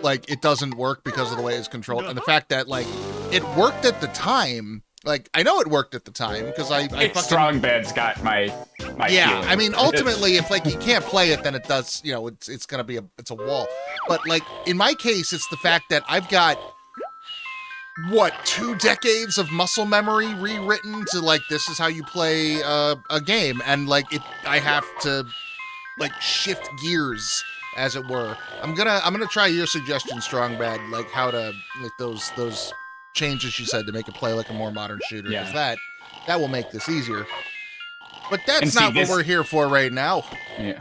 like it doesn't work because of the way it's controlled, and the fact that like it worked at the time. Like I know it worked at the time because I fucking Strong Bed's got my yeah. feeling. I mean, ultimately, if like you can't play it, then it does. You know, it's gonna be it's a wall. But like in my case, it's the fact that I've got what 2 decades of muscle memory rewritten to like this is how you play a game, and like I have to like shift gears, as it were. I'm gonna try your suggestion, Strong Bad, like how to like those changes you said to make it play like a more modern shooter, because that will make this easier. But that's not what we're here for right now. Yeah.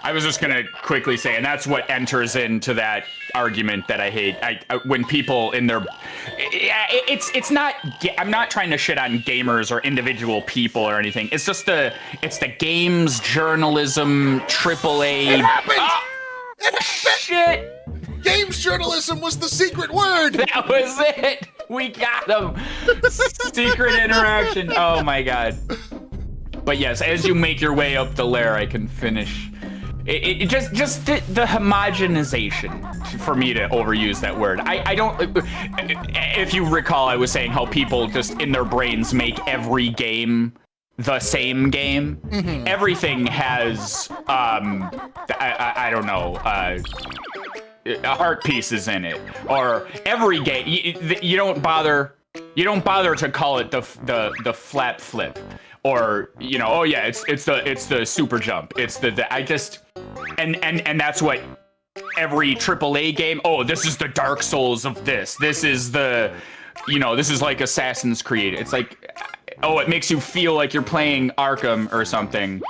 I was just gonna quickly say, and that's what enters into that argument that I hate. When people in their, it's not. I'm not trying to shit on gamers or individual people or anything. It's just it's the games journalism AAA. It happened. Oh, shit. Games journalism was the secret word. That was it. We got them. Secret interaction. Oh my god. But yes, as you make your way up the layer, I can finish. It just the homogenization, for me to overuse that word. I don't. If you recall, I was saying how people just in their brains make every game the same game. Mm-hmm. Everything has I don't know. Art pieces in it, or every game you don't bother to call it the flap flip, or you know, oh yeah, it's the super jump, it's the I just and that's what every AAA game. Oh, this is the Dark Souls of this is the, you know, this is like Assassin's Creed. It's like, oh, it makes you feel like you're playing Arkham or something.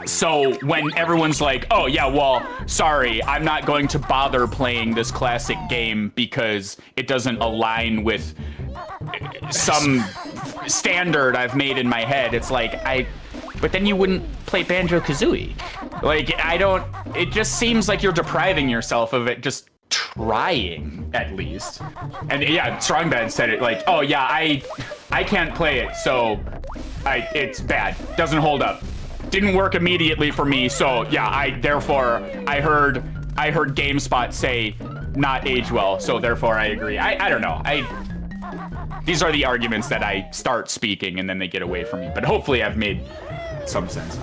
So when everyone's like, oh yeah, well, sorry, I'm not going to bother playing this classic game because it doesn't align with some standard I've made in my head. It's like, but then you wouldn't play Banjo-Kazooie. Like, it just seems like you're depriving yourself of it just trying, at least. And yeah, Strongbad said it like, oh yeah, I can't play it, so it's bad. Doesn't hold up. Didn't work immediately for me, so yeah, I heard GameSpot say not age well, so therefore I agree. I don't know. These are the arguments that I start speaking and then they get away from me, but hopefully I've made some sense.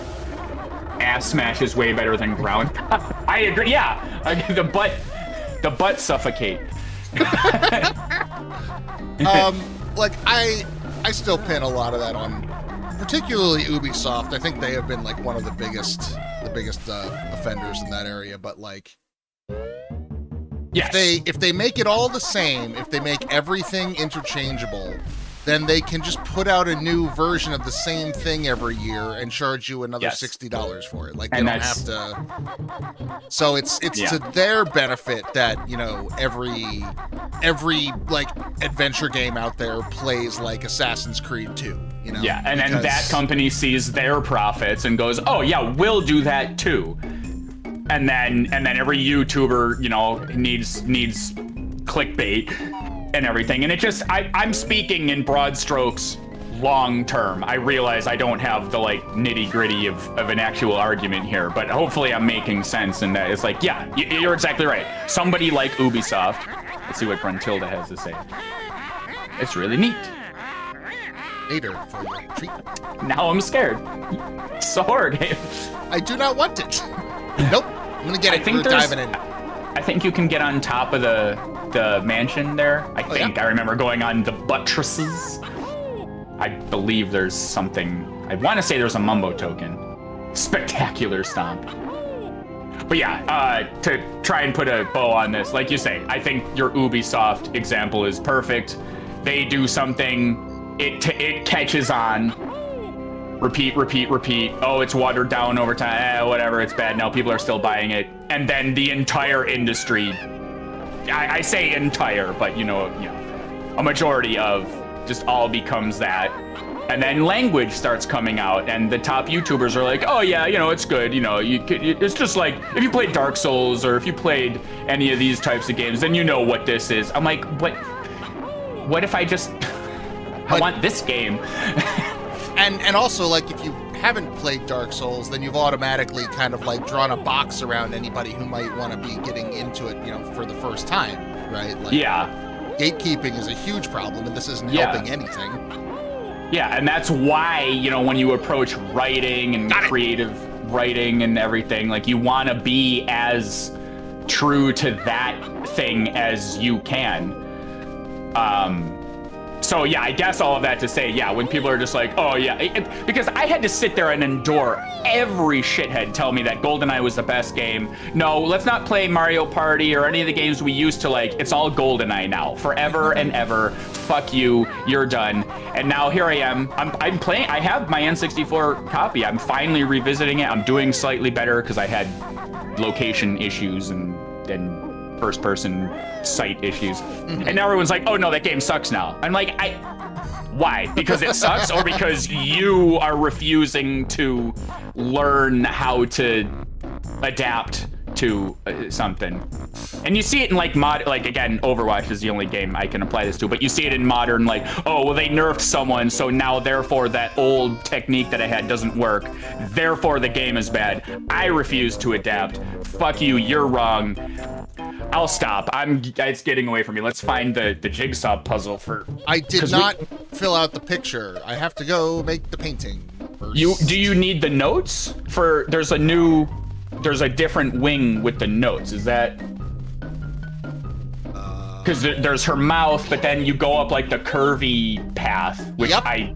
Ass smash is way better than ground. I agree. Yeah, the butt suffocate. Like I still pin a lot of that on particularly Ubisoft. I think they have been like one of the biggest offenders in that area. But like, yes, if they make it all the same, if they make everything interchangeable, then they can just put out a new version of the same thing every year and charge you another $60 for it. Like, they don't have to. So it's to their benefit that, you know, every like adventure game out there plays like Assassin's Creed 2. You know? Yeah, and then that company sees their profits and goes, oh yeah, we'll do that too. And then every YouTuber, you know, needs clickbait and everything. And it just, I'm speaking in broad strokes long term. I realize I don't have the like nitty gritty of an actual argument here, but hopefully I'm making sense in that it's like, yeah, you're exactly right. Somebody like Ubisoft, let's see what Bruntilda has to say. It's really neat. Later for your treat. Now I'm scared. Sword. I do not want it. Nope. I'm gonna get it. I think diving in. I think you can get on top of the mansion there. I remember going on the buttresses. I believe there's something. I want to say there's a Mumbo token. Spectacular stomp. But yeah, to try and put a bow on this, like you say, I think your Ubisoft example is perfect. They do something. It catches on. Repeat. Oh, it's watered down over time. Whatever, it's bad. Now people are still buying it. And then the entire industry, I say entire, but you know, a majority of just all becomes that. And then language starts coming out, and the top YouTubers are like, oh yeah, you know, it's good. You know, it's just like, if you played Dark Souls or if you played any of these types of games, then you know what this is. I'm like, what if I just, I want this game. And also, like, if you haven't played Dark Souls, then you've automatically kind of like drawn a box around anybody who might want to be getting into it, for the first time, right? Like, yeah. Gatekeeping is a huge problem, and this isn't helping anything. Yeah, and that's why, when you approach writing and creative writing and everything, like, you want to be as true to that thing as you can. So yeah, I guess all of that to say, yeah, when people are just like, oh yeah, because I had to sit there and endure every shithead tell me that GoldenEye was the best game. No, let's not play Mario Party or any of the games we used to like. It's all GoldenEye now, forever and ever. Fuck you, you're done. And now here I am. I'm playing. I have my N64 copy. I'm finally revisiting it. I'm doing slightly better because I had location issues and first-person sight issues. And now everyone's like, oh no, that game sucks now. I'm like, why? Because it sucks, or because you are refusing to learn how to adapt to something? And you see it in like again, Overwatch is the only game I can apply this to, but you see it in modern, like, oh, well, they nerfed someone, so now therefore that old technique that I had doesn't work, therefore the game is bad. I refuse to adapt. Fuck you, you're wrong. I'll stop. It's getting away from me. Let's find the jigsaw puzzle for. I did not fill out the picture. I have to go make the painting first. Do you need the notes for? There's a different wing with the notes. Is that? Because there's her mouth, but then you go up like the curvy path, which I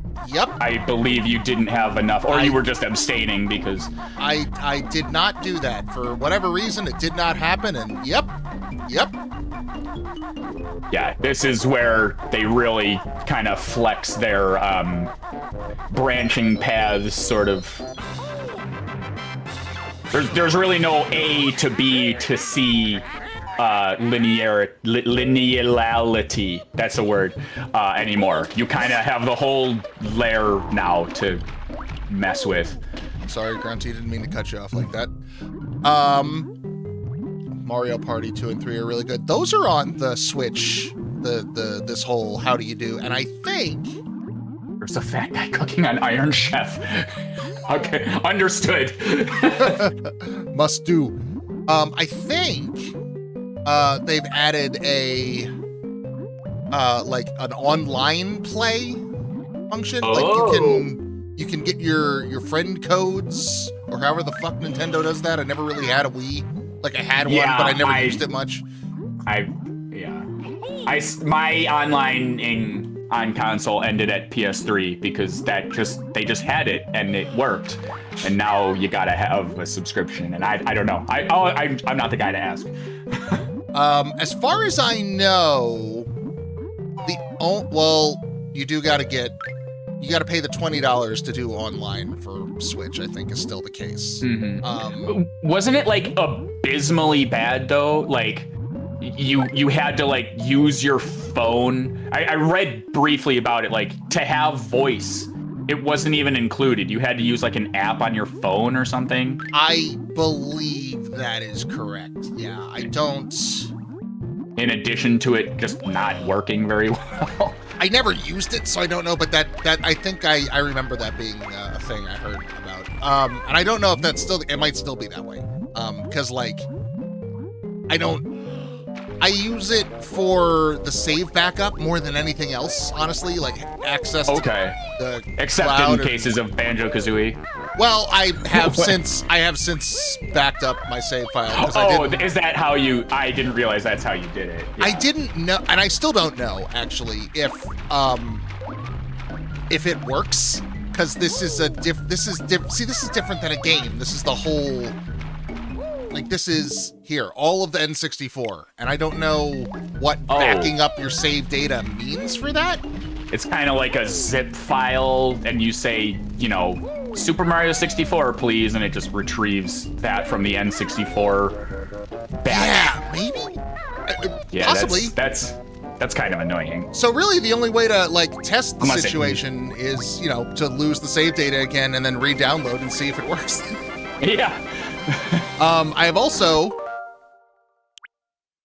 believe you didn't have enough, or you were just abstaining because. I did not do that for whatever reason. It did not happen, and yep. Yeah, this is where they really kind of flex their branching paths, sort of. There's really no A to B to C linearity. That's a word anymore. You kind of have the whole layer now to mess with. Sorry, Grunty, didn't mean to cut you off like that. Mario Party 2 and 3 are really good. Those are on the Switch, this whole how do you do, and I think there's a fat guy cooking on Iron Chef. Okay, understood. Must do. I think they've added a like an online play function. Oh. Like you can get your friend codes, or however the fuck Nintendo does that. I never really had a Wii. Like I had one, but I never used it much. My online on console ended at PS3 because they just had it and it worked, and now you gotta have a subscription, and I don't know. I'm not the guy to ask. As far as I know, you gotta pay the $20 to do online for Switch, I think is still the case. Mm-hmm. Wasn't it like abysmally bad though? Like you had to like use your phone. I read briefly about it, like to have voice, it wasn't even included. You had to use like an app on your phone or something. I believe that is correct. Yeah, I don't. In addition to it just not working very well. I never used it, so I don't know, but that I think I remember that being a thing I heard about. And I don't know if that's it might still be that way. Because like, I use it for the save backup more than anything else, honestly, like access to the except cloud in cases of Banjo-Kazooie. Well, I have since backed up my save file. Is that how you? I didn't realize that's how you did it. Yeah. I didn't know, and I still don't know actually if it works, because this is different than a game. This is the whole. Like, this is here, all of the N64, and I don't know what backing up your save data means for that. It's kind of like a zip file, and you say, Super Mario 64, please, and it just retrieves that from the N64 batch. Yeah, maybe? Possibly. That's kind of annoying. So really, the only way to, like, test the situation is, to lose the save data again and then re-download and see if it works. Yeah. I have also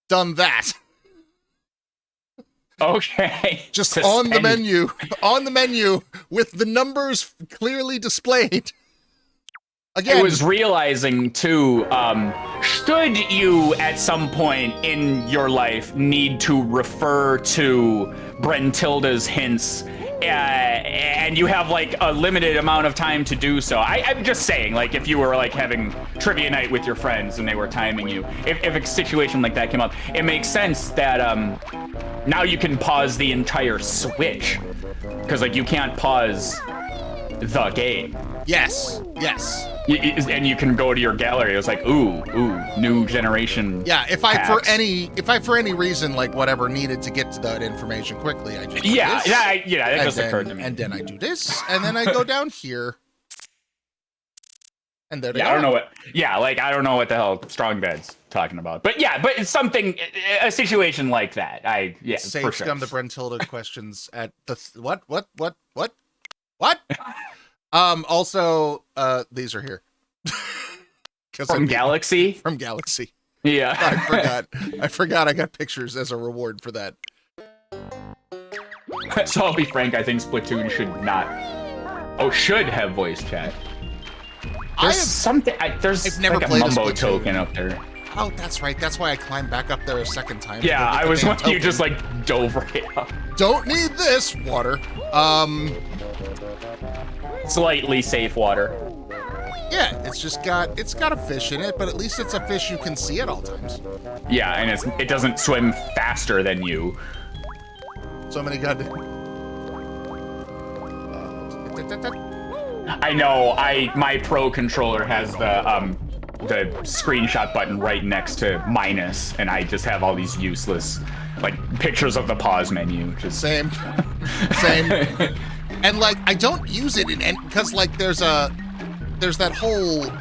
done that. Okay. Just on the menu with the numbers clearly displayed. Again, I was realizing too, should you at some point in your life need to refer to Brentilda's hints, and you have like a limited amount of time to do so. I'm just saying, like, if you were like having trivia night with your friends and they were timing you, if a situation like that came up, it makes sense that now you can pause the entire Switch, because like you can't pause the game. yes. And you can go to your gallery. It's like, ooh, new generation. Yeah, if I packs. for any reason, like whatever, needed to get to that information quickly, I just do Yeah, this, that just occurred to me. And then I do this, and then I go down here, and there they Yeah, are. I don't know what. Yeah, like I don't know what the hell Strong Bed's talking about. But yeah, but it's something, a situation like that. Save for sure. scum the Brentilda questions at the what? Also, these are here. From Galaxy. From Galaxy. Yeah. I forgot. I got pictures as a reward for that. So I'll be frank. I think Splatoon should have voice chat. There's I've never like a played a mumbo Splatoon. token up there. Oh, that's right. That's why I climbed back up there a second time. Yeah, I was when you token. just like dove right up. Don't need this water. Slightly safe water. Yeah, it's got a fish in it, but at least it's a fish you can see at all times. Yeah, and it doesn't swim faster than you. So many good. I know. My Pro controller has the screenshot button right next to minus, and I just have all these useless like pictures of the pause menu. Just Same. And like I don't use it because like there's that whole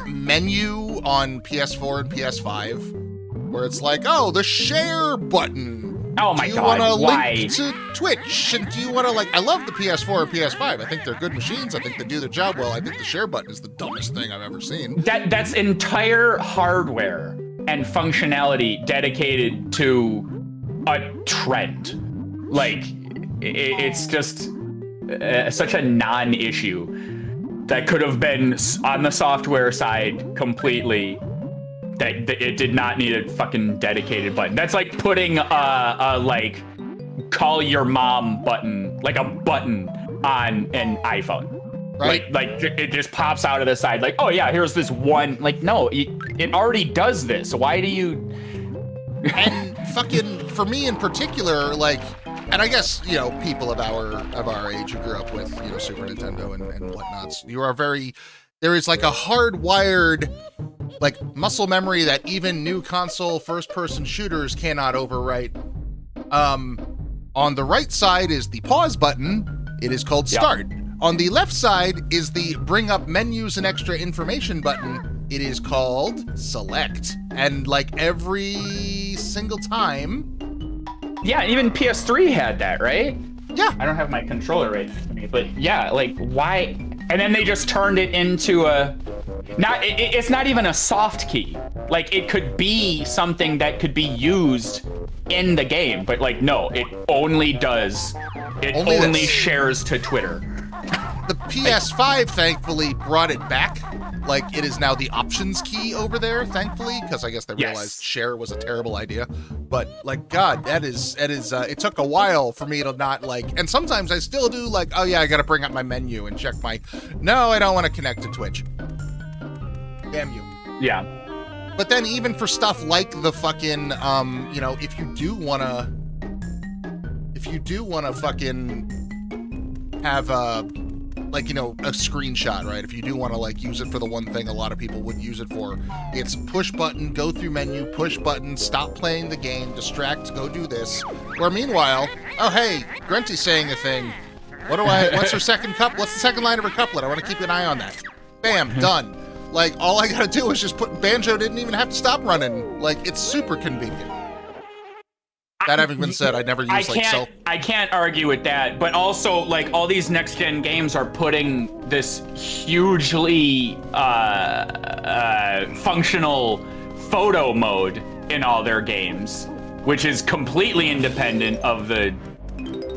menu on PS4 and PS5 where it's like, oh, the share button. Oh my do you God, want to why? link to Twitch? And do you want to like? I love the PS4 and PS5. I think they're good machines. I think they do their job well. I think the share button is the dumbest thing I've ever seen. That's entire hardware and functionality dedicated to a trend. Like it's just such a non-issue that could have been on the software side completely. That it did not need a fucking dedicated button. That's like putting a like call your mom button, like a button on an iPhone. Right. Like it just pops out of the side. Like, oh yeah, here's this one. Like, no, it already does this. Why do you? And fucking for me in particular, like, and I guess people of our age who grew up with Super Nintendo and whatnots, there is like a hardwired like muscle memory that even new console first-person shooters cannot overwrite. On the right side is the pause button. It is called start. Yep. On the left side is the bring up menus and extra information button. It is called select. And like every single time. Yeah, even PS3 had that, right? Yeah. I don't have my controller right next to me, but yeah, like why? And then they just turned it into it's not even a soft key. Like it could be something that could be used in the game, but like no, it only shares to Twitter. The PS5 thankfully brought it back. Like it is now the options key over there, thankfully, because I guess they realized share was a terrible idea. But like, God, that is. It took a while for me to not like, and sometimes I still do like, oh yeah, I got to bring up my menu and check my. No, I don't want to connect to Twitch. Damn you. Yeah. But then even for stuff like the fucking, if you do wanna fucking have a screenshot, right? If you do want to like use it for the one thing a lot of people would use it for, it's push button, go through menu, push button, stop playing the game, distract, go do this. Or meanwhile, oh hey, Grunty's saying a thing. What's her second what's the second line of her couplet? I want to keep an eye on that. Bam, done. Like all I gotta do is just Banjo didn't even have to stop running. Like it's super convenient. That having been said, I never use I can't argue with that, but also like all these next gen games are putting this hugely functional photo mode in all their games, which is completely independent of the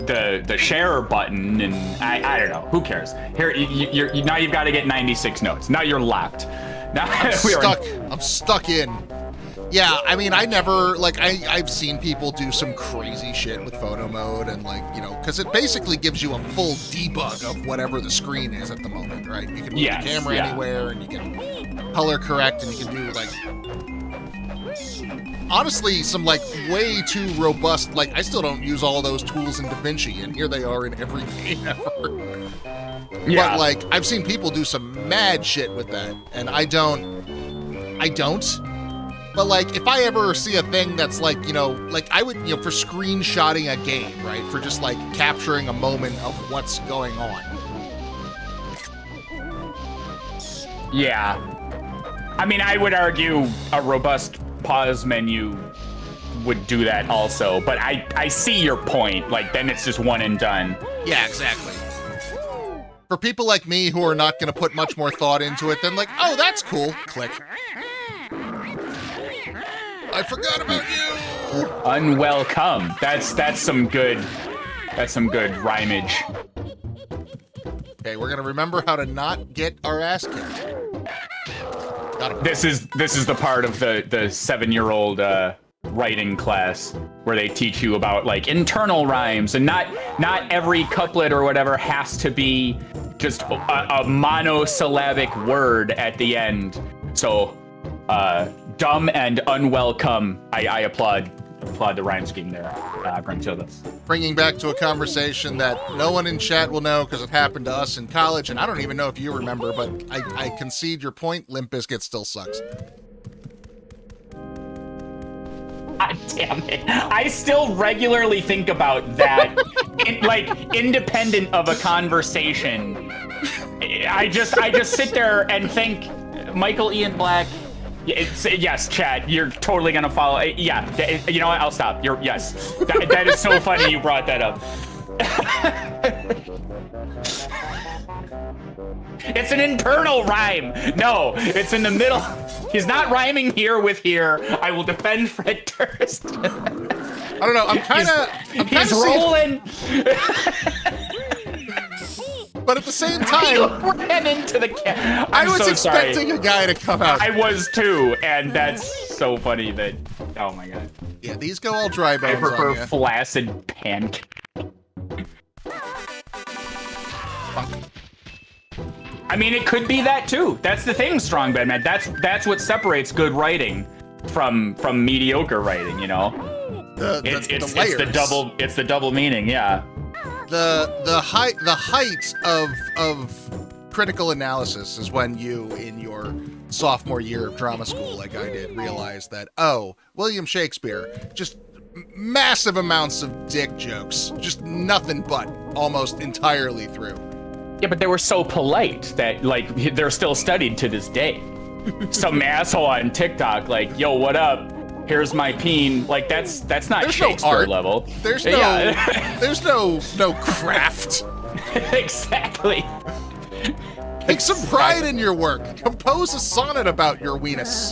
the share button, and I don't know. Who cares? Here, now you've got to get 96 notes. Now you're locked. Now I'm stuck in. Yeah, I mean, I never, like, I've seen people do some crazy shit with photo mode and, like, you know, because it basically gives you a full debug of whatever the screen is at the moment, right? You can move the camera anywhere, and you can color correct, and you can do, like, honestly, some, like, way too robust, like, I still don't use all those tools in DaVinci, and here they are in every game ever. Yeah. But, like, I've seen people do some mad shit with that, and I don't. But, like, if I ever see a thing that's, like, you know, like, I would, you know, for screenshotting a game, right? For just, like, capturing a moment of what's going on. Yeah. I mean, I would argue a robust pause menu would do that also, but I see your point. Like, then it's just one and done. Yeah, exactly. For people like me who are not going to put much more thought into it, then, like, oh, that's cool. Click. I forgot about you. Unwelcome. That's some good rhymage. Okay, we're gonna remember how to not get our ass kicked. This is the part of the 7-year-old writing class where they teach you about, like, internal rhymes, and not every couplet or whatever has to be just a monosyllabic word at the end. So dumb and unwelcome. I applaud the rhyme scheme there, Gruntilda. Bringing back to a conversation that no one in chat will know because it happened to us in college, and I don't even know if you remember, but I concede your point. Limp Bizkit still sucks. God damn it. I still regularly think about that, independent of a conversation. I just sit there and think, Michael Ian Black. Yes, chat. You're totally gonna follow. Yeah, you know what? I'll stop. Yes. That is so funny you brought that up. It's an internal rhyme. No, it's in the middle. He's not rhyming here with here. I will defend Fred Durst. I don't know. He's rolling. But at the same time, you ran into the cat. I was expecting a guy to come out. I was too, and that's so funny that. Oh my god. Yeah, these go all dry bones. I prefer flaccid pancake. I mean, it could be that too. That's the thing, Strong Bedman. That's what separates good writing from mediocre writing. You know, it's the double meaning. Yeah. The height of critical analysis is when you, in your sophomore year of drama school, like I did, realize that, oh, William Shakespeare, just massive amounts of dick jokes, just nothing but, almost entirely through. Yeah, but they were so polite that, like, they're still studied to this day. Some asshole on TikTok, like, yo, what up? Here's my peen. Like, that's not there's Shakespeare no art. Level. There's no there's no craft. Exactly. Take some pride in your work. Compose a sonnet about your weenus.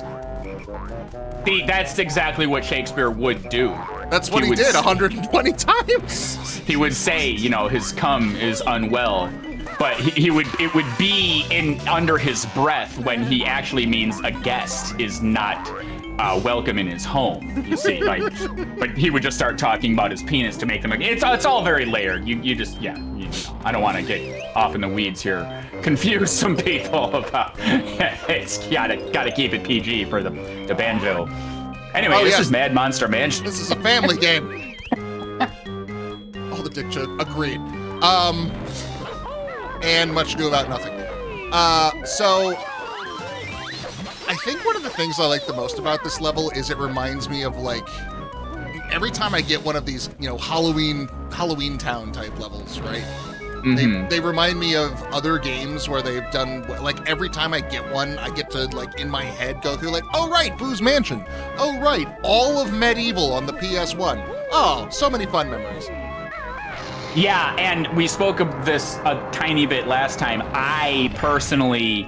See, that's exactly what Shakespeare would do. That's what he did 120 times. He would say, you know, his cum is unwell, but it would be under his breath when he actually means a guest is not welcome in his home. You see, like, but he would just start talking about his penis to make them. It's all very layered. You just I don't want to get off in the weeds here. Confuse some people about. It's gotta keep it PG for the banjo. Anyway, this is Mad Monster Mansion. This is a family game. All the dick joke. Agreed. And Much Ado About Nothing. So I think one of the things I like the most about this level is it reminds me of, like, every time I get one of these, you know, Halloween Town type levels, right? Mm-hmm. They remind me of other games where they've done, like, every time I get one, I get to, like, in my head go through, like, oh right, Boo's Mansion. Oh right, all of Medieval on the PS1. Oh, so many fun memories. Yeah, and we spoke of this a tiny bit last time. I personally,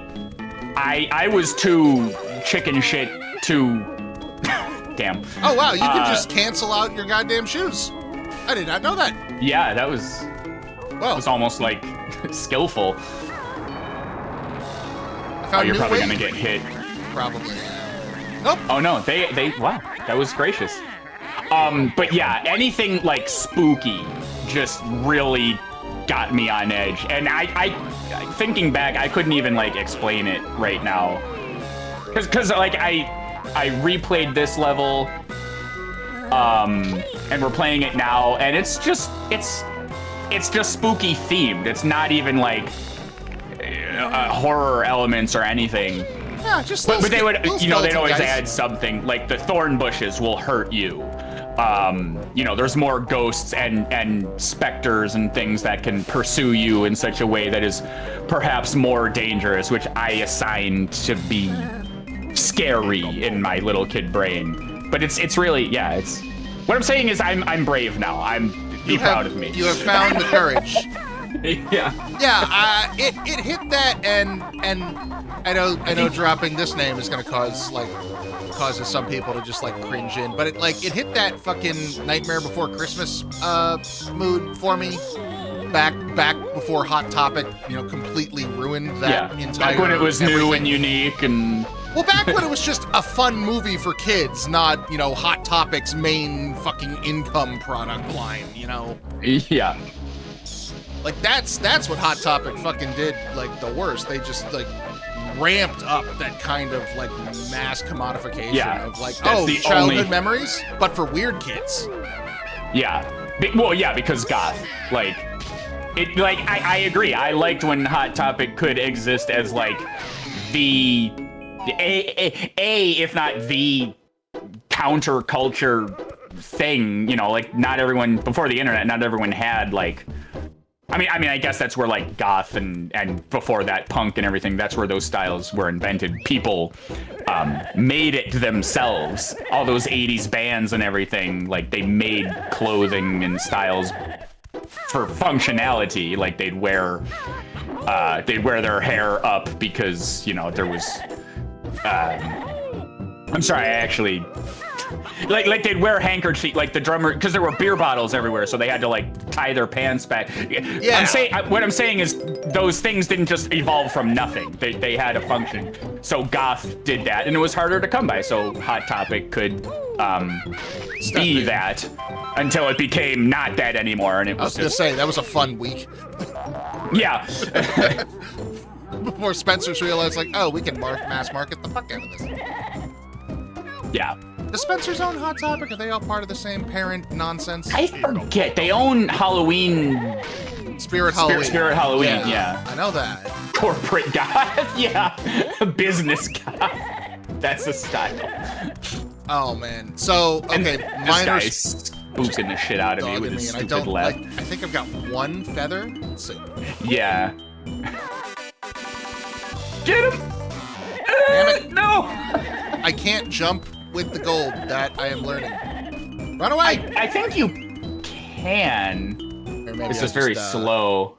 I was too chicken shit to... Damn. Oh, wow, you can just cancel out your goddamn shoes. I did not know that. Yeah, that was almost like skillful. Oh, you're probably gonna get hit. Probably. Nope. Oh no, they wow, that was gracious. But yeah, anything like spooky just really got me on edge. And I thinking back, I couldn't even like explain it right now. Cause like I replayed this level, and we're playing it now, and it's just spooky themed. It's not even like horror elements or anything. Yeah, just but they would, they'd always add something like the thorn bushes will hurt you. There's more ghosts and specters and things that can pursue you in such a way that is perhaps more dangerous, which I assigned to be scary in my little kid brain. But it's really, yeah, it's what I'm saying is I'm brave now. Be proud of me. You have found the courage. Yeah. Yeah, it hit that, and I know dropping this name is gonna causes some people to just like cringe in, but it hit that fucking Nightmare Before Christmas mood for me. Back before Hot Topic, completely ruined that entire. Back when it was new and unique and. Well, back when it was just a fun movie for kids, not, Hot Topic's main fucking income product line, Yeah. Like, that's what Hot Topic fucking did, like, the worst. They just, like, ramped up that kind of, like, mass commodification of, like, childhood memories, but for weird kids. Yeah. Because goth. Like, I agree. I liked when Hot Topic could exist as, like, the... if not the counterculture thing, like not everyone before the internet, not everyone had like, I mean, I guess that's where like goth and before that punk and everything, that's where those styles were invented. People made it themselves. All those 80s bands and everything, like they made clothing and styles for functionality. Like they'd wear their hair up because, there was I'm sorry, I actually like they'd wear handkerchief, like the drummer, because there were beer bottles everywhere, so they had to like tie their pants back. Yeah. What I'm saying is those things didn't just evolve from nothing. They had a function. So goth did that, and it was harder to come by. So Hot Topic could be that until it became not that anymore, and it was. I was gonna say that was a fun week. Yeah. Before Spencer's realized, like, we can mass market the fuck out of this. Yeah. Does Spencer's own Hot Topic? Are they all part of the same parent nonsense? I forget. They own Halloween. Spirit Halloween. Spirit Halloween, yeah. I know that. Corporate goth, yeah. Business goth. That's the style. Oh, man. So, okay, This guy's spooking the shit out of me with his stupid laugh. I think I've got one feather. Let's see. Yeah. Get him! Damn it. No! I can't jump with the gold. That I am learning. Run away! I think you can. It's just very slow.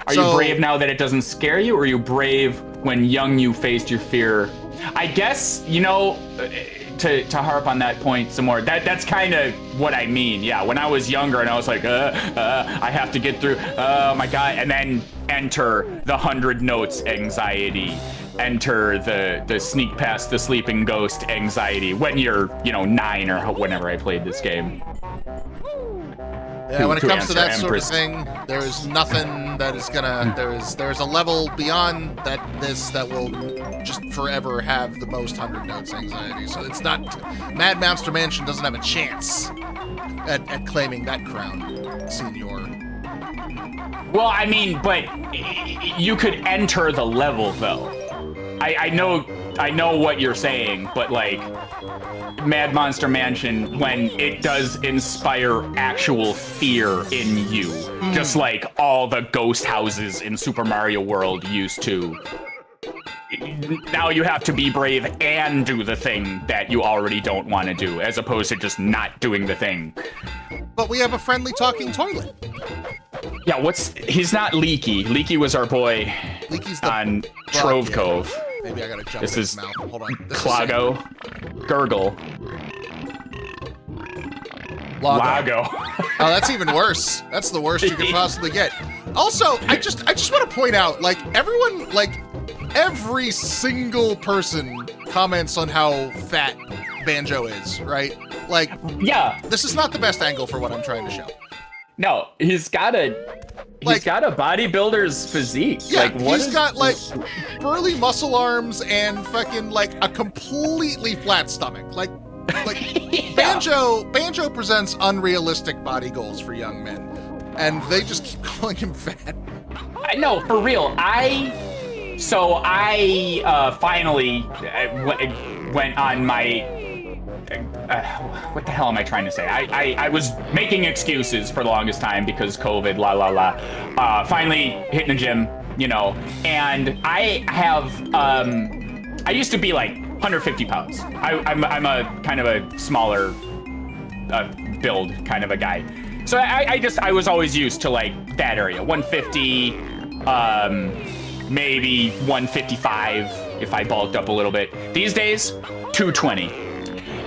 Are you brave now that it doesn't scare you, or are you brave when young you faced your fear? I guess, to harp on that point some more, that's kind of what I mean. Yeah, when I was younger and I was like, I have to get through, oh my God, and then enter the 100 notes anxiety, enter the sneak past the sleeping ghost anxiety when you're, 9 or whenever I played this game. Yeah, when it comes to that sort of thing, there's nothing that is gonna. There's a level beyond that will just forever have the most 100 notes anxiety. So it's not. Mad Monster Mansion doesn't have a chance at claiming that crown, Senior. Well, I mean, but you could enter the level though. I know what you're saying, but like Mad Monster Mansion, when it does inspire actual fear in you, just like all the ghost houses in Super Mario World used to. Now you have to be brave and do the thing that you already don't want to do, as opposed to just not doing the thing. But we have a friendly talking toilet. Yeah, he's not Leaky. Leaky was our boy on Trove Cove. Maybe I gotta jump this in is his mouth. Hold on. Cloggo. Gurgle. Lago. Oh, that's even worse. That's the worst you could possibly get. Also, I just want to point out, like, everyone, like, every single person comments on how fat Banjo is, right? Like, Yeah. this is not the best angle for what I'm trying to show. No, he's got a bodybuilder's physique. Yeah, like, what he's got, like, burly muscle arms and fucking, like, a completely flat stomach. Like Yeah. Banjo presents unrealistic body goals for young men, and they just keep calling him fat. I know, for real. I finally went on my. What the hell am I trying to say? I was making excuses for the longest time because COVID, finally hitting the gym, you know, and I have, I used to be like 150 pounds. I'm a kind of a smaller build kind of a guy. So I was always used to like that area, 150, maybe 155 if I bulked up a little bit. These days, 220.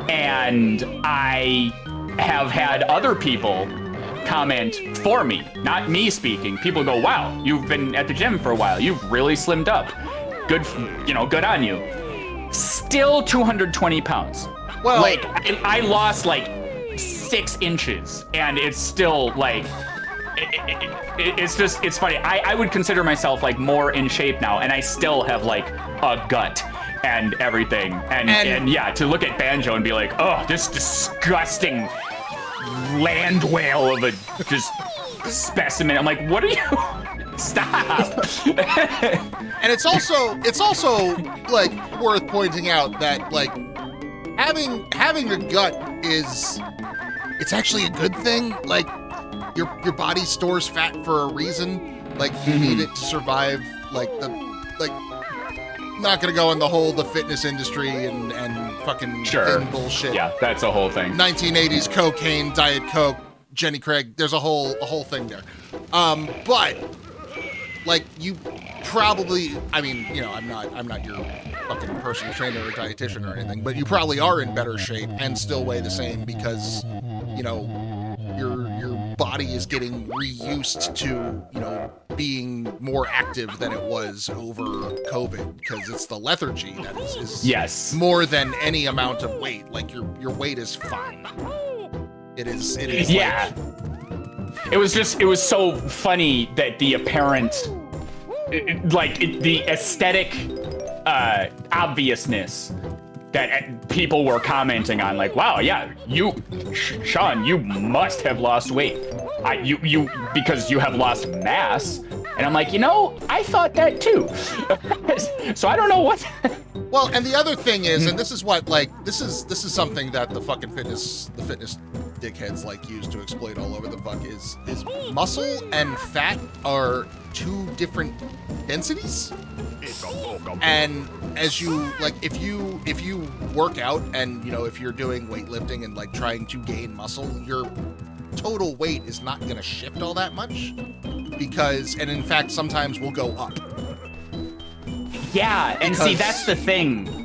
And I have had other people comment for me, not me speaking. People go, wow, you've been at the gym for a while. You've really slimmed up. Good, good on you. Still 220 pounds. Well, like, I lost like 6 inches, and it's still like, it's funny. I would consider myself like more in shape now, and I still have like a gut and everything. And yeah, to look at Banjo and be like, oh, this disgusting land whale of a just specimen. I'm like, what are you? Stop. And it's also like worth pointing out that like having a gut it's actually a good thing. Like your body stores fat for a reason. Like you need it to survive. Not gonna go in the fitness industry and fucking thin bullshit. Yeah, that's a whole thing. 1980s cocaine, Diet Coke, Jenny Craig. There's a whole thing there. But like you probably, I mean, you know, I'm not your fucking personal trainer or dietitian or anything, but you probably are in better shape and still weigh the same because, you know, your body is getting reused to, you know, being more active than it was over COVID because it's the lethargy that is yes, more than any amount of weight. Like your weight is fine. It is yeah. Like, it was so funny that the apparent the aesthetic obviousness that people were commenting on, like, wow, yeah, Sean, you must have lost weight. You because you have lost mass. And I'm like, you know, I thought that too. So I don't know what. Well, and the other thing is, and this is what, like, this is something that the fitness dickheads like use to exploit all over the fuck is muscle and fat are 2 different densities. And as you like, if you work out and, you know, if you're doing weightlifting and like trying to gain muscle, your total weight is not going to shift all that much because, and in fact, sometimes will go up. Yeah, and see, that's the thing.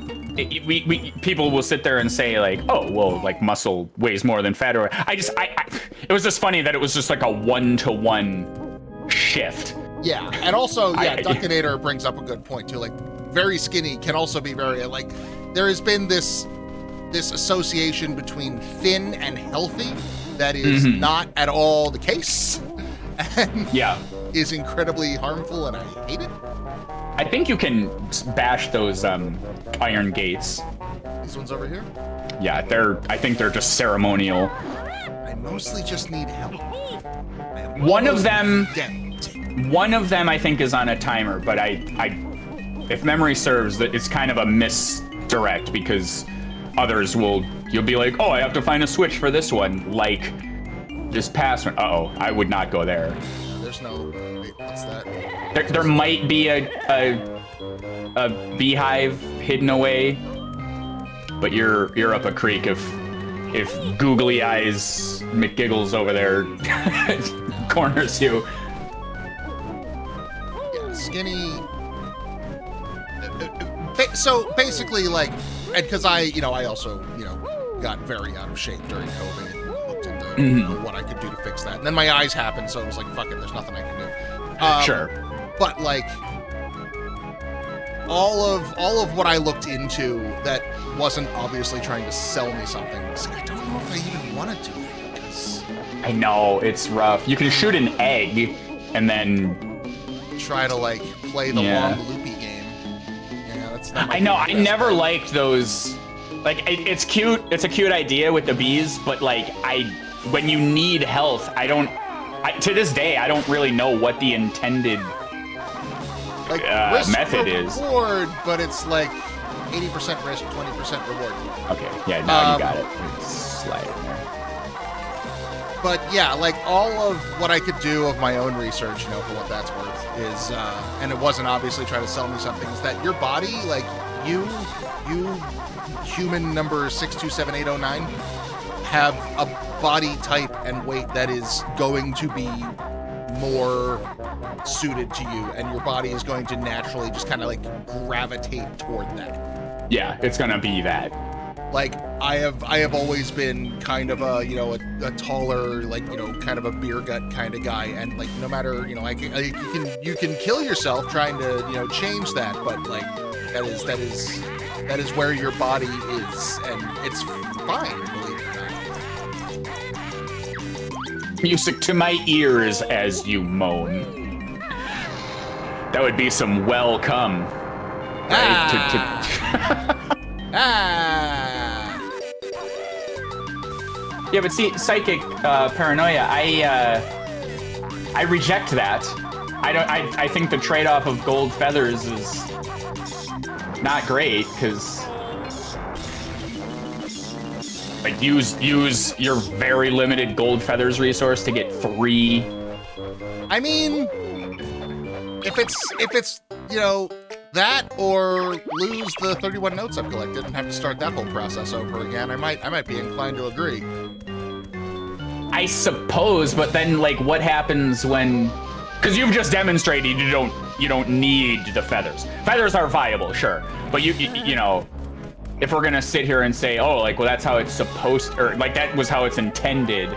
We people will sit there and say like, oh, well, like muscle weighs more than fat, or I it was just funny that it was just like a 1-to-1 shift. Yeah, and also, yeah, Duckinator brings up a good point too. Like, very skinny can also be very, like, there has been this association between thin and healthy that is not at all the case, and is incredibly harmful, and I hate it. I think you can bash those iron gates. These ones over here? Yeah, I think they're just ceremonial. I mostly just need help. One of them I think is on a timer, but if memory serves, that it's kind of a misdirect because others you'll be like, oh, I have to find a switch for this one, like this past one. Uh-oh, I would not go there. There's no, wait, what's that? There might be a beehive hidden away, but you're up a creek if googly eyes McGiggles over there corners you. Yeah, skinny. So basically, like, and because I also, got very out of shape during COVID and looked into you know, what I could do to fix that. And then my eyes happened, so it was like, fuck it, there's nothing I can do. Sure. But like, all of what I looked into that wasn't obviously trying to sell me something. See, I don't know if I even want to do it because I know it's rough. You can shoot an egg and then try to like play the long loopy game. Yeah, that's. I know. I never liked those. Like it's cute. It's a cute idea with the bees, but like when you need health, to this day, I don't really know what the intended like method is. Reward, but it's like 80% risk, 20% reward. Okay, yeah, now you got it. It's sliding there. But yeah, like all of what I could do of my own research, you know, for what that's worth, is, and it wasn't obviously trying to sell me something, is that your body, like you human number 627809, have a body type and weight that is going to be more suited to you, and your body is going to naturally just kind of like gravitate toward that. Yeah, it's gonna be that. Like I have always been kind of a, you know, a taller, like, you know, kind of a beer gut kind of guy, and like no matter, you know, you can kill yourself trying to, you know, change that, but like that is where your body is, and it's fine, believe it or not. Music to my ears as you moan. That would be some welcome. Right? Yeah, but see, psychic paranoia, I reject that. I think the trade-off of gold feathers is not great, because like use your very limited gold feathers resource to get 3. I mean, if it's you know, that or lose the 31 notes I've collected and have to start that whole process over again, I might be inclined to agree. I suppose, but then like what happens when, because you've just demonstrated you don't need the feathers. Feathers are viable, sure, but you know, if we're gonna sit here and say, oh, like, well, that's how it's supposed, or like that was how it's intended.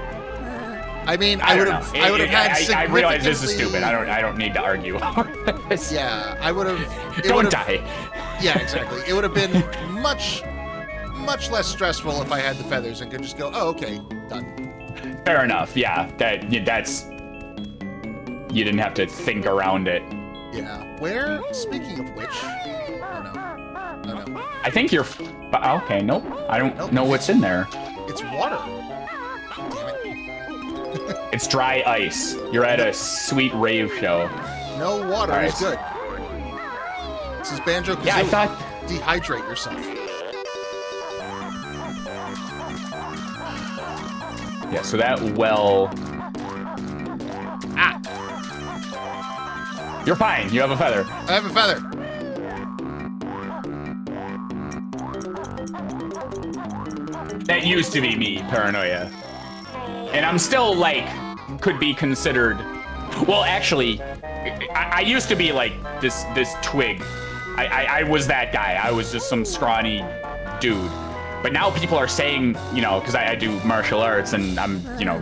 I mean, I would have had significantly... I realize this is stupid. I don't need to argue. Yeah, I would have... Don't die. Yeah, exactly. It would have been much less stressful if I had the feathers and could just go, oh, okay, done. Fair enough. Yeah, that's... You didn't have to think around it. Yeah. Where, speaking of which... Oh, no. I think you're... Okay, nope. I don't know what's in there. It's water. Damn it. It's dry ice. You're at a sweet rave show. No water is good. This is Banjo-Kazooie. Yeah, I thought... Dehydrate yourself. Yeah, so that well... Ah! You're fine. You have a feather. I have a feather. That used to be me, paranoia. And I'm still, like, could be considered... Well, actually, I used to be, like, this twig. I was that guy. I was just some scrawny dude. But now people are saying, you know, because I do martial arts and I'm, you know,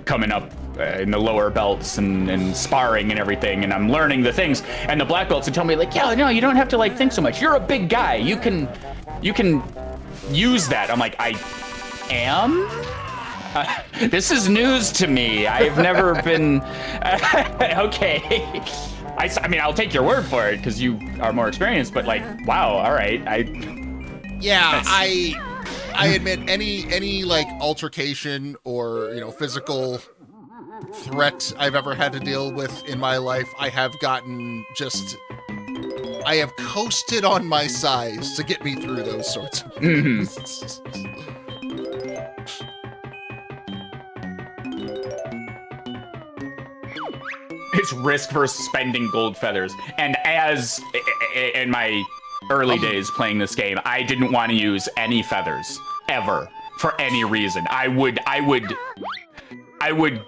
coming up in the lower belts and sparring and everything, and I'm learning the things. And the black belts are telling me, like, yeah, no, you don't have to, like, think so much. You're a big guy. You can use that. I'm like, I am? This is news to me. I've never been... Okay. I mean, I'll take your word for it because you are more experienced, but like, wow, all right. Yeah, I admit any like altercation or, you know, physical threat I've ever had to deal with in my life, I have coasted on my size to get me through those sorts of things. It's risk versus spending gold feathers. And as in my early days playing this game, I didn't want to use any feathers ever for any reason. I would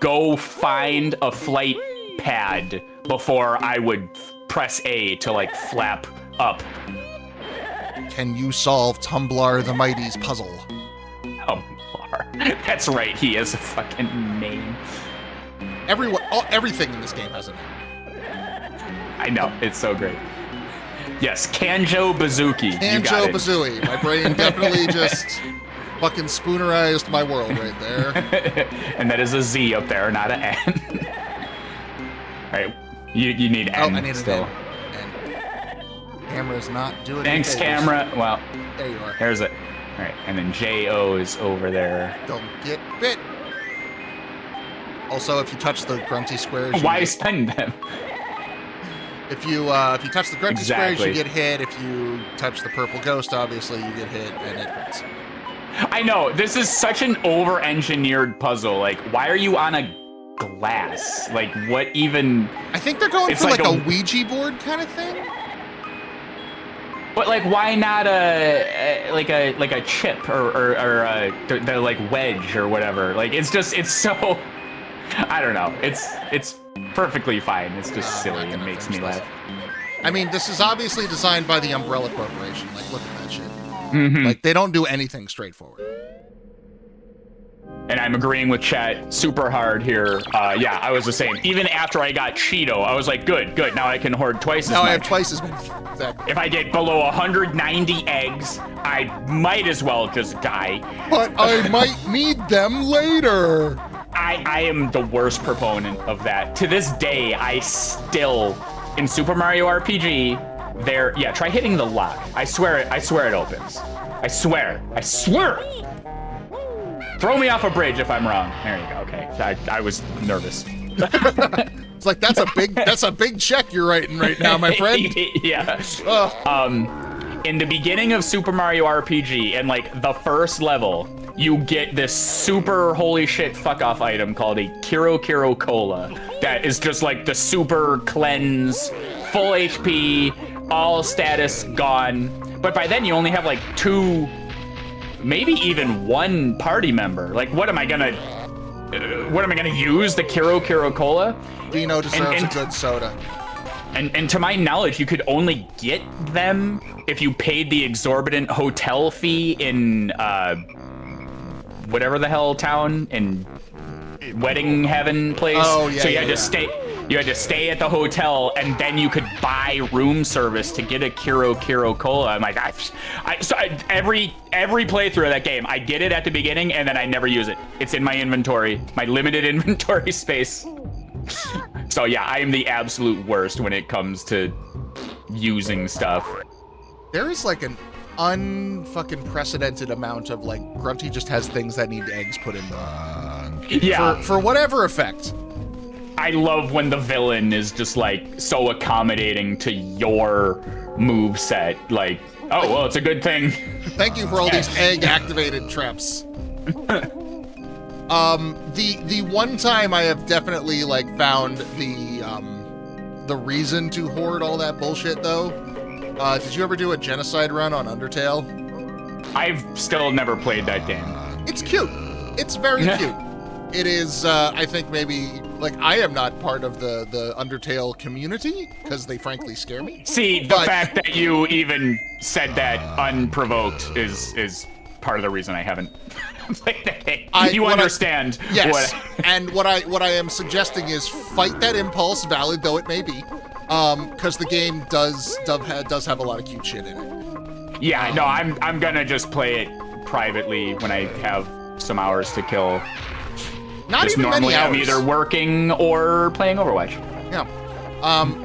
go find a flight pad before I would press A to like flap up. Can you solve Tumblar the Mighty's puzzle? Tumblar. That's right, he has a fucking name. Everything in this game has a name. I know, it's so great. Yes, Kanjo Bazooki. Kanjo Bazooki. My brain definitely just fucking spoonerized my world right there. And that is a Z up there, not an N. Alright, you need N I need still. N. Camera's not doing Thanks, anything. camera. Well, there you are. There's it. Alright, and then J-O is over there. Don't get bit. Also, if you touch the grunty squares... Why spend them? If you touch the grunty squares, you get hit. If you touch the purple ghost, obviously, you get hit, and it hurts. I know, this is such an over-engineered puzzle. Like, why are you on a glass? Like, what even... I think they're going for, like a Ouija board kind of thing. But, like, why not a chip or the like, wedge or whatever? Like, it's so... I don't know. It's perfectly fine. It's just silly and makes me laugh. I mean, this is obviously designed by the Umbrella Corporation. Like, look at that shit. Mm-hmm. Like, they don't do anything straightforward. And I'm agreeing with chat super hard here. Yeah, I was the same. Even after I got Cheeto, I was like, good. Now I can hoard twice as much. Now I have twice as many. Exactly. If I get below 190 eggs, I might as well just die. But I might need them later. I am the worst proponent of that. To this day, I still, in Super Mario RPG, yeah, try hitting the lock. I swear it opens. I swear. Throw me off a bridge if I'm wrong. There you go, okay. I was nervous. It's like, that's a big check you're writing right now, my friend. Yeah. In the beginning of Super Mario RPG, and like the first level, you get this super holy shit fuck off item called a Kiro Cola that is just like the super cleanse, full HP, all status gone. But by then you only have like 2, maybe even 1 party member. Like, what am I gonna use the Kiro Cola? Dino deserves a good soda. And to my knowledge, you could only get them if you paid the exorbitant hotel fee in whatever the hell town in wedding heaven place. Oh yeah. So you had to stay at the hotel, and then you could buy room service to get a Kiro Cola. I'm like, every playthrough of that game, I get it at the beginning, and then I never use it. It's in my inventory, my limited inventory space. So yeah, I am the absolute worst when it comes to using stuff. There is like an unfucking precedented amount of like Grunty just has things that need eggs put in them. Yeah. For whatever effect. I love when the villain is just like so accommodating to your move set. Like, oh well, it's a good thing. Thank you for all these egg activated traps. The one time I have definitely like found the reason to hoard all that bullshit though. Did you ever do a genocide run on Undertale? I've still never played that game. It's cute. It's very cute. It is, I think maybe, like, I am not part of the Undertale community, because they frankly scare me. See, the fact that you even said that unprovoked is part of the reason I haven't played that game. You understand. Yes, and what I am suggesting is fight that impulse, valid though it may be, because the game does have a lot of cute shit in it. Yeah, no, I'm gonna just play it privately when I have some hours to kill. Not just even normally many hours. I'm either working or playing Overwatch. Yeah.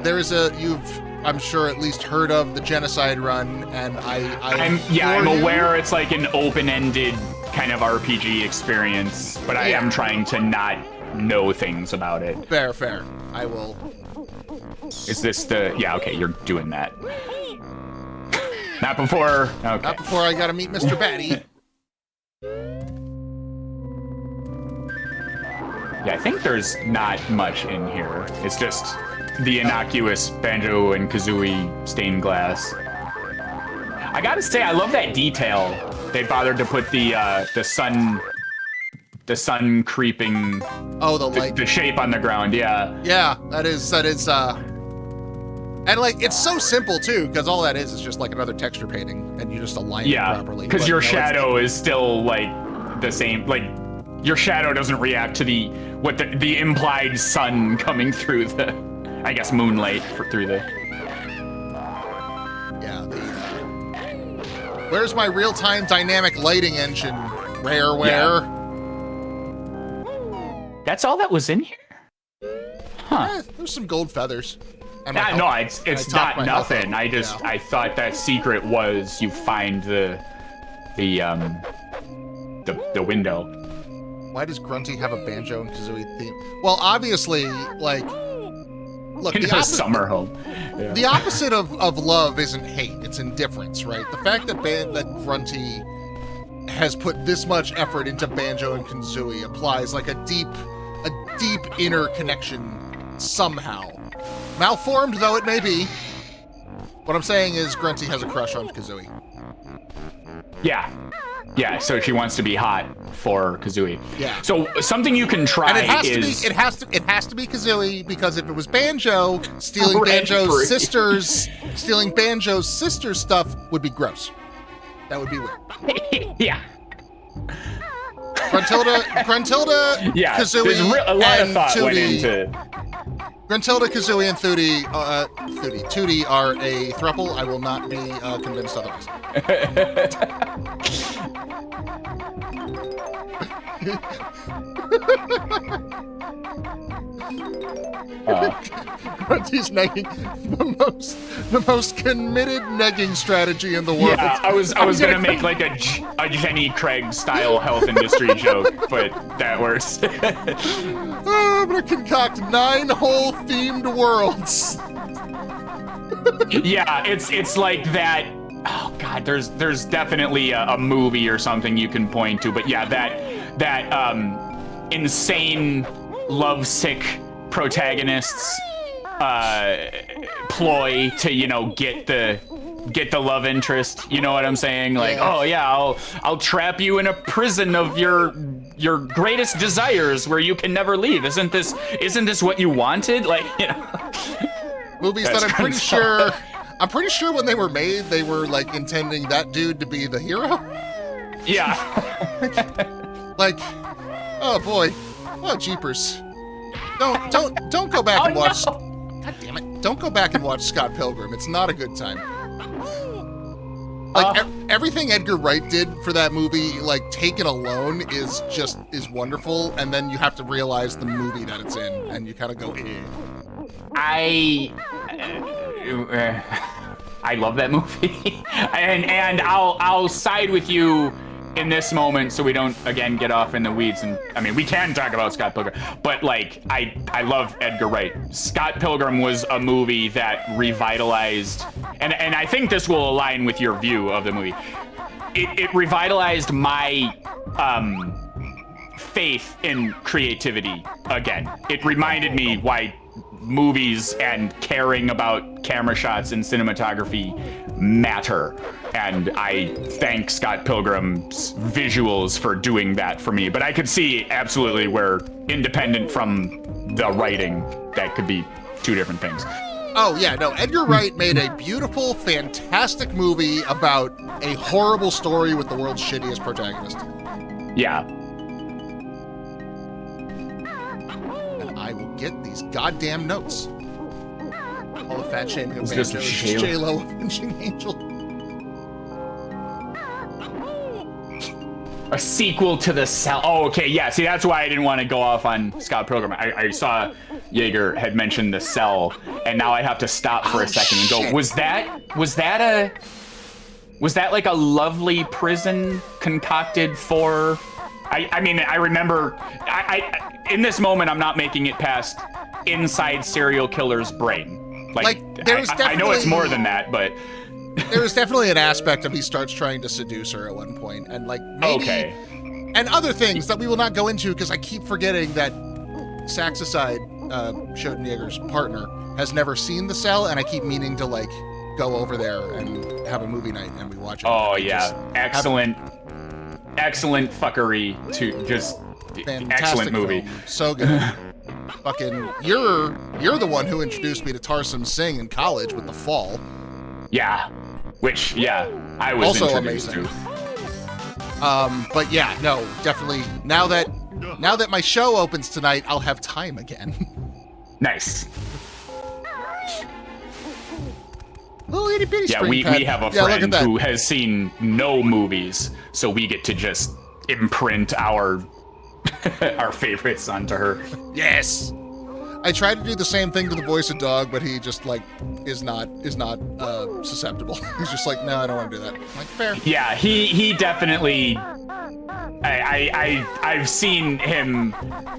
There is I'm sure at least heard of the genocide run, and I'm aware it's like an open-ended kind of RPG experience, but I am trying to not know things about it. Fair. I will. Is this the... Yeah, okay, you're doing that. Not before... Okay. Not before I gotta meet Mr. Batty. Yeah, I think there's not much in here. It's just the innocuous Banjo and Kazooie stained glass. I gotta say, I love that detail. They bothered to put the sun creeping. Oh, the light. The shape on the ground, yeah. Yeah, that is. And like, it's so simple too, because all that is just like another texture painting, and you just align it properly. Yeah, because your shadow is still like the same. Like your shadow doesn't react to the implied sun coming through the, I guess, moonlight through the. Yeah. Where's my real-time dynamic lighting engine? Rareware. Yeah. That's all that was in here? Huh. There's some gold feathers. And No, it's not nothing. I thought that secret was you find the window. Why does Grunty have a Banjo and Kazooie theme? Well, obviously, like, look, In a summer home. Yeah. The opposite of love isn't hate; it's indifference, right? The fact that Grunty has put this much effort into Banjo and Kazooie applies like a deep inner connection somehow. Malformed though it may be. What I'm saying is Grunty has a crush on Kazooie. Yeah. Yeah, so she wants to be hot for Kazooie. Yeah. So something you can try and it has is to be Kazooie, because if it was Banjo, stealing Rent-free. stealing Banjo's sister's stuff would be gross. That would be weird. Yeah. Gruntilda, Yeah. Kazooie, There's a lot of and thought went Tootie. into. Gruntilda, Kazooie, and Tootie are a throuple. I will not be convinced otherwise. Grunty's negging, the most committed negging strategy in the world. Yeah, I was gonna make like a Jenny Craig style health industry joke, but that works. Oh, I'm gonna concoct 9 whole themed worlds. Yeah, it's like that. Oh God, there's definitely a movie or something you can point to, but yeah, that insane lovesick protagonist's ploy to get the love interest. You know what I'm saying? Like, Yeah. oh yeah, I'll trap you in a prison of your greatest desires where you can never leave. Isn't this what you wanted? Like, Movies That's that Gruntilda. I'm pretty sure when they were made, they were like intending that dude to be the hero. Yeah. Like, oh boy, oh jeepers! Don't go back and watch. No. God damn it! Don't go back and watch Scott Pilgrim. It's not a good time. Like everything Edgar Wright did for that movie, like taken alone, is wonderful, and then you have to realize the movie that it's in, and you kind of go, eh. I love that movie, and I'll side with you in this moment, so we don't again get off in the weeds. And I mean, we can talk about Scott Pilgrim, but like I love Edgar Wright. Scott Pilgrim was a movie that revitalized, and I think this will align with your view of the movie. It revitalized my faith in creativity again. It reminded me why movies and caring about camera shots and cinematography matter, and I thank Scott Pilgrim's visuals for doing that for me. But I could see absolutely where, independent from the writing, that could be two different things. Oh yeah, no, Edgar Wright made a beautiful, fantastic movie about a horrible story with the world's shittiest protagonist. Yeah. I will get these goddamn notes. All the fat shaming of Is this Banjo, Shayla? J-Lo, Avenging Angel. A sequel to The Cell. Oh, okay, yeah. See, that's why I didn't want to go off on Scott Pilgrim. I saw Jaeger had mentioned The Cell, and now I have to stop for a second and go, shit. was that like a lovely prison concocted for... I mean, I remember... I in this moment, I'm not making it past inside serial killer's brain. Like there's I know it's definitely- more than that, but... There was definitely an aspect of he starts trying to seduce her at one point, and like maybe, Okay. and other things that we will not go into because I keep forgetting that Saxicide, Shoten Jaeger's partner, has never seen The Cell, and I keep meaning to like go over there and have a movie night and we watch it. Oh And yeah, just excellent fuckery to just fantastic excellent movie. film. So good. Fucking, you're the one who introduced me to Tarsum Singh in college with The Fall. Yeah, which I was Also introduced amazing. to. But yeah, no, definitely. Now that my show opens tonight, I'll have time again. Nice. Little itty bitty Yeah, spring we pad. have a Yeah, look at friend that. who has seen no movies, so we get to just imprint our our favorites onto her. Yes. I tried to do the same thing to the voice of Dog, but he just like is not susceptible. He's just like, no, I don't want to do that. I'm like, fair. Yeah, he definitely. I've seen him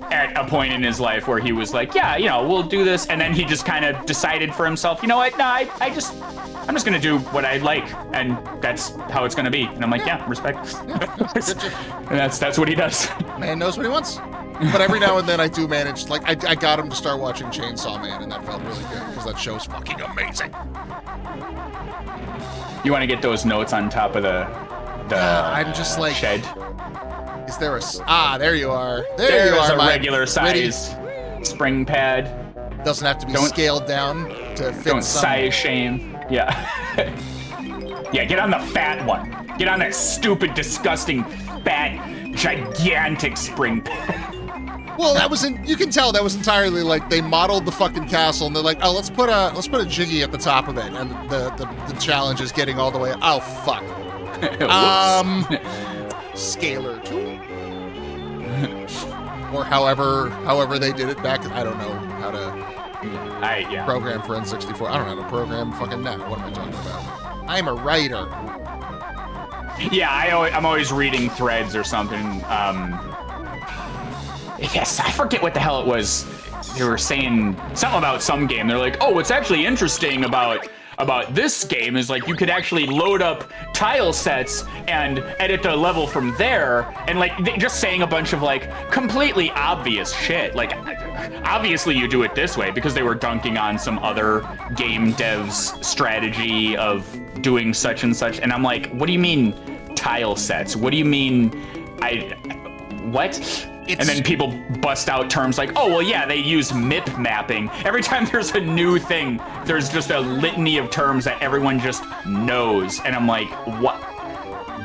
at a point in his life where he was like, yeah, we'll do this, and then he just kind of decided for himself, you know what? No, I'm just gonna do what I like, and that's how it's gonna be. And I'm like, yeah, respect. And that's what he does. Man knows what he wants. But every now and then I do manage, like, I got him to start watching Chainsaw Man, and that felt really good, because that show's fucking amazing. You want to get those notes on top of the I'm just like, shed. Is there a... there you are. There you are, a my regular size spring pad. Doesn't have to be scaled down to fit Don't some... size shame. Yeah. Yeah, get on the fat one. Get on that stupid, disgusting, fat, gigantic spring pad. Well, you can tell that was entirely like they modeled the fucking castle and they're like, oh, let's put a Jiggy at the top of it, and the challenge is getting all the way. Oh fuck. Scalar tool. Or however they did it back. I don't know how to program for N64. I don't know how to program fucking net. What am I talking about? I'm a writer. Yeah, I'm always reading threads or something. Yes, I forget what the hell it was. They were saying something about some game. They're like, oh, what's actually interesting about this game is like you could actually load up tile sets and edit the level from there, and like just saying a bunch of like completely obvious shit. Like obviously you do it this way, because they were dunking on some other game devs strategy of doing such and such, and I'm like, what do you mean tile sets? What do you mean what? And then people bust out terms like, oh, well, yeah, they use MIP mapping. Every time there's a new thing, there's just a litany of terms that everyone just knows. And I'm like, what?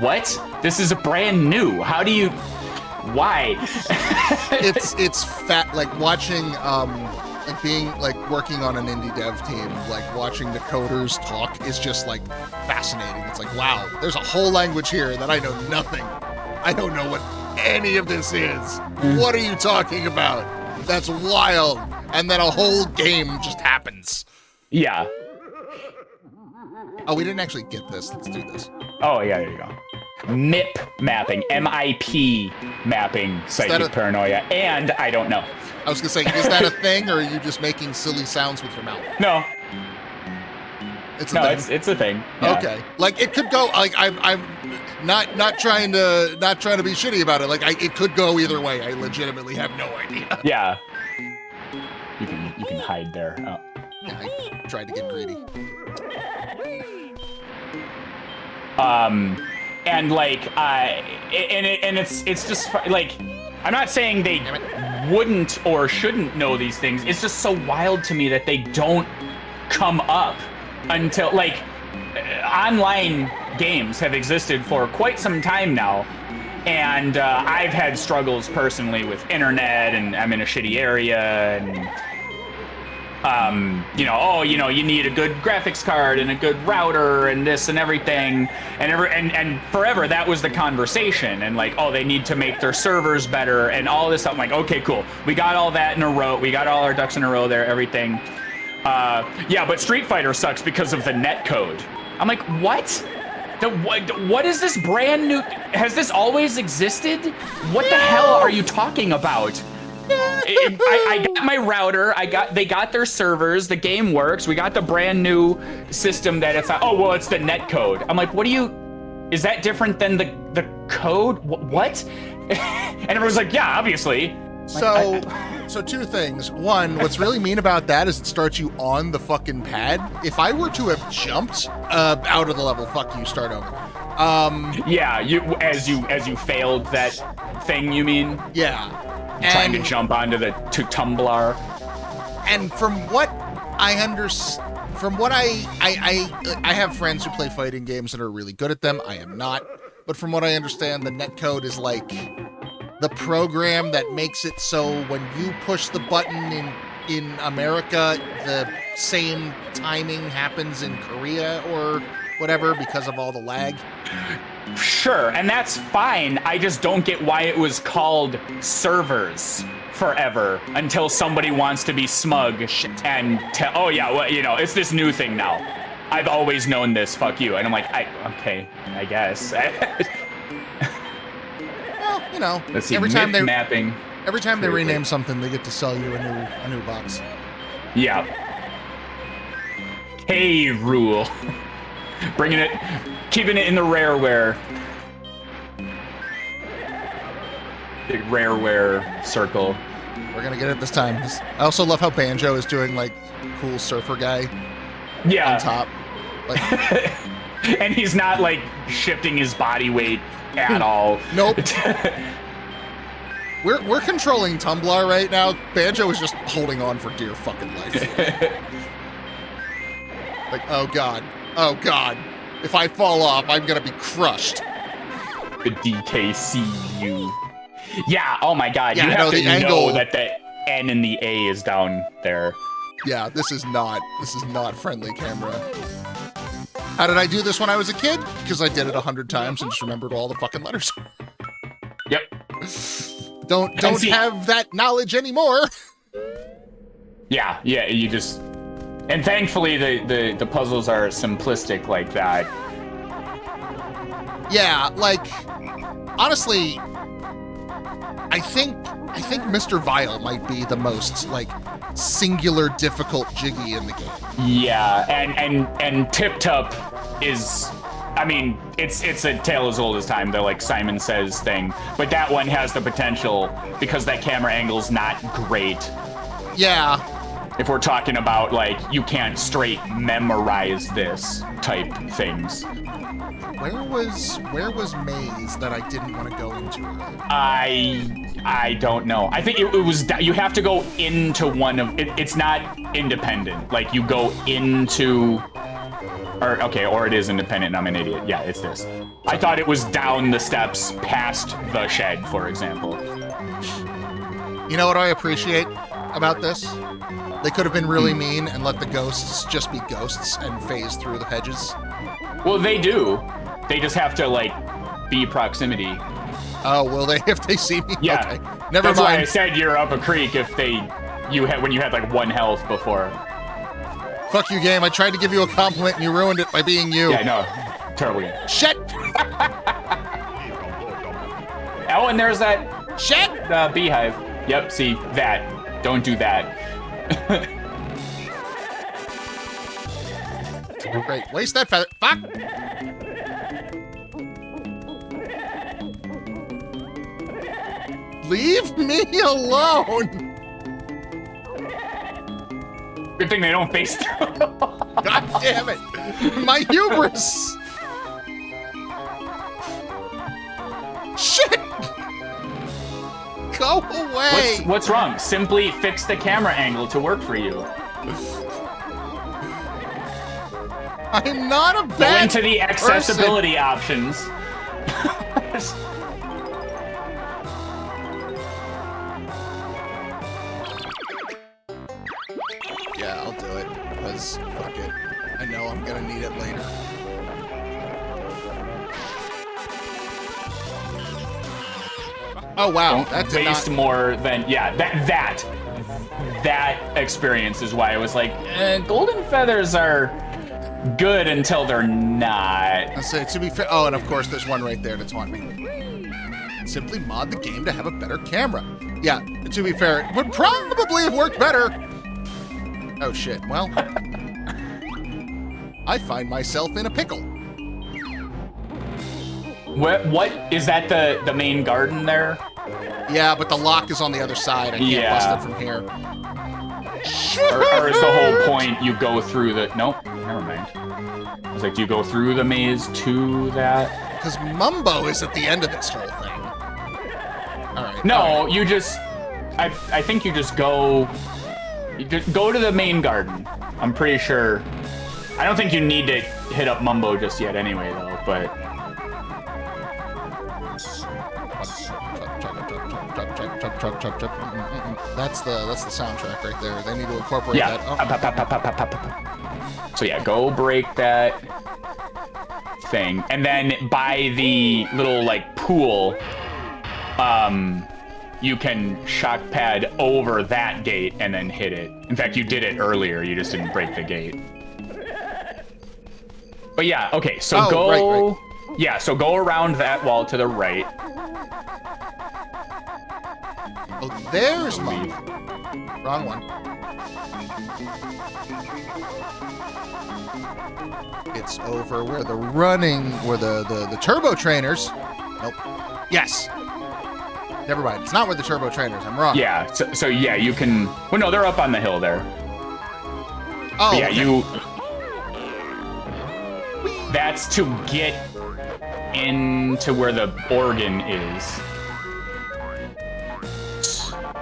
What? This is brand new. How do you... Why? it's fat, like watching, like being, like working on an indie dev team, like watching the coders talk is just like fascinating. It's like, wow, there's a whole language here that I know nothing. I don't know what any of this is. What are you talking about? That's wild. And then a whole game just happens. Yeah. Oh, we didn't actually get this. Let's do this. Oh, yeah, there you go. MIP mapping, MIP mapping, psychic paranoia, and I don't know. I was gonna say, is that a thing, or are you just making silly sounds with your mouth? No. It's a thing. It's a thing. Yeah. Okay. Like it could go. Like I'm not trying to be shitty about it. Like it could go either way. I legitimately have no idea. Yeah. You can hide there. Oh. Yeah, I tried to get greedy. And like it's just like, I'm not saying they wouldn't or shouldn't know these things. It's just so wild to me that they don't come up until, like, online games have existed for quite some time now, and I've had struggles personally with internet, and I'm in a shitty area, and you need a good graphics card and a good router and this and everything, and forever that was the conversation, and like, oh, they need to make their servers better and all this stuff. I'm like, okay, cool, we got all that in a row, we got all our ducks in a row there, everything. Yeah, but Street Fighter sucks because of the netcode. I'm like, what? What is this brand new? Has this always existed? What the hell are you talking about? I got my router. They got their servers. The game works. We got the brand new system that it's. Oh well, it's the netcode. I'm like, what do you? Is that different than the code? What? And everyone's like, yeah, obviously. So two things. One, what's really mean about that is it starts you on the fucking pad. If I were to have jumped out of the level, fuck you, start over. Yeah, as you failed that thing, you mean? Yeah. Trying to jump onto the tumbler. And from what I understand, from what I have friends who play fighting games and are really good at them. I am not. but from what I understand, the netcode is like the program that makes it so when you push the button in America, the same timing happens in Korea or whatever because of all the lag. Sure, and that's fine. I just don't get why it was called servers forever until somebody wants to be smug and tell, oh yeah, well, you know, it's this new thing now. I've always known this, fuck you. And I'm like, okay, I guess. Well, you know, Let's see, every time they mapping. rename something, they get to sell you a new box. Yeah. K rule. Keeping it in the rareware. Big rareware circle. We're gonna get it this time. I also love how Banjo is doing like cool surfer guy on top. Like, and he's not like shifting his body weight at all. Nope. We're controlling Tumblr right now. Banjo is just holding on for dear fucking life. Like, oh god. Oh god. If I fall off, I'm gonna be crushed. The DKCU. Yeah, oh my god. Yeah, you have to know angle, that the N and the A is down there. Yeah, this is not friendly camera. How did I do this when I was a kid? Because I did it 100 times and just remembered all the fucking letters. Yep. Don't have that knowledge anymore. Yeah, you just... And thankfully the puzzles are simplistic like that. Yeah, like, honestly, I think Mr. Vile might be the most, like, singular difficult Jiggy in the game. Yeah, and Tip Top is... I mean, it's a tale as old as time, the like Simon Says thing, but that one has the potential because that camera angle's not great. Yeah. If we're talking about like you can't straight memorize this type things. Where was Maze that I didn't want to go into earlier? I don't know. I think it was you have to go into one of it's not independent. Like you go into. Or it is independent and I'm an idiot. Yeah, it's this. I thought it was down the steps past the shed, for example. You know what I appreciate about this? They could have been really mean and let the ghosts just be ghosts and phase through the hedges. Well, they do. They just have to, like, be proximity. Oh, will they if they see me? Yeah. Okay. Never That's mind. why I said you're up a creek if when you had, like, 1 health before. Fuck you, game. I tried to give you a compliment and you ruined it by being you. Yeah, no. Terrible game. Shit! Oh, and there's that Shit! beehive. Yep, see, that. Don't do that. Great. Waste that feather. Fuck! Leave me alone! Good thing they don't face through. God damn it! My hubris! Shit! Go away! What's wrong? Simply fix the camera angle to work for you. I'm not a Go bad into the accessibility options. Yeah, I'll do it. Because, fuck it. I know I'm gonna need it later. Oh, wow. Don't That did waste not... more than... Yeah, that experience is why I was like, golden feathers are good until they're not. I'll say, to be fair... Oh, and of course, there's one right there to taunt me. Simply mod the game to have a better camera. Yeah, to be fair, it would probably have worked better. Oh, shit. Well... I find myself in a pickle. What is that the main garden there? Yeah, but the lock is on the other side. I can't bust it from here. Or is the whole point you go through the... Nope, never mind. I was like, do you go through the maze to that? Because Mumbo is at the end of this whole thing. All right. No, all right. you just... I think you just go... You just go to the main garden. I'm pretty sure... I don't think you need to hit up Mumbo just yet anyway, though, but... truck. That's the soundtrack right there. They need to incorporate Yeah. that. Oh. So yeah, go break that thing, and then by the little like pool, you can shock pad over that gate and then hit it. In fact, you did it earlier. You just didn't break the gate. But yeah, okay. So go. Right. Yeah, so go around that wall to the right. Oh, there's Mom. Wrong one. It's over where the turbo trainers. Nope. Yes. Never mind. It's not where the turbo trainers. I'm wrong. Yeah. So yeah, you can. Well, no, they're up on the hill there. Oh. But yeah, okay. That's to get into where the organ is.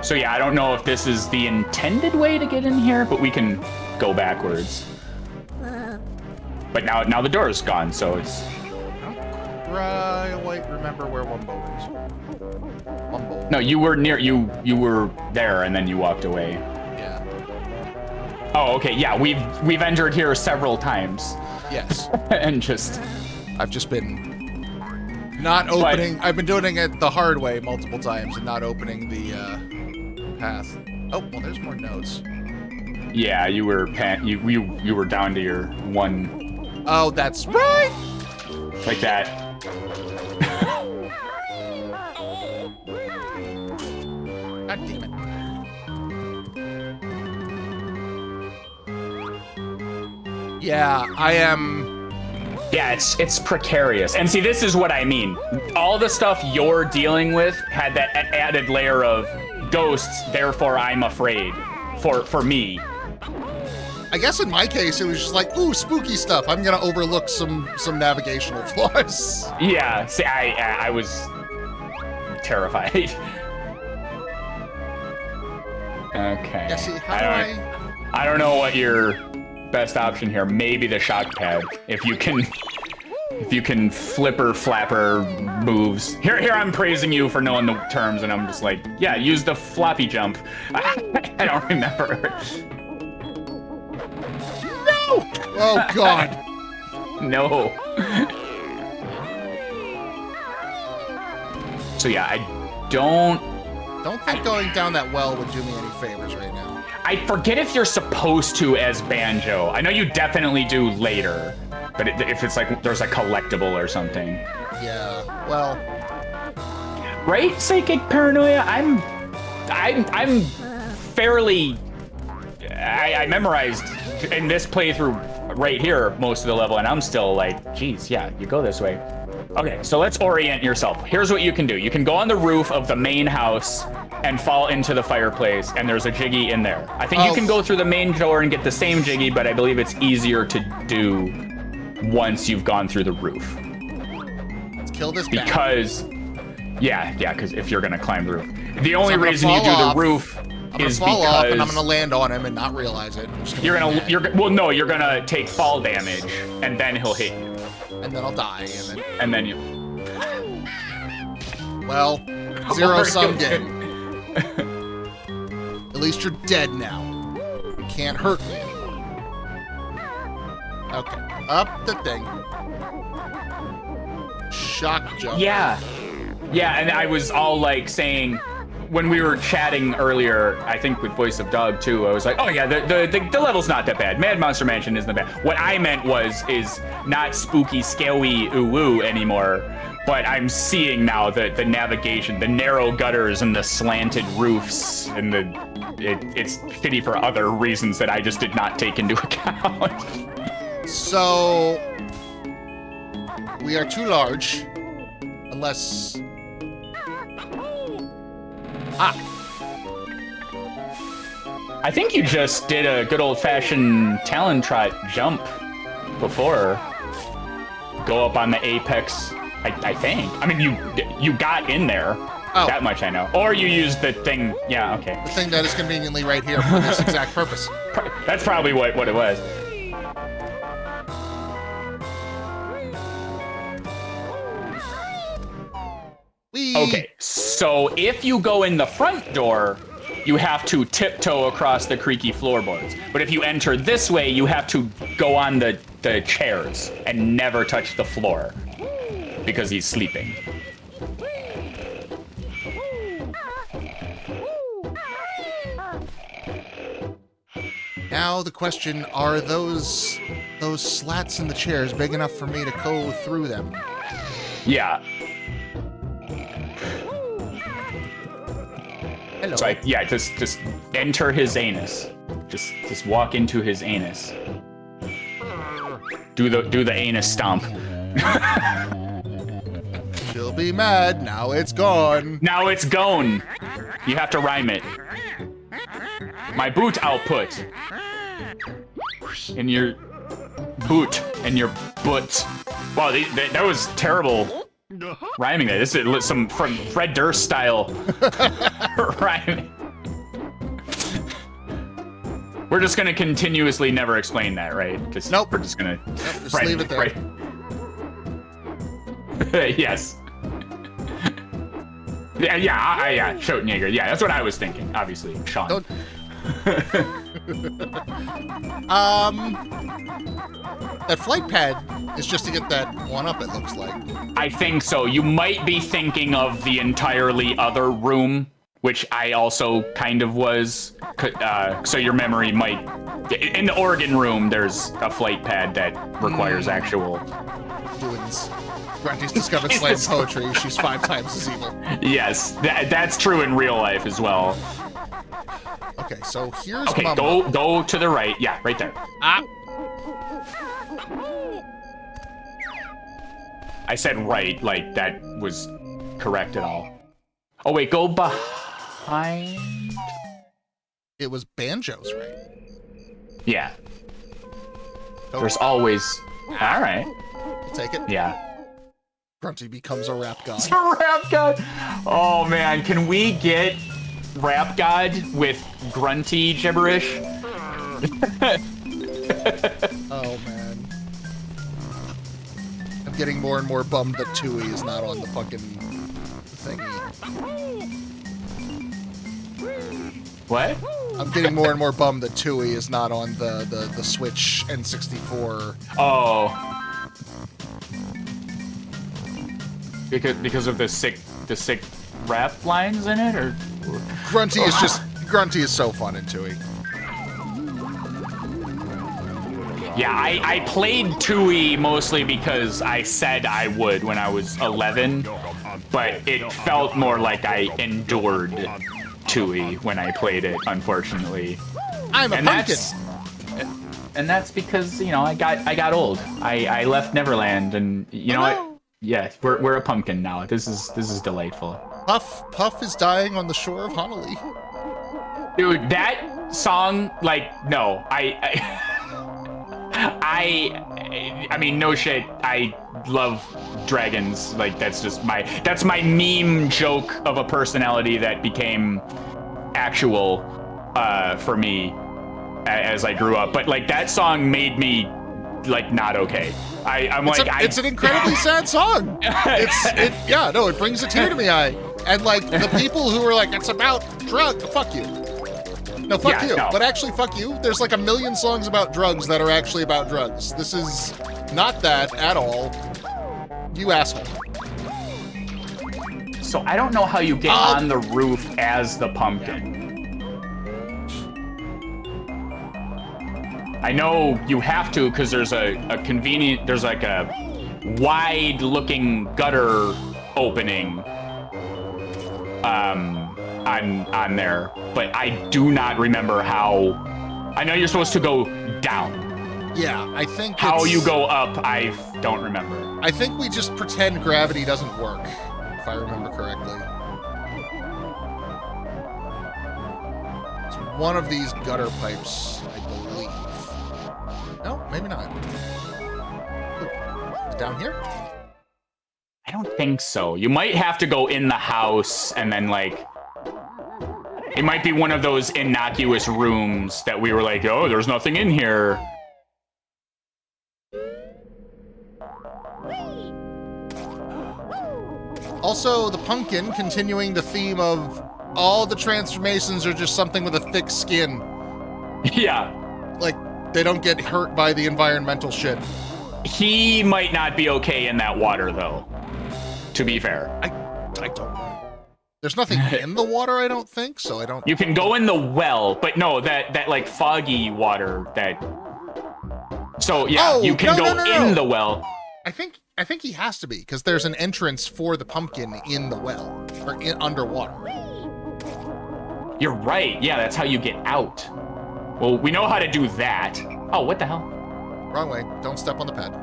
So yeah, I don't know if this is the intended way to get in here, but we can go backwards. But now the door is gone, so it's. Right. Wait. Remember where Wumbo is. Wumbo. No, you were near. You were there, and then you walked away. Yeah. Oh, okay. Yeah, we've entered here several times. Yes. And I've just been not opening. I've been doing it the hard way multiple times and not opening the path. Oh, well, there's more notes. Yeah, you were you were down to your one. Oh, that's right. Like that. God damn it. Yeah, I am. Yeah, it's precarious. And see, this is what I mean. All the stuff you're dealing with had that added layer of ghosts, therefore I'm afraid for me. I guess in my case, it was just like, ooh, spooky stuff. I'm gonna overlook some navigational flaws. Yeah, see, I was terrified. Okay. Yeah, see, I don't know what your best option here. Maybe the shock pad, if you can flipper flapper moves. Here I'm praising you for knowing the terms, and I'm just like, yeah, use the floppy jump. I don't remember. No! Oh God. No. So yeah, I don't think going down that well would do me any favors right now. I forget if you're supposed to as Banjo. I know you definitely do later, but if it's like there's a collectible or something. Yeah. Well. Right, Psychic Paranoia. I'm fairly. I memorized in this playthrough right here most of the level, and I'm still like, geez, yeah, you go this way. Okay, so let's orient yourself. Here's what you can do. You can go on the roof of the main house and fall into the fireplace, and there's a Jiggy in there. I think you can go through the main door and get the same Jiggy, but I believe it's easier to do once you've gone through the roof. Let's kill this because, because if you're gonna climb the roof, the only reason you do the roof is fall because off and I'm gonna land on him and not realize it. you're gonna take fall damage, and then he'll hit you. And then I'll die, and then you. Well, zero-sum game. At least you're dead now. You can't hurt me anymore. Okay, up the thing. Shock jump. Yeah, and I was all like saying, when we were chatting earlier, I think with Voice of Dog too, I was like, oh yeah, the level's not that bad. Mad Monster Mansion isn't that bad. What I meant is not spooky, scary, ooh anymore, but I'm seeing now the navigation, the narrow gutters and the slanted roofs, and it's pity for other reasons that I just did not take into account. So we are too large, unless. I think you just did a good old-fashioned Talon Trot jump before. Go up on the apex, I think. I mean, you got in there. Oh. That much I know. Or you used the thing. Yeah, okay. The thing that is conveniently right here for this exact purpose. That's probably what it was. Okay, so So if you go in the front door, you have to tiptoe across the creaky floorboards. But if you enter this way, you have to go on the chairs and never touch the floor because he's sleeping. Now the question, are those slats in the chairs big enough for me to go through them? Yeah. Hello. So yeah, just enter his anus. Just walk into his anus. Do the anus stomp. She'll be mad. Now it's gone. Now it's gone. You have to rhyme it. My boot output. In your boot and your butt. Wow, that was terrible rhyming there. This is some from Fred Durst style rhyming. We're just gonna continuously never explain that, right? Nope. We're just gonna Just leave it there. Yes. Yeah, Schottenjäger. Yeah, that's what I was thinking. Obviously, Sean. Don't... That flight pad is just to get that one up, it looks like. I think so. You might be thinking of the entirely other room, which I also kind of was. So your memory might... In the organ room, there's a flight pad that requires actual... Doings. Grunty's discovered slam poetry. She's 5 times as evil. Yes, that's true in real life as well. Okay, so here's Okay, Mama. go to the right. Yeah, right there. Ah. I said right, like that was correct at all. Oh wait, go behind. It was Banjo's, right? Yeah. Oh. There's always. All right. I'll take it. Yeah. Grunty becomes a rap god. Rap god. Oh man, can we get Rap God with grunty gibberish? Oh man. I'm getting more and more bummed that Tui is not on the fucking thingy. What? I'm getting more and more bummed that Tui is not on the Switch N64. Oh. Because of the sick rap lines in it, or Grunty is so fun in Tui. yeah, I played Tui mostly because I said I would when I was 11, but it felt more like I endured Tui when I played it, unfortunately. I'm a pumpkin. That's because, you know, I got old. I left Neverland, and you know what? Yeah, we're a pumpkin now. This is delightful. Puff is dying on the shore of Honolulu. Dude, that song, like, no, I mean, no shit. I love dragons. Like, that's my meme joke of a personality that became actual for me as I grew up. But like, that song made me like not okay. It's an incredibly sad song. It brings a tear to my eye. And like the people who are like, it's about drugs, fuck you. No, fuck you. No. But actually, fuck you. There's like a million songs about drugs that are actually about drugs. This is not that at all. You asshole. So I don't know how you get on the roof as the pumpkin. I know you have to because there's a convenient, there's like a wide-looking gutter opening on there, but I do not remember how. I know you're supposed to go down. Yeah, I think how you go up, I don't remember. I think we just pretend gravity doesn't work, if I remember correctly. It's one of these gutter pipes, I believe. No, maybe not. Ooh, is it down here? I don't think so. You might have to go in the house and then like... It might be one of those innocuous rooms that we were like, oh, there's nothing in here. Also, the pumpkin, continuing the theme of all the transformations are just something with a thick skin. Yeah. Like, they don't get hurt by the environmental shit. He might not be okay in that water, though, to be fair. I don't know. There's nothing in the water, I don't think, so I don't... You can go in the well, but no, that like, foggy water that... So, yeah, you can go in the well. I think he has to be, because there's an entrance for the pumpkin in the well, or underwater. You're right. Yeah, that's how you get out. Well, we know how to do that. Oh, what the hell? Wrong way. Don't step on the pad.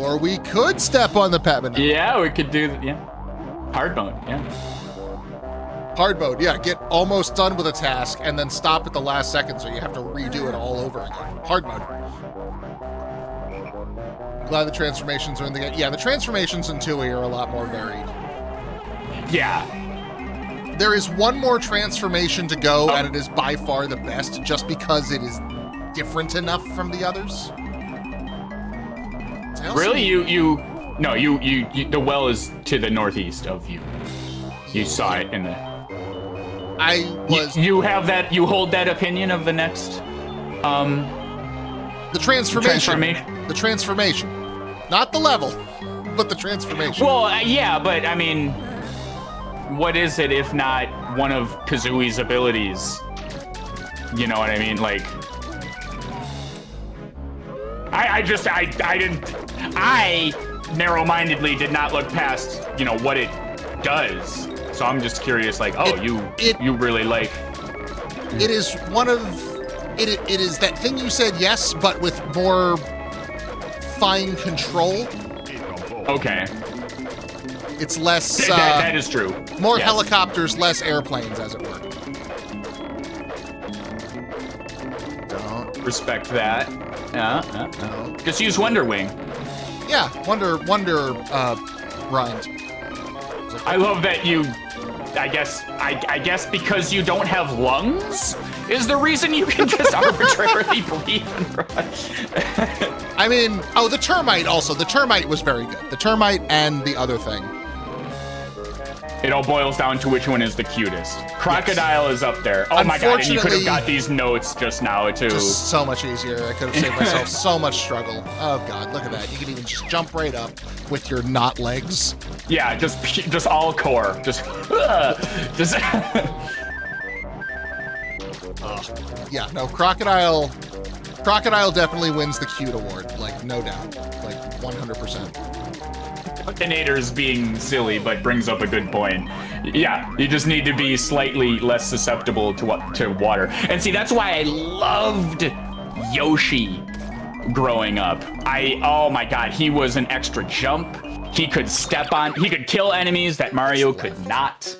Or we could step on the pad, but no. Yeah, we could do, yeah. Hard mode, yeah. Hard mode, yeah. Get almost done with a task and then stop at the last second so you have to redo it all over again. Hard mode. Glad the transformations are in the game. Yeah, the transformations in Tui are a lot more varied. Yeah. There is one more transformation to go, and it is by far the best, just because it is different enough from the others. Really? No, the well is to the northeast of you. You saw it in the... You have that, you hold that opinion of the next, The transformation. The transformation. Not the level, but the transformation. Well, yeah, but I mean, what is it if not one of Kazooie's abilities? You know what I mean? Like, I narrow-mindedly did not look past, you know, what it does. So I'm just curious, like, oh, you really like... It is one of... It is that thing you said yes, but with more fine control. Okay. It's less... that is true. More helicopters, less airplanes, as it were. Don't. Respect that. Just use Wonder Wing. Yeah, Wonder Rind. I love that you... I guess because you don't have lungs is the reason you can just arbitrarily breathe and run. I mean, oh, the termite also. The termite was very good. The termite and the other thing. It all boils down to which one is the cutest. Crocodile is up there. Oh my god, and you could have got these notes just now too. Just so much easier. I could have saved myself so much struggle. Oh god, look at that. You can even just jump right up with your not legs. Yeah, just all core. Just yeah, no, Crocodile definitely wins the cute award, like no doubt. Like 100%. Coordinator's being silly, but brings up a good point. Yeah, you just need to be slightly less susceptible to water. And see, that's why I loved Yoshi growing up. Oh my god, he was an extra jump. He could he could kill enemies that Mario could not.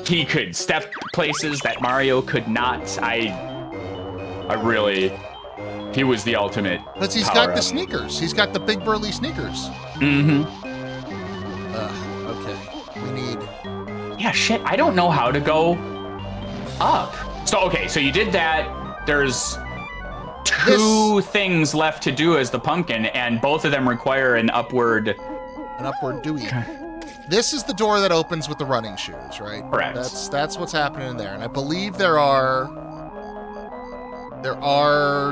He could step places that Mario could not. He was the ultimate. But he's got the sneakers. He's got the big burly sneakers. Mm-hmm. Okay. We need... Yeah, shit, I don't know how to go up. So, okay, so you did that. There's two things left to do as the pumpkin, and both of them require an upward... An upward Dewey. This is the door that opens with the running shoes, right? Correct. That's what's happening in there. And I believe there are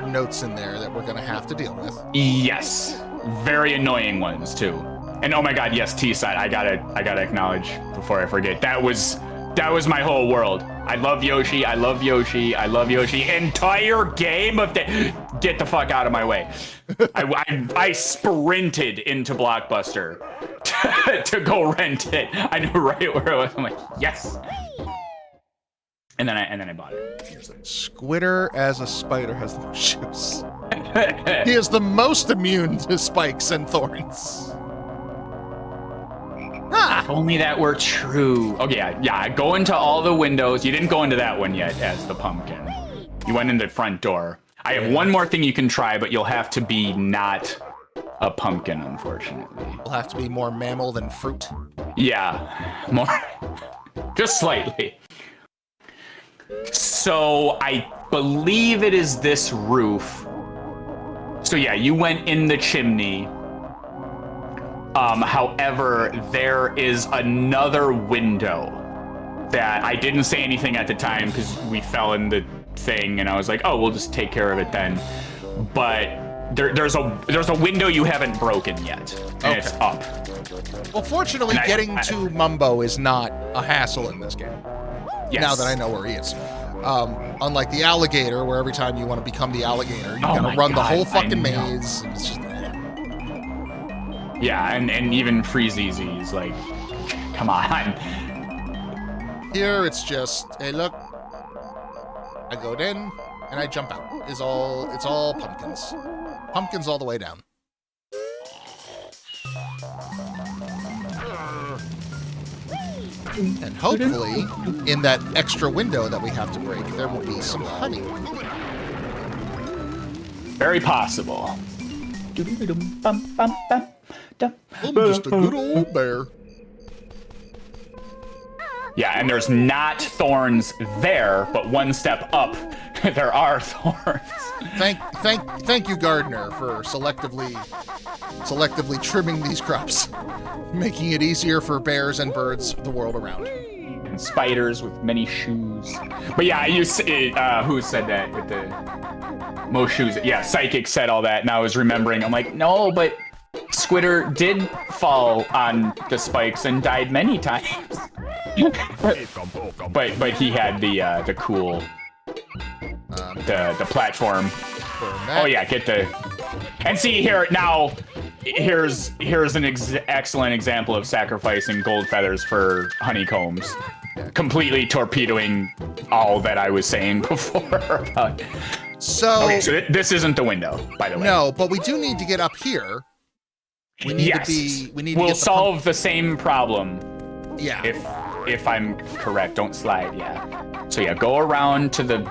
notes in there that we're going to have to deal with. Yes. Very annoying ones, too. And oh my god, yes, T-side. I gotta acknowledge before I forget. That was my whole world. I love Yoshi. I love Yoshi. I love Yoshi. Entire game of get the fuck out of my way. I sprinted into Blockbuster to go rent it. I knew right where it was. I'm like, yes. And then I bought it. Squitter as a spider has the most shoes. He is the most immune to spikes and thorns. Ah. If only that were true. Okay, yeah, go into all the windows. You didn't go into that one yet as the pumpkin. You went in the front door. I have one more thing you can try, but you'll have to be not a pumpkin, unfortunately. You'll have to be more mammal than fruit. Yeah, more. Just slightly. So I believe it is this roof. So yeah, you went in the chimney. However, there is another window that I didn't say anything at the time because we fell in the thing, and I was like, oh, we'll just take care of it then. But there's a window you haven't broken yet, and it's up. Well, fortunately, getting to Mumbo is not a hassle in this game. Yes. Now that I know where he is. Unlike the alligator, where every time you want to become the alligator, you gotta run the whole fucking maze. It's just... Yeah, and even Freezeezy's like, come on. Here it's just, hey, look. I go in and I jump out. It's all pumpkins. Pumpkins all the way down. And hopefully, in that extra window that we have to break, there will be some honey. Very possible. I'm just a good old bear. Yeah, and there's not thorns there, but one step up, there are thorns. Thank you, gardener, for selectively trimming these crops, making it easier for bears and birds the world around. And spiders with many shoes. But yeah, who said that with the most shoes? Yeah, Psychic said all that, and I was remembering. I'm like, no, but Squitter did fall on the spikes and died many times. but he had the cool the platform. Oh yeah, get the and see here now. Here's an excellent example of sacrificing gold feathers for honeycombs, completely torpedoing all that I was saying before about. So this isn't the window, by the way. No, but we do need to get up here. We need to be. We'll solve the same problem. Yeah. If I'm correct, don't slide. Yeah. So yeah, go around to the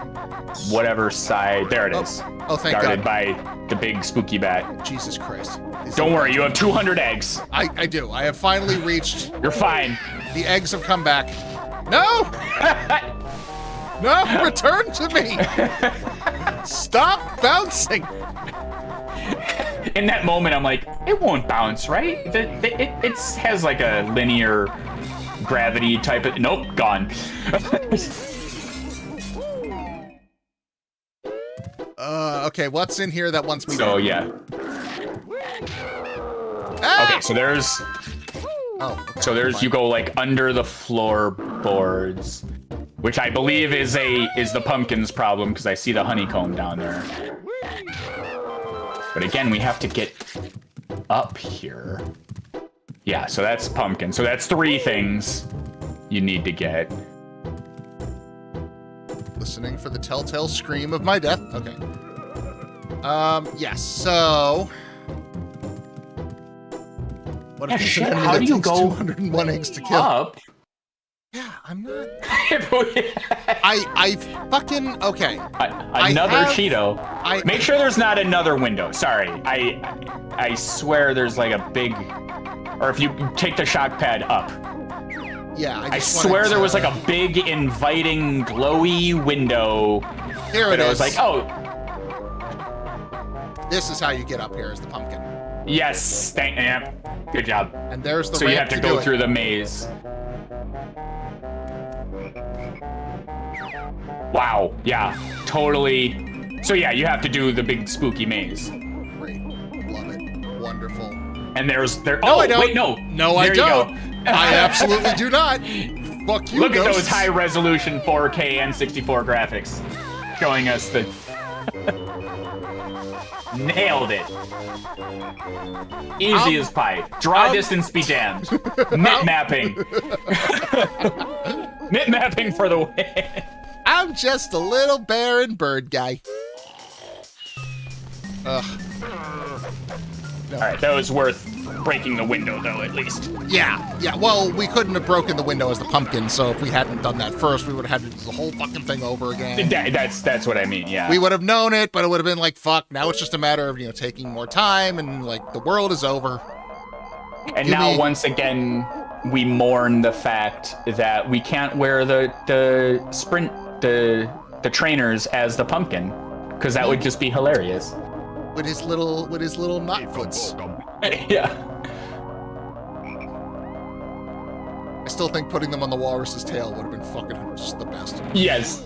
whatever side. There it is. Oh, thank Guarded God. by the big spooky bat. Jesus Christ. Don't worry, you have 200 eggs. I do. I have finally reached. You're fine. The eggs have come back. No! No, return to me! Stop bouncing! In that moment, I'm like, it won't bounce, right? It has like a linear gravity type of... Nope, gone. Okay, what's in here that wants me to... So, yeah. Ah! Okay, so there's... Oh, okay, so there's... fine. You go, like, under the floorboards, which I believe is the pumpkin's problem, because I see the honeycomb down there. But again, we have to get up here. Yeah, so that's pumpkin. So that's 3 things you need to get. Listening for the telltale scream of my death. Okay. Yes, so... What if shit, an enemy how that do you takes go 201 eggs to kill? Up? Yeah, I'm not... I fucking... Okay. Another Cheeto. Make sure there's not another window. Sorry. I swear there's like a big... Or if you take the shock pad up. Yeah, I swear there was like a big, inviting, glowy window. Here it is. I was like, oh. This is how you get up here, is the pumpkin. Yes. Yeah. Good job. And there's the So you ramp have to go through the maze. Wow. Yeah. Totally. So yeah, you have to do the big spooky maze. Great. Love it. Wonderful. And there's No, oh, I don't. wait, no. No, there I you don't. Go. I absolutely do not. Fuck you, Look at ghosts. those high resolution 4K N64 graphics. Showing us the... Nailed it. Easy as pie. Draw distance be damned. Nit mapping. Nit mapping for the win. I'm just a little bear and bird guy. Ugh. No. All right, that was worth breaking the window, though, at least. Yeah. Well, we couldn't have broken the window as the pumpkin, so if we hadn't done that first, we would have had to do the whole fucking thing over again. That's what I mean, yeah. We would have known it, but it would have been like, fuck, now it's just a matter of, taking more time, and, like, the world is over. And now, once again, we mourn the fact that we can't wear the trainers as the pumpkin, because that would just be hilarious. With his little knot foots. Yeah. I still think putting them on the walrus's tail would have been fucking just the best. Yes.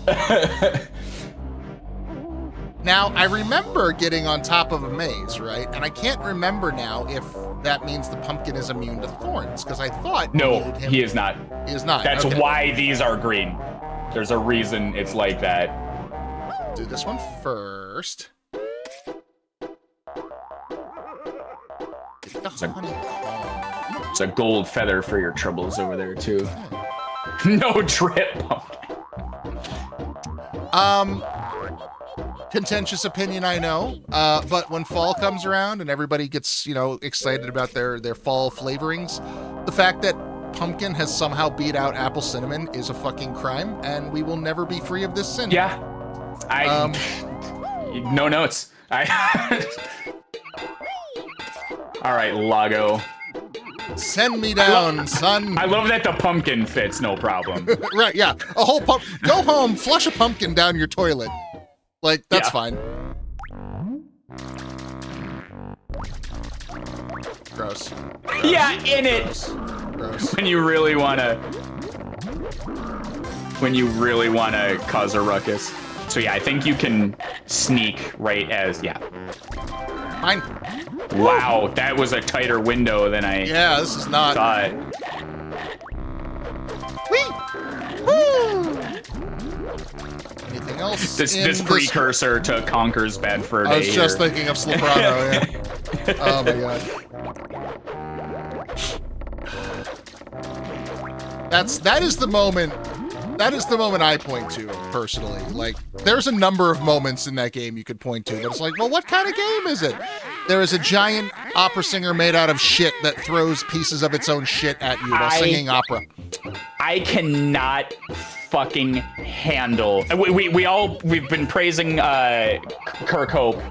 Now, I remember getting on top of a maze, right? And I can't remember now if that means the pumpkin is immune to thorns, because I thought... No, he is not. He is not. That's okay. why these are green. There's a reason it's like that. Do this one first. Get the honeycomb. It's a gold feather for your troubles over there, too. No drip pumpkin. Contentious opinion, I know, but when fall comes around and everybody gets, excited about their fall flavorings, the fact that pumpkin has somehow beat out apple cinnamon is a fucking crime, and we will never be free of this sin. Yeah. No notes. All right, Lago. Send me down, son. I love that the pumpkin fits, no problem. Right, yeah. A whole go home, flush a pumpkin down your toilet. Like, that's fine. Gross. Yeah, in it. Gross. When you really wanna cause a ruckus. So yeah, I think you can sneak right as Fine. Wow, that was a tighter window than I this is not thought. Whee! Woo! Anything else? This precursor to Conker's Bad Fur Day. I was just thinking of Sleeperano, yeah. Oh my god. That is the moment I point to, personally. Like, there's a number of moments in that game you could point to, but it's like, well, what kind of game is it? There is a giant opera singer made out of shit that throws pieces of its own shit at you while singing opera. I cannot fucking handle. We've been praising Kirk Hope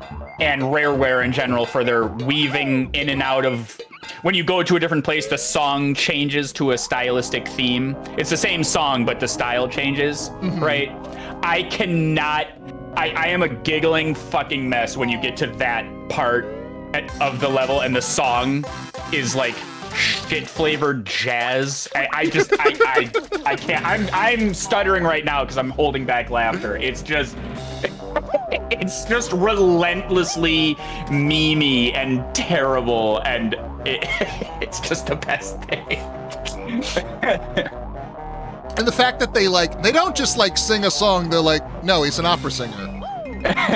and Rareware in general for their weaving in and out of. When you go to a different place, the song changes to a stylistic theme. It's the same song, but the style changes, right? I cannot. I am a giggling fucking mess when you get to that part of the level and the song is like shit flavored jazz. I can't. I'm stuttering right now because I'm holding back laughter. It's just relentlessly memey and terrible, and it's just the best thing. And the fact that they don't just sing a song, they're like, no, he's an opera singer.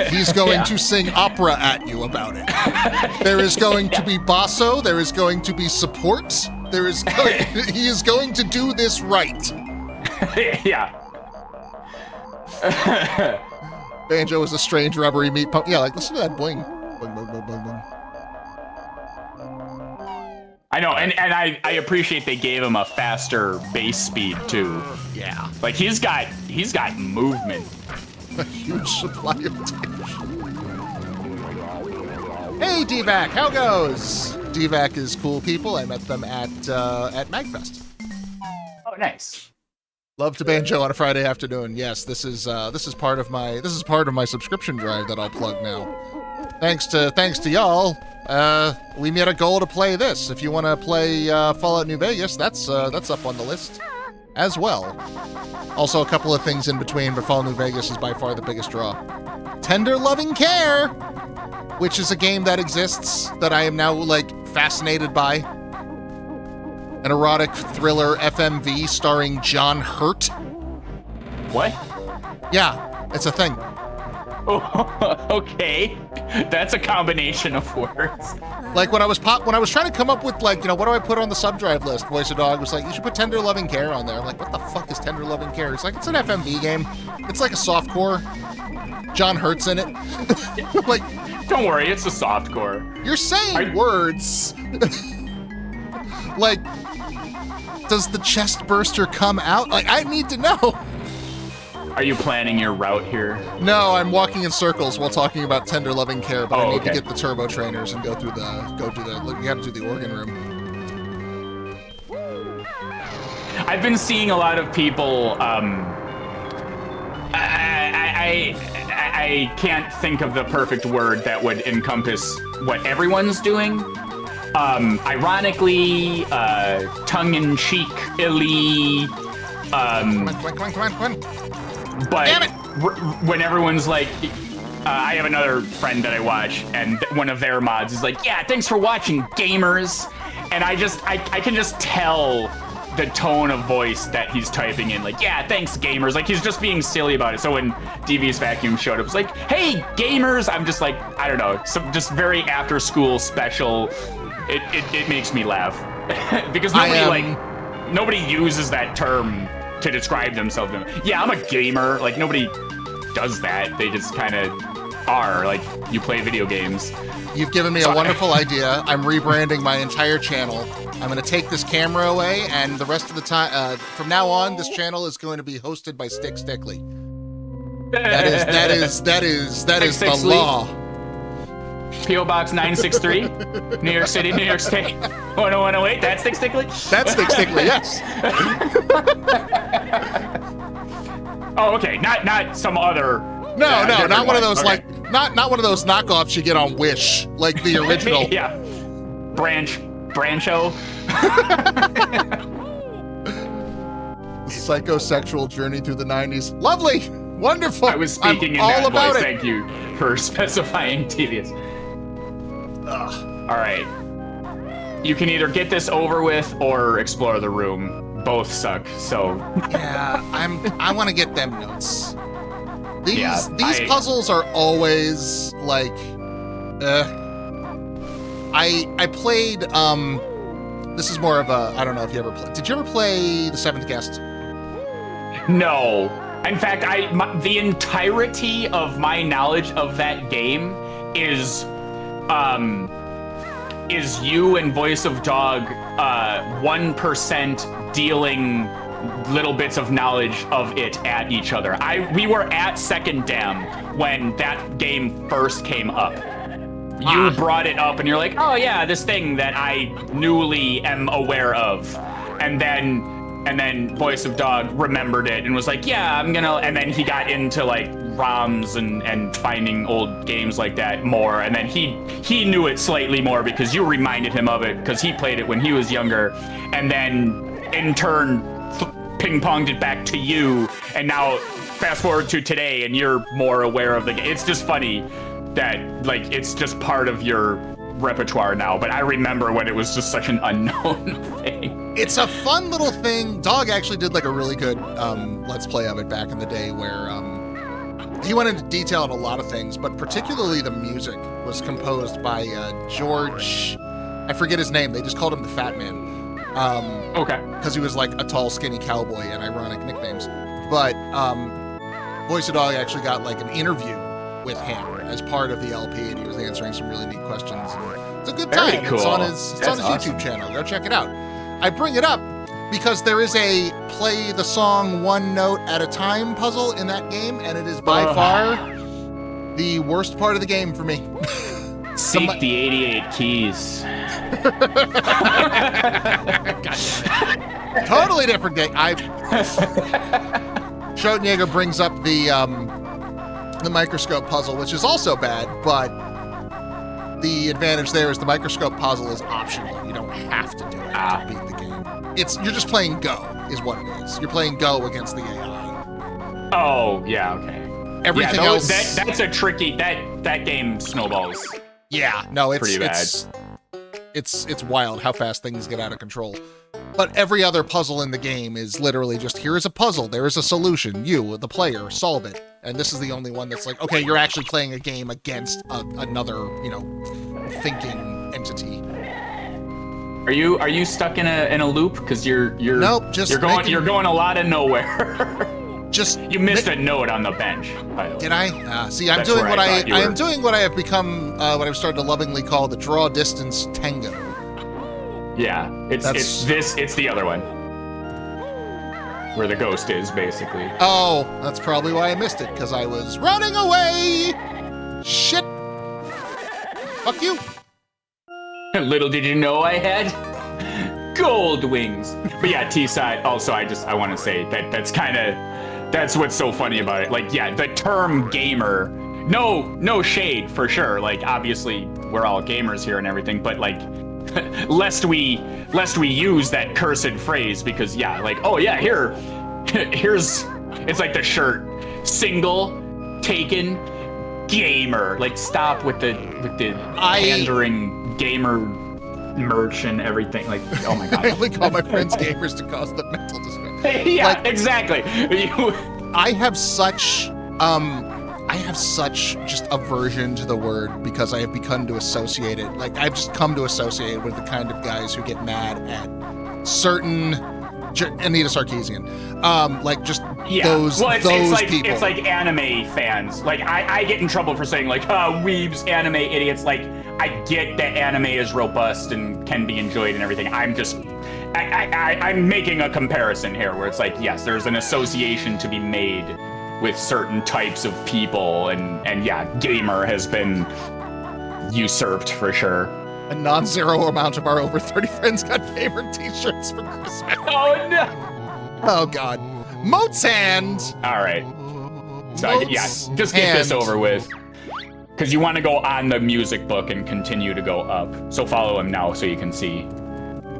He's going to sing opera at you about it. There is going to be basso, there is going to be support, he is going to do this right. Yeah. Banjo is a strange rubbery meat pump. Yeah, listen to that bling. Bling, bling, bling, bling, bling. I know, and I appreciate they gave him a faster base speed too. Yeah. Like he's got movement. A huge supply of damage. Hey DVAC, how goes? DVAC is cool people. I met them at MagFest. Oh, nice. Love to banjo on a Friday afternoon. Yes, this is part of my subscription drive that I'll plug now. Thanks to y'all. We made a goal to play this. If you want to play Fallout New Vegas, that's up on the list as well. Also, a couple of things in between, but Fallout New Vegas is by far the biggest draw. Tender Loving Care, which is a game that exists that I am now fascinated by. An erotic thriller FMV starring John Hurt. What? Yeah, it's a thing. Oh, okay. That's a combination of words. Like when I was trying to come up with what do I put on the sub-drive list? Voice of Dog was like, you should put Tender Loving Care on there. I'm like, what the fuck is Tender Loving Care? It's like, it's an FMV game. It's like a softcore. John Hurt's in it. Like, don't worry, it's a softcore. You're saying words. Like, does the chest burster come out? Like, I need to know. Are you planning your route here? No, I'm walking in circles while talking about Tender Loving Care, but I need to okay. get the turbo trainers and go do the you have to do the organ room. I've been seeing a lot of people. I can't think of the perfect word that would encompass what everyone's doing. ironically, tongue-in-cheek, illy, Come on. but Damn it! when everyone's like, I have another friend that I watch, and one of their mods is like, yeah, thanks for watching, gamers. And I can just tell the tone of voice that he's typing in, like, yeah, thanks, gamers. Like, he's just being silly about it. So when Devious Vacuum showed up, it's like, hey, gamers. I'm just like, I don't know, some just very after school special. It makes me laugh because nobody uses that term to describe themselves. Yeah, I'm a gamer. Like, nobody does that. They just kind of are. Like, you play video games. You've given me a wonderful idea. I'm rebranding my entire channel. I'm going to take this camera away, and the rest of the time, from now on, this channel is going to be hosted by Stick Stickly. That is the law. P.O. Box 963, New York City, New York State, 10108. That's Stick Stickly? That's Stick Stickly, yes. Oh, okay. Not some other. No, not one of those, okay. like, not one of those knockoffs you get on Wish, like the original. Yeah. Brancho. Psychosexual journey through the 90s. Lovely. Wonderful. I was speaking in all that about voice. it. Thank you for specifying tedious. All right. You can either get this over with or explore the room. Both suck, so. Yeah, I want to get them notes. These puzzles are always like, I played, this is more of a, I don't know if you ever played, did you ever play The Seventh Guest? No. In fact, the entirety of my knowledge of that game is you and Voice of Dog 1% dealing little bits of knowledge of it at each other. We were at Second Dam when that game first came up. You brought it up and you're like, oh yeah, this thing that I newly am aware of. And then Voice of Dog remembered it and was like, yeah, I'm gonna, and then he got into like ROMs and finding old games like that more. And then he knew it slightly more because you reminded him of it because he played it when he was younger. And then in turn, ping-ponged it back to you. And now fast forward to today and you're more aware of the game. It's just funny that like it's just part of your repertoire now, but I remember when it was just such an unknown thing. It's a fun little thing. Dog actually did like a really good Let's Play of it back in the day where he went into detail on a lot of things, but particularly the music was composed by George, I forget his name, they just called him the Fat Man. Okay. Because he was like a tall, skinny cowboy and ironic nicknames. But Voice of Dog actually got like an interview with him as part of the LP, and he was answering some really neat questions. It's a good time. Very cool. It's on his YouTube channel. Go check it out. I bring it up because there is a play the song one note at a time puzzle in that game, and it is by far the worst part of the game for me. Seek the 88 keys. Totally different game. Schroeter brings up the microscope puzzle, which is also bad, but the advantage there is the microscope puzzle is optional. You don't have to do it to beat the game. You're just playing Go, is what it is. You're playing Go against the AI. Oh, yeah, okay. Everything else. That's a tricky. That game snowballs. Yeah, no, it's pretty bad. It's wild how fast things get out of control. But every other puzzle in the game is literally just, here is a puzzle, there is a solution, you, the player, solve it. And this is the only one that's like, okay, you're actually playing a game against another, thinking entity. Are you stuck in a loop? Because you're you're going a lot of nowhere. You missed a note on the bench, by the way. Did I? See, I'm doing what I am doing what I have become, what I've started to lovingly call the draw distance tango. Yeah, it's the other one. Where the ghost is, basically. Oh, that's probably why I missed it, because I was running away! Shit! Fuck you! Little did you know I had gold wings. But yeah, T-side, also I want to say that's what's so funny about it. Like, yeah, the term gamer, no shade for sure. Like, obviously we're all gamers here and everything, but like lest we use that cursed phrase, because yeah, like, oh yeah, here's it's like the shirt, single, taken, gamer. Like, stop with the pandering gamer merch and everything. Like, oh my god. I only call my friends gamers to cause them mental distress. Yeah, like, exactly. I have such just aversion to the word because I have begun to associate it. Like, I've just come to associate it with the kind of guys who get mad at certain Anita Sarkeesian. Like, just those people. It's like anime fans. Like, I get in trouble for saying, like, weebs, anime idiots. Like, I get that anime is robust and can be enjoyed and everything. I'm making a comparison here where it's like, yes, there's an association to be made with certain types of people, and yeah, gamer has been usurped for sure. A non-zero amount of our over 30 friends got gamer t-shirts for Christmas. Oh no! Oh god. Moat's hand! Alright. So just get this over with. Because you want to go on the music book and continue to go up. So follow him now so you can see.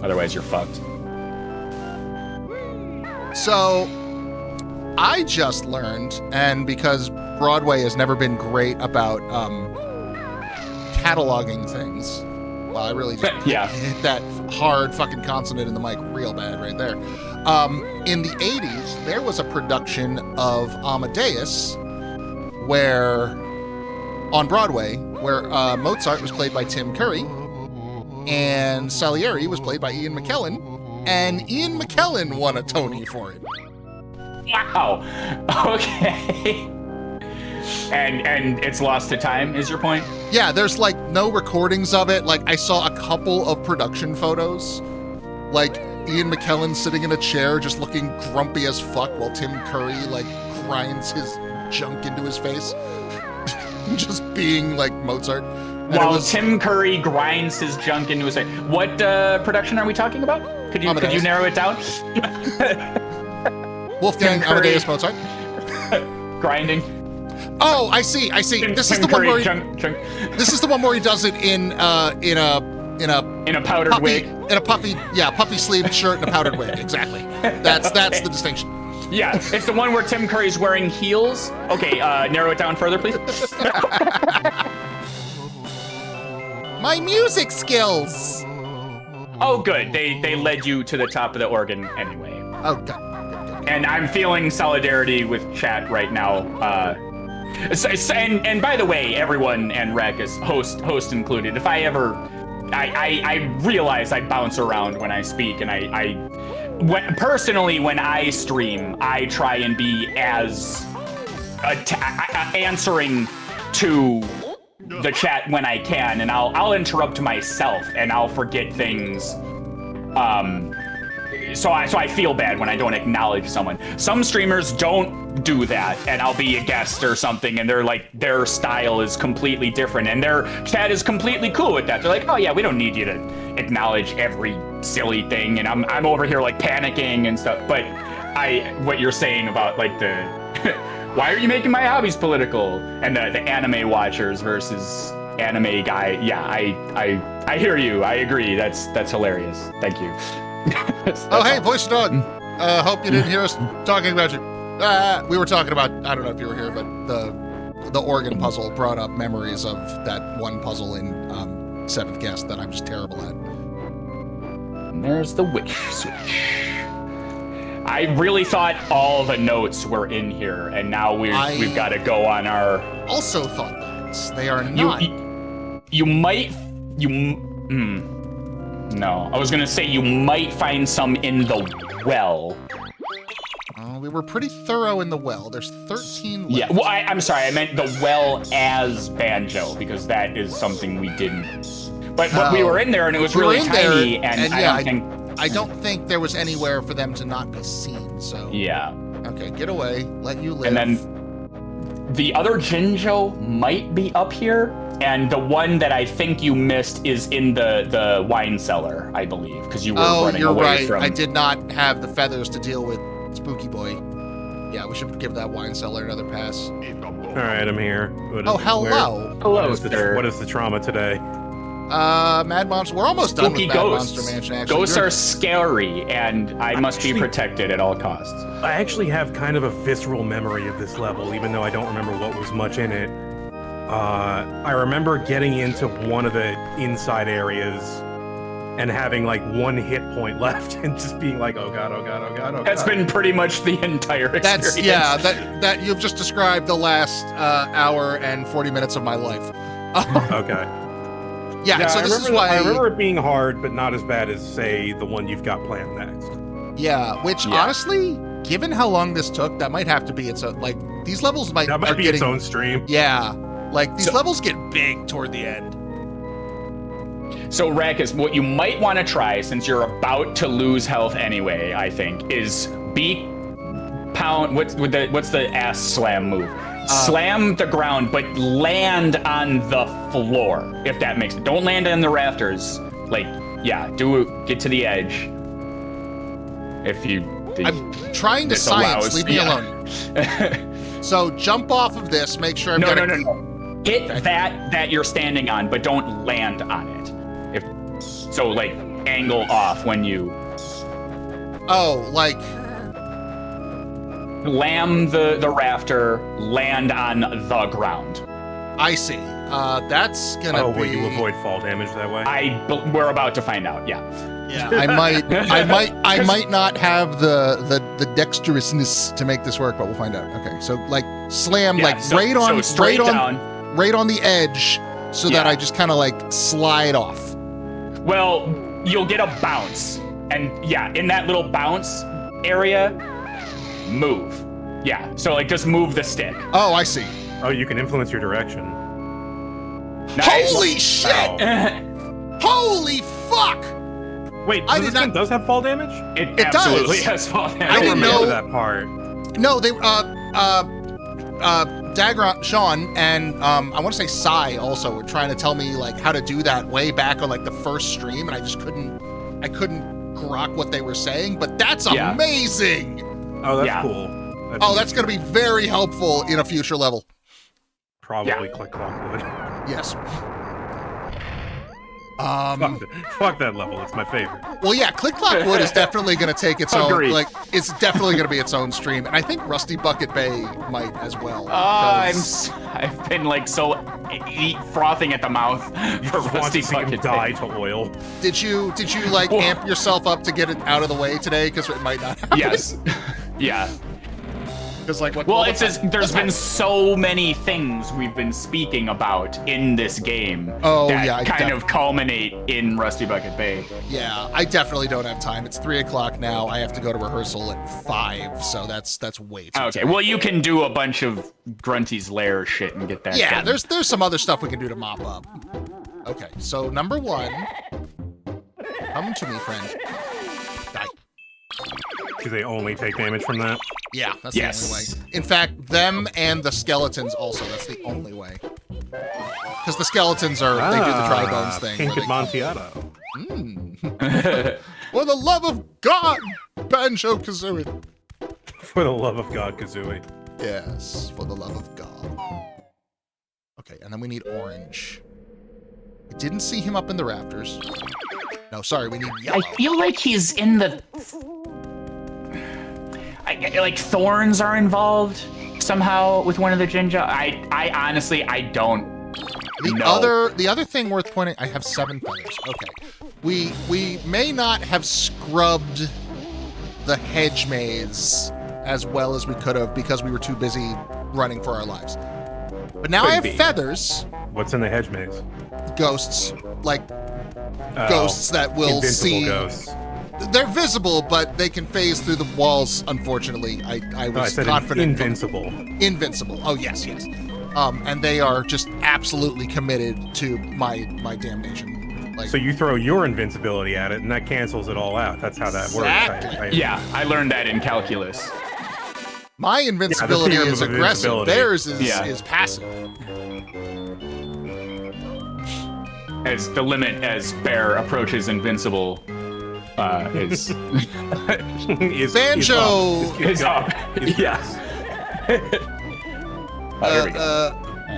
Otherwise you're fucked. So, I just learned, and because Broadway has never been great about cataloging things, well, I really just hit that hard fucking consonant in the mic real bad right there. In the 80s, there was a production of Amadeus on Broadway, where Mozart was played by Tim Curry, and Salieri was played by Ian McKellen, and Ian McKellen won a Tony for it. Wow. Okay. And it's lost to time, is your point? Yeah, there's like no recordings of it. Like, I saw a couple of production photos, like Ian McKellen sitting in a chair just looking grumpy as fuck while Tim Curry like grinds his junk into his face. Just being like Mozart. While Tim Curry grinds his junk into his face. What production are we talking about? Could you narrow it down? Wolfgang Amadeus Mozart. Grinding. Oh, I see. This is the one where this is the one where he does it in a powdered wig. In a puffy sleeved shirt and a powdered wig. Exactly. That's the distinction. Yeah, it's the one where Tim Curry's wearing heels. Okay, narrow it down further, please. My music skills. Oh, good. They led you to the top of the organ anyway. Oh, God. And I'm feeling solidarity with chat right now. And by the way, everyone and Raqus, host included, if I ever, I realize I bounce around when I speak, and personally, when I stream, I try and be as answering to the chat when I can, and I'll interrupt myself, and I'll forget things. So I feel bad when I don't acknowledge someone. Some streamers don't do that, and I'll be a guest or something, and their style is completely different, and their chat is completely cool with that. They're like, oh yeah, we don't need you to acknowledge every silly thing, and I'm over here like panicking and stuff. But what you're saying about like the why are you making my hobbies political, and the anime watchers versus anime guy? Yeah, I hear you. I agree. That's hilarious. Thank you. Hey, voice dog. Hope you didn't hear us talking about you. We were talking about, I don't know if you were here, but the organ puzzle brought up memories of that one puzzle in 7th Guest that I'm just terrible at. And there's the wish switch. I really thought all the notes were in here, and now we've got to go on our... Also thought that. They are not. No, I was gonna say you might find some in the well. We were pretty thorough in the well. There's 13 left. Yeah, well, I'm sorry. I meant the well as banjo, because that is something we didn't. But we were in there, and it was really tiny, and I don't think there was anywhere for them to not be seen, so... Yeah. Okay, get away. Let you live. And then the other Jinjo might be up here, and the one that I think you missed is in the wine cellar, I believe, because you were running away from... Oh, you're right. I did not have the feathers to deal with Spooky Boy. Yeah, we should give that wine cellar another pass. All right, I'm here. Hello. Hello, sir. What is the trauma today? Mad Monster. We're almost done Spooky with Mad ghosts. Monster Mansion, actually. Ghosts are scary, and I must be protected at all costs. I actually have kind of a visceral memory of this level, even though I don't remember what was much in it. I remember getting into one of the inside areas and having like 1 hit point left and just being like, oh god, oh god, oh god, oh god. That's been pretty much the entire experience. That you've just described the last hour and 40 minutes of my life. Okay. Yeah, so this is why I remember it being hard, but not as bad as, say, the one you've got planned next. Yeah, which honestly, given how long this took, that might have to be its own, like, these levels might be its own stream. Yeah, like, these levels get big toward the end. So, Raqus, what you might want to try, since you're about to lose health anyway, I think, is pound. What's the ass slam move? Slam the ground, but land on the floor. If that makes it. Don't land on the rafters. Like, yeah, get to the edge. If you. I'm trying to science. Leave me alone. So jump off of this. Make sure I'm No. Hit that you're standing on, but don't land on it. So, like, angle off when you... Oh, like... Lam the rafter, land on the ground. I see. That's gonna be... Oh, will you avoid fall damage that way? We're about to find out, yeah. Yeah, I might not have the dexterousness to make this work, but we'll find out. Okay, so, like, slam, right on the edge, so that I just kind of, like, slide off. Well, you'll get a bounce. And yeah, in that little bounce area, move. Yeah, so like just move the stick. Oh, I see. Oh, you can influence your direction. Nice. Holy shit! Holy fuck! Wait, so this gun does have fall damage? It absolutely has fall damage. I didn't remember that part. No, they Dagron, Sean, and I want to say Sai also were trying to tell me like how to do that way back on like the first stream, and I just couldn't grok what they were saying. But that's amazing. Oh, that's cool. That's going to be very helpful in a future level. Probably Click Clock would. Yes. Fuck that level. It's my favorite. Well, yeah, Click Clock Wood is definitely going to take its own, like, it's definitely going to be its own stream. And I think Rusty Bucket Bay might as well. I've been like so frothing at the mouth for Rusty Bucket Bay. To oil. Did you like amp yourself up to get it out of the way today? Because it might not happen. Yes. Yeah. Like There's been so many things we've been speaking about in this game that kind of culminate in Rusty Bucket Bay. Yeah, I definitely don't have time. It's 3 o'clock now. I have to go to rehearsal at 5, so that's way too Okay, time. well, you can do a bunch of Grunty's Lair shit and get that done. There's some other stuff we can do to mop up. Okay, so number 1. Come to me, friend. Die. Do they only take damage from that? Yeah, that's the only way. In fact, them and the skeletons also, that's the only way. Because the skeletons they do the dry bones thing. Painted Amontillado. For the love of God, Banjo-Kazooie. For the love of God, Kazooie. Yes, for the love of God. Okay, and then we need orange. I didn't see him up in the rafters. No, sorry, we need yellow. I feel like he's in the... like thorns are involved somehow with one of the Jinja. I honestly, I don't know. The other thing worth pointing, I have 7 feathers. Okay. We may not have scrubbed the hedge maze as well as we could have because we were too busy running for our lives. But now I have feathers. What's in the hedge maze? Ghosts. Like ghosts that will see. Ghosts. They're visible, but they can phase through the walls, unfortunately. I was confident. Invincible. Oh, yes. And they are just absolutely committed to my damnation. Like, so you throw your invincibility at it, and that cancels it all out. That's how that works. Yeah, I learned that in calculus. My invincibility is aggressive. Theirs is passive. As the limit as Bear approaches invincible is Banjo is up. Yes.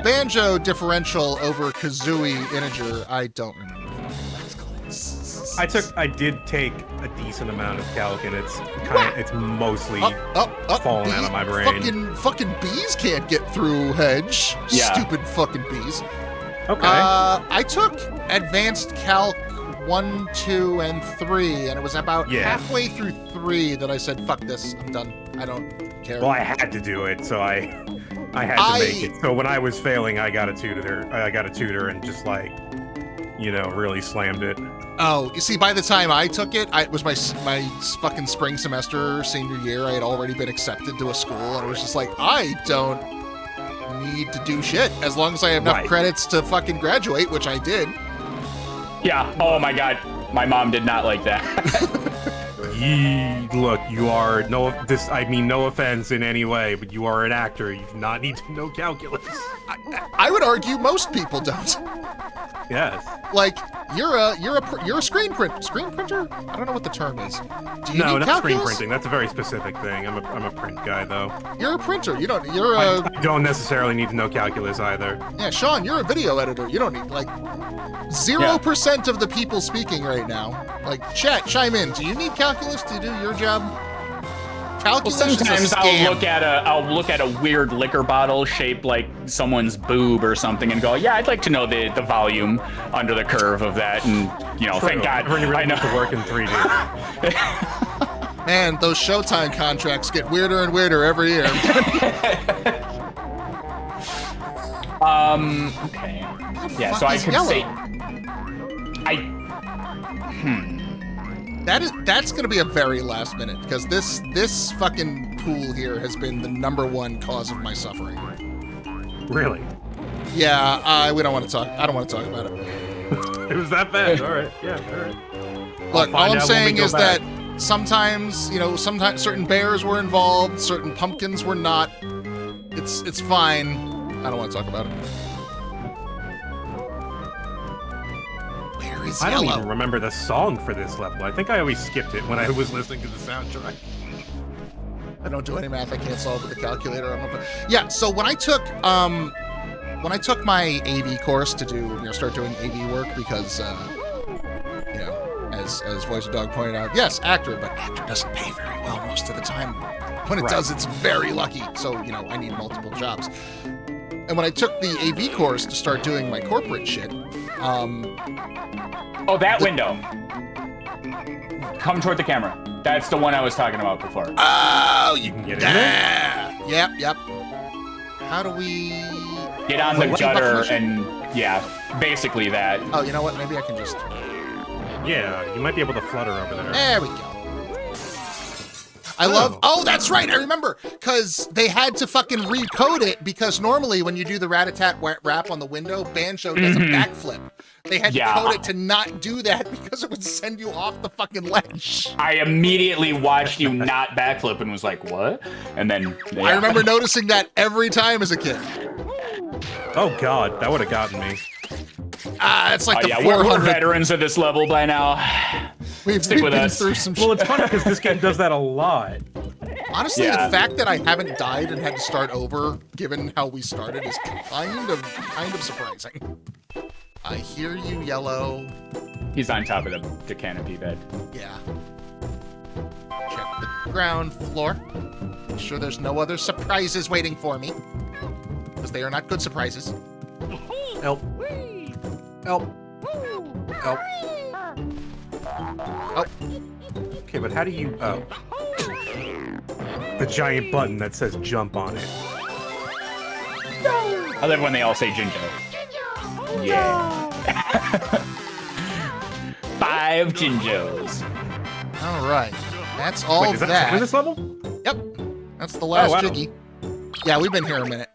Banjo differential over Kazooie integer. I don't remember. I did take a decent amount of calc, and it's mostly falling out of my brain. Fucking bees can't get through hedge. Yeah. Stupid fucking bees. Okay. I took advanced calc 1, 2, and 3, and it was about halfway through 3 that I said, "Fuck this, I'm done. I don't care." Well, I had to do it, so I had to make it. So when I was failing, I got a tutor, and just like, really slammed it. Oh, you see, by the time I took it, it was my fucking spring semester, senior year. I had already been accepted to a school, and it was just like, I don't need to do shit as long as I have enough credits to fucking graduate, which I did. Yeah. Oh my God. My mom did not like that. Look, you are no offense in any way, but you are an actor. You do not need to know calculus. I would argue most people don't. Yes. Like, you're a screen printer? I don't know what the term is. Do you need not calculus? Screen printing. That's a very specific thing. I'm a print guy though. You're a printer. I don't necessarily need to know calculus either. Yeah, Sean, you're a video editor. You don't need 0% of the people speaking right now. Like, chat, chime in. Do you need calculus to do your job? Calculus Well, sometimes is a scam. I'll look at a weird liquor bottle shaped like someone's boob or something and go, yeah, I'd like to know the volume under the curve of that, and thank God I know to work in 3D. Man, those Showtime contracts get weirder and weirder every year. Okay. Yeah, so I can say That's gonna be a very last minute, because this fucking pool here has been the #1 cause of my suffering. Really? Yeah, we don't want to talk. I don't want to talk about it. It was that bad. All right. Yeah. All right. Look, all I'm saying is that sometimes, sometimes certain bears were involved, certain pumpkins were not. It's fine. I don't want to talk about it. I don't even remember the song for this level. I think I always skipped it when I was listening to the soundtrack. I don't do any math. I can't solve with a calculator. Yeah. So when I took my AV course to do start doing AV work, because as Voice of Dog pointed out, yes, actor, but actor doesn't pay very well most of the time. When it does, it's very lucky. So I need multiple jobs. And when I took the AV course to start doing my corporate shit, that window. Come toward the camera. That's the one I was talking about before. Oh, you can get in there? Yep. How do we get on the gutter and basically that. Oh, you know what? Maybe I can just. Yeah, you might be able to flutter over there. There we go. Oh, that's right. I remember, because they had to fucking recode it, because normally when you do the rat-a-tat rap on the window, Banjo does a backflip. They had to code it to not do that because it would send you off the fucking ledge. I immediately watched you not backflip and was like, what? And then I remember noticing that every time as a kid. Oh God, that would have gotten me. It's like the 400. We're veterans of this level by now. We've been through some shit. Well, it's funny because this game does that a lot. Honestly, the fact that I haven't died and had to start over, given how we started, is kind of surprising. I hear you, Yellow. He's on top of the canopy bed. Yeah. Check the ground floor. Make sure there's no other surprises waiting for me, because they are not good surprises. Help. Help. Help. Oh. Okay, but how do you... Oh. The giant button that says jump on it. I love when they all say Jinjo. Yeah. 5 Jinjos. All right. That's all. Wait, is that in this level? Yep. That's the last wow. Jiggy. Yeah, we've been here a minute.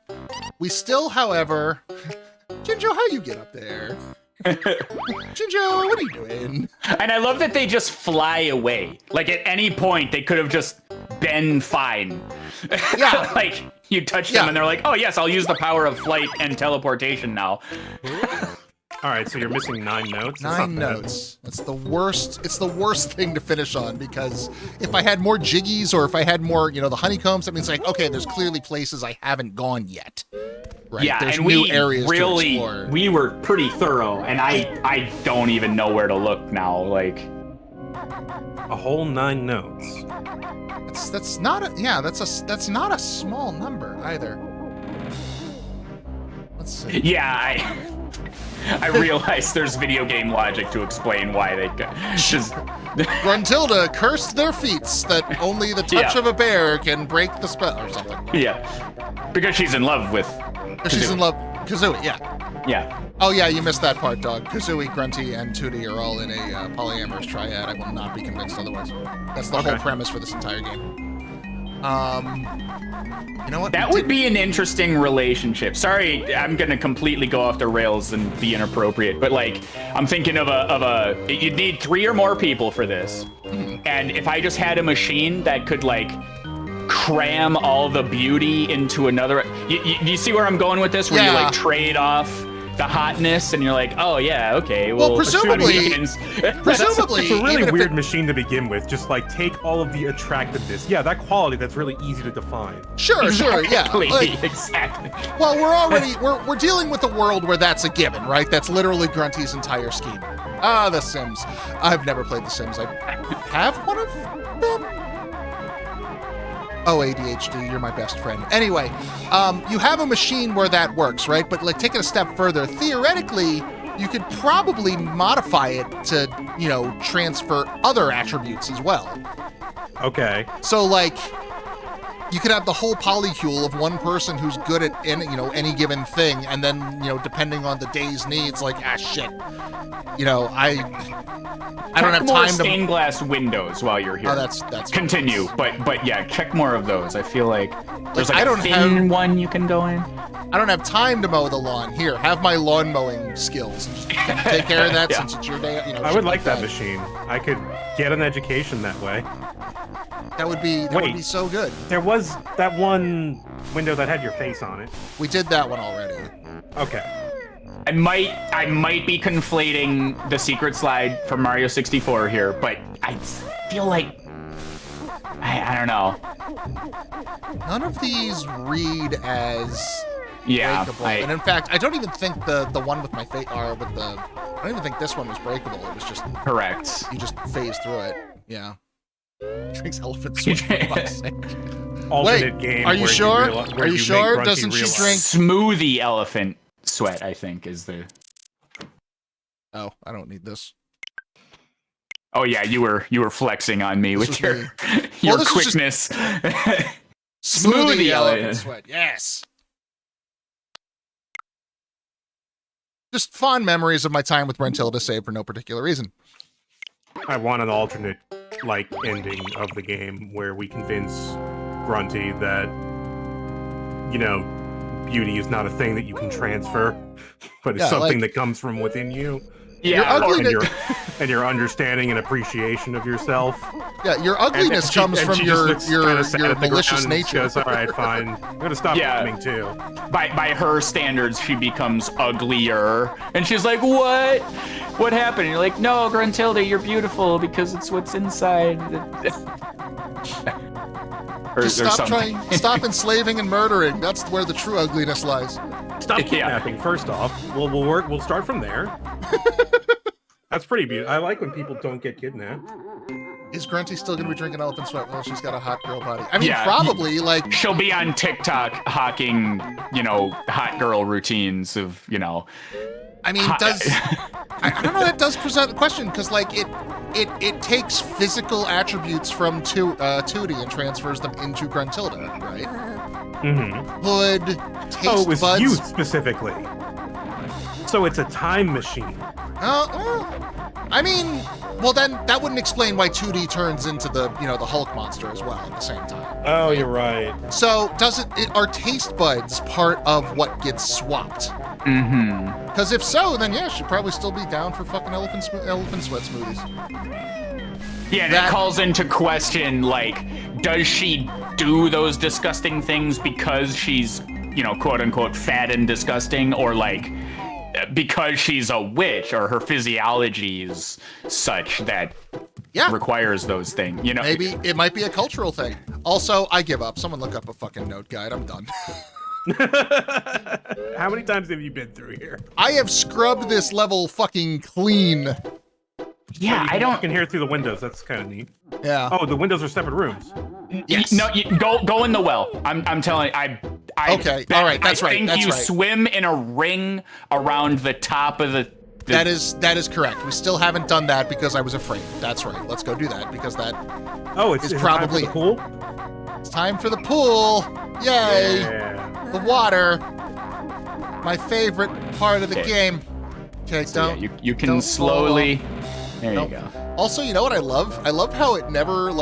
We still, however... Jinjo, how you get up there? Jinjo, what are you doing? And I love that they just fly away. Like, at any point, they could have just been fine. Yeah. Like, you touch them and they're like, oh, yes, I'll use the power of flight and teleportation now. All right, so you're missing 9 notes? 9 notes. That's the worst. It's the worst thing to finish on, because if I had more Jiggies, or if I had more, the honeycombs, that means like, okay, there's clearly places I haven't gone yet. right? Yeah, There's and new we areas to really, explore. we were pretty thorough, and I don't even know where to look now. Like, A whole 9 notes. That's not not a small number either. Let's see. yeah, I realize there's video game logic to explain why they just. Gruntilda cursed their feats that only the touch Yeah. of a bear can break the spell or something. Yeah, because she's in love with. She's in love. Kazooie, yeah. Yeah. Oh yeah, you missed that part, dog. Kazooie, Grunty, and Tooty are all in a polyamorous triad. I will not be convinced otherwise. That's the whole premise for this entire game. You know what? That would be an interesting relationship. Sorry, I'm gonna completely go off the rails and be inappropriate, but like, I'm thinking of a. You'd need 3 or more people for this, and if I just had a machine that could like cram all the beauty into another. You see where I'm going with this? Where you like trade off the hotness, and you're like, oh yeah, okay. Well, presumably, It's a really weird machine to begin with. Just like take all of the attractiveness. Yeah, that quality that's really easy to define. Sure, yeah. Like, exactly. well, we're dealing with a world where that's a given, right? That's literally Grunty's entire scheme. The Sims. I've never played The Sims. I have one of them. Oh, ADHD, you're my best friend. Anyway, you have a machine where that works, right? But like, take it a step further. Theoretically, you could probably modify it to, transfer other attributes as well. Okay. So like, you could have the whole polycule of one person who's good at any given thing, and then depending on the day's needs, like shit, I don't have time to stained glass windows while you're here. Oh, that's continue, but yeah, check more of those. I feel like there's like I a don't thin one you can go in. I don't have time to mow the lawn. Here, have my lawn mowing skills. Just take care of that since it's your day. I would like that machine. I could get an education that way. That would be so good. There was that one window that had your face on it. We did that one already. Okay. I might be conflating the secret slide from Mario 64 here, but I feel like I don't know. None of these read as breakable. And in fact, I don't even think the one with my face I don't even think this one was breakable. It was just correct. You just phase through it. Yeah. Drinks elephant sweat for fuck's sake. Alternate game. Are you sure? Are you sure? Doesn't she drink smoothie elephant sweat? I think is the. Oh, I don't need this. Oh yeah, you were flexing on me with your quickness. Smoothie elephant sweat. Yes. Just fond memories of my time with Brentilda, saved for no particular reason. I want an alternate, ending of the game where we convince Grunty that, beauty is not a thing that you can transfer, but it's something that comes from within you. Yeah, and your understanding and appreciation of yourself. Yeah, your ugliness comes from your malicious nature. Goes, all right, fine. I'm gonna stop coming too. By her standards, she becomes uglier, and she's like, "What? What happened?" And you're like, "No, Gruntilda, you're beautiful because it's what's inside." Stop enslaving and murdering. That's where the true ugliness lies. Stop kidnapping. First off, we'll start from there. That's pretty beautiful. I like when people don't get kidnapped. Is Grunty still gonna be drinking elephant sweat? Well, she's got a hot girl body. I mean, probably she'll be on TikTok hawking, hot girl routines of, I mean, I don't know. That does present a question because, it takes physical attributes from Tooty and transfers them into Gruntilda, right? Mm-hmm. Would taste it was buds... you specifically. So it's a time machine. I mean, well then that wouldn't explain why 2D turns into the Hulk monster as well at the same time. Oh, you're right. So are taste buds part of what gets swapped? Mm-hmm. Because if so, then yeah, she'd probably still be down for fucking elephant sweat smoothies. Yeah, that calls into question, does she do those disgusting things because she's, quote unquote fat and disgusting, or because she's a witch, or her physiology is such that requires those things, Maybe it might be a cultural thing. Also, I give up. Someone look up a fucking note guide. I'm done. How many times have you been through here? I have scrubbed this level fucking clean. Yeah, I don't. You can hear through the windows. That's kind of neat. Yeah. Oh, the windows are separate rooms. Yes. No, go in the well. I'm telling you. Okay, all right, that's right, I think that's you right. swim in a ring around the top of the. That is correct. We still haven't done that because I was afraid. That's right. Let's go do that because that Oh, is it's probably time for the pool. It's time for the pool. Yay! Yeah. The water. My favorite part of the Okay. game. Okay, So don't. yeah, you can don't slowly. There Nope. you go. Also, you know what I love? I love how it never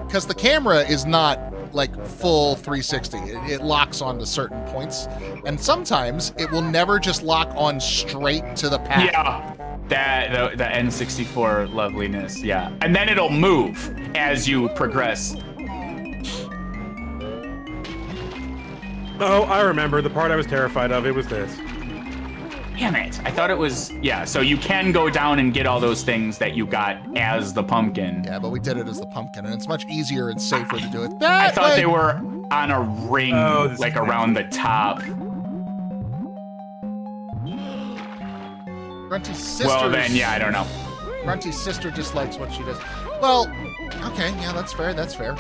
because the camera is not full 360. It locks onto certain points, and sometimes it will never just lock on straight to the path. Yeah, the N64 loveliness. Yeah, and then it'll move as you progress. Oh, I remember. The part I was terrified of, it was this. Damn it! I thought it was So you can go down and get all those things that you got as the pumpkin. Yeah, but we did it as the pumpkin, and it's much easier and safer to do it I that thought way. they were on a ring, Oh, this like is around the top. Grunty's sister. Well, then, yeah, I don't know. Grunty's sister dislikes what she does. Well, okay, yeah, that's fair. That's fair.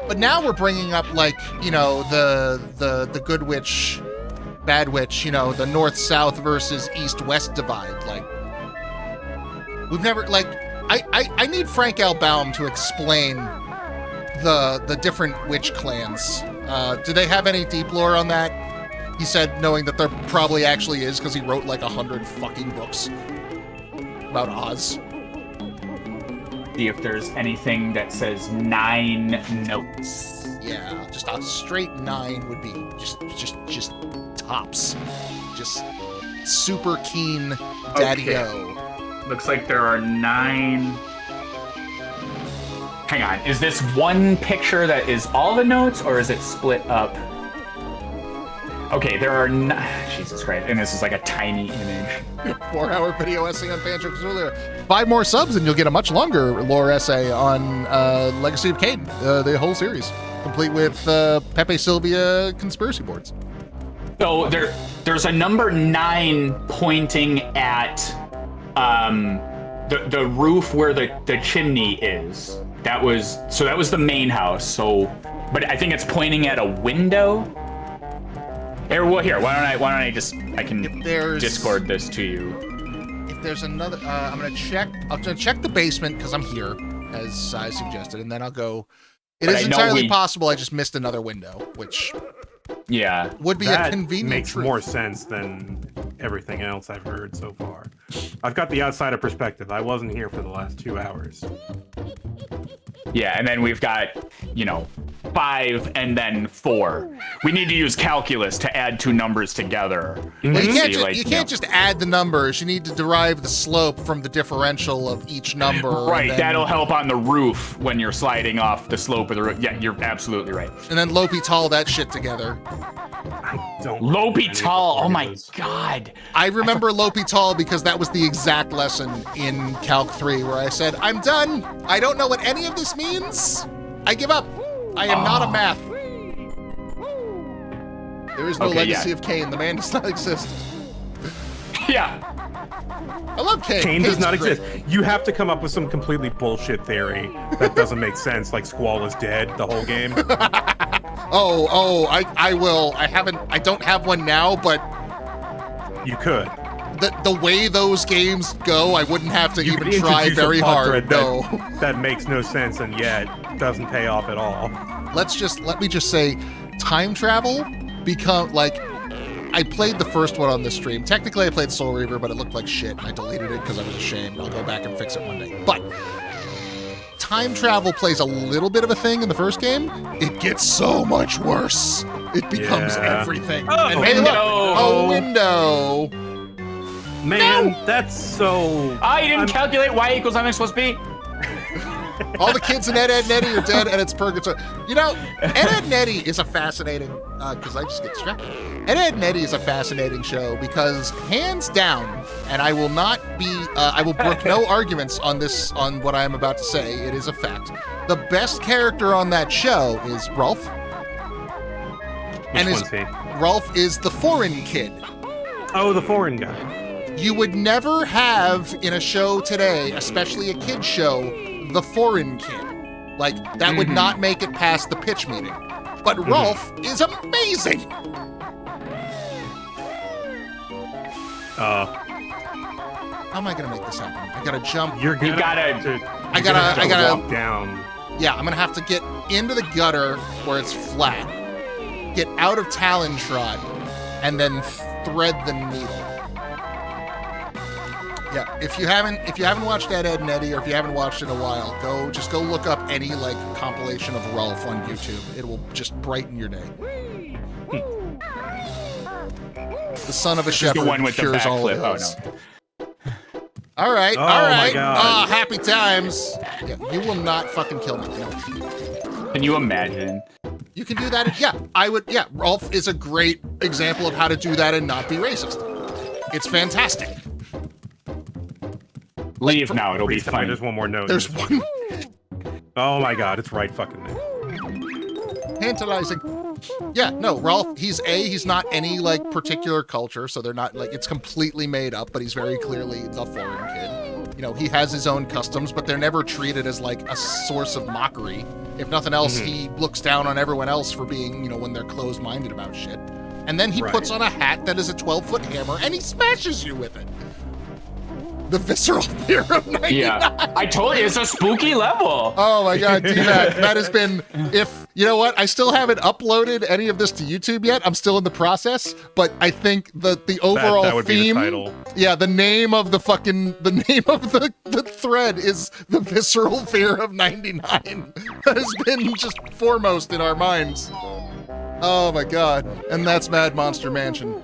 But now we're bringing up the good witch, bad witch. The north-south versus east-west divide. We've never I need Frank L. Baum to explain the different witch clans. Do they have any deep lore on that? He said, knowing that there probably actually is, because he wrote 100 fucking books about Oz. See if there's anything that says 9 notes. Yeah, just a straight 9 would be just tops. Just super keen daddy-o. Looks like there are 9. Hang on, is this one picture that is all the notes, or is it split up? Okay, there are Jesus Christ, and this is like a tiny image. 4-hour video essay on Banjo-Kazooie. 5 more subs and you'll get a much longer lore essay on Legacy of Kain, the whole series, complete with Pepe Sylvia conspiracy boards. So there's a number 9 pointing at the roof where the chimney is. That was the main house. But I think it's pointing at a window. Why don't I just Discord this to you. If there's another, I'm gonna check the basement because I'm here, as I suggested, and then I'll go. It is entirely possible I just missed another window, which would be a convenient makes truth. more sense than everything else I've heard so far. I've got the outsider perspective. I wasn't here for the last 2 hours. Yeah, and then we've got 5 and then 4. We need to use calculus to add 2 numbers together. Well, you can't just add the numbers. You need to derive the slope from the differential of each number. Right, that'll help on the roof when you're sliding off the slope of the roof. Yeah, you're absolutely right. And then L'Hopital that shit together. I don't. L'Hopital, oh my god. I remember L'Hopital because that was the exact lesson in Calc 3 where I said, I'm done. I don't know what any of this means. I give up. I am not a math. There is no Legacy of Kain. The man does not exist. Yeah. I love Kain. Kain does not great. exist. You have to come up with some completely bullshit theory that doesn't make sense, like Squall is dead the whole game. I will. I don't have one now, but You could. the way those games go, I wouldn't have to You even could try introduce a very plot hard. thread No. that makes no sense and yet doesn't pay off at all. Let me just say, time travel I played the first one on this stream. Technically, I played Soul Reaver, but it looked like shit, and I deleted it because I was ashamed. I'll go back and fix it one day. But time travel plays a little bit of a thing in the first game. It gets so much worse. It becomes everything. Oh, and hey, look, a window. Man, that's so... You didn't calculate y equals mx plus b? All the kids in Ed, Edd, and Eddy are dead, and it's purgatory. Ed, Edd, and Eddy is a fascinating, because I just get distracted. Ed, Edd, and Eddy is a fascinating show because, hands down, and I will not be, I will brook no arguments on what I am about to say. It is a fact. The best character on that show is Rolf. And one's he? Rolf is the foreign kid. Oh, the foreign guy. You would never have in a show today, especially a kid show, the foreign kid. Like, that would not make it past the pitch meeting. But Rolf is amazing. How am I gonna make this happen? I gotta jump. You gotta walk down. Yeah, I'm gonna have to get into the gutter where it's flat, get out of Talon Trot, and then thread the needle. Yeah, if you haven't watched Ed, Edd n Eddy, or if you haven't watched it in a while, just go look up any like compilation of Rolf on YouTube. It will just brighten your day. The son of a shepherd the one with the cures all backflip. ills. Oh, no. All right, Oh, all right. my God. Happy times. Yeah, you will not fucking kill me. No. Can you imagine? You can do that. Yeah, I would. Yeah, Rolf is a great example of how to do that and not be racist. It's fantastic. Leave now. It'll be fun. There's one more note. There's one Oh my god, it's right fucking there. tantalizing. Yeah, no, Rolf, he's not any like particular culture, so they're not like it's completely made up, but he's very clearly the foreign kid. You know, he has his own customs, but they're never treated as like a source of mockery. If nothing else, he looks down on everyone else for being, you know, when they're closed-minded about shit. And then he puts on a hat that is a 12-foot hammer and he smashes you with it. The visceral fear of 99. Yeah, I told you it's a spooky level. Oh my god, D-Mac, that has been, if, you know what, I still haven't uploaded any of this to YouTube yet, I'm still in the process, but I think the overall that would theme, be the title. Yeah, the name of the thread is the visceral fear of 99. That has been just foremost in our minds. Oh my god, and that's Mad Monster Mansion.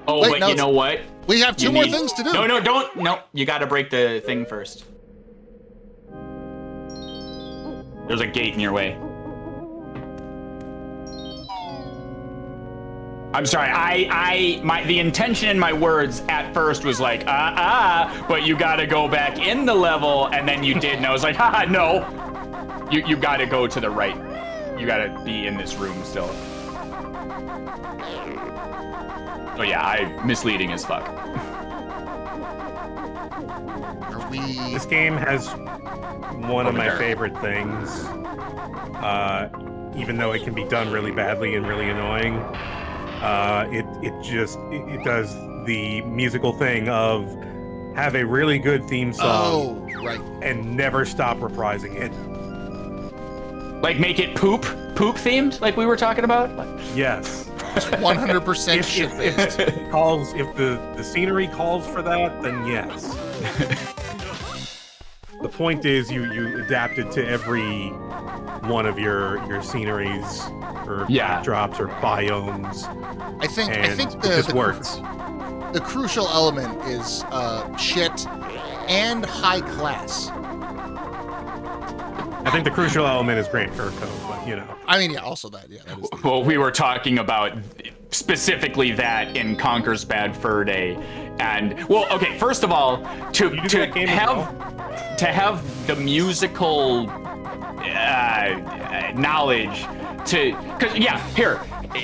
Oh, Wait, but no, you know what? We have two more things to do. No, don't. No, you gotta break the thing first. There's a gate in your way. I'm sorry, the intention in my words at first was like, but you gotta go back in the level, and then you did, and I was like, haha, no. You gotta go to the right. You gotta be in this room still. Oh yeah, misleading as fuck. This game has one of my favorite things, even though it can be done really badly and really annoying. It does the musical thing of have a really good theme song and never stop reprising it. Like make it poop themed, like we were talking about? Yes. 100% shit-based. If the scenery calls for that, then yes. The point is you adapted to every one of your sceneries or backdrops or biomes. I think this works. The crucial element is shit and high class. I think the crucial element is Grant Kirkhope, but you know. I mean, yeah, also that, yeah. That is well, we were talking about specifically that in Conker's Bad Fur Day, and well, okay. First of all, to have the musical knowledge because here,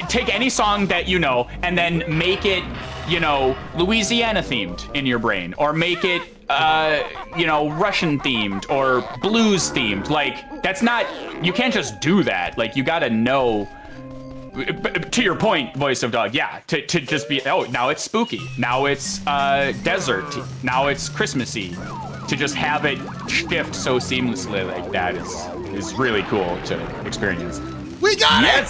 take any song that you know and then make it, you know, Louisiana themed in your brain, or make it you know, Russian themed or blues themed. Like, that's not, you can't just do that. Like, you gotta know, to your point, Voice of Dog, yeah, to just be, oh, now it's spooky, now it's desert, now it's Christmassy. To just have it shift so seamlessly like that is really cool to experience. We got it!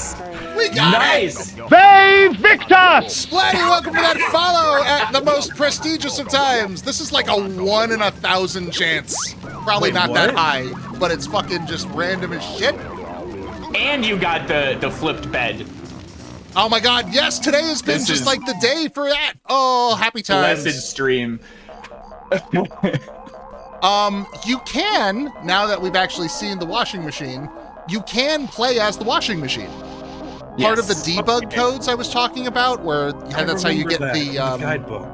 We got nice. it! Save Victor! Splatty, welcome to that follow at the most prestigious of times. This is like a 1 in 1,000 chance. Probably not that high, but it's fucking just random as shit. And you got the flipped bed. Oh my god, yes, today has been just like the day for that. Oh, happy times. Blessed stream. You can, now that we've actually seen the washing machine, you can play as the washing machine. Part of the debug codes I was talking about, where that's how you get the guidebook.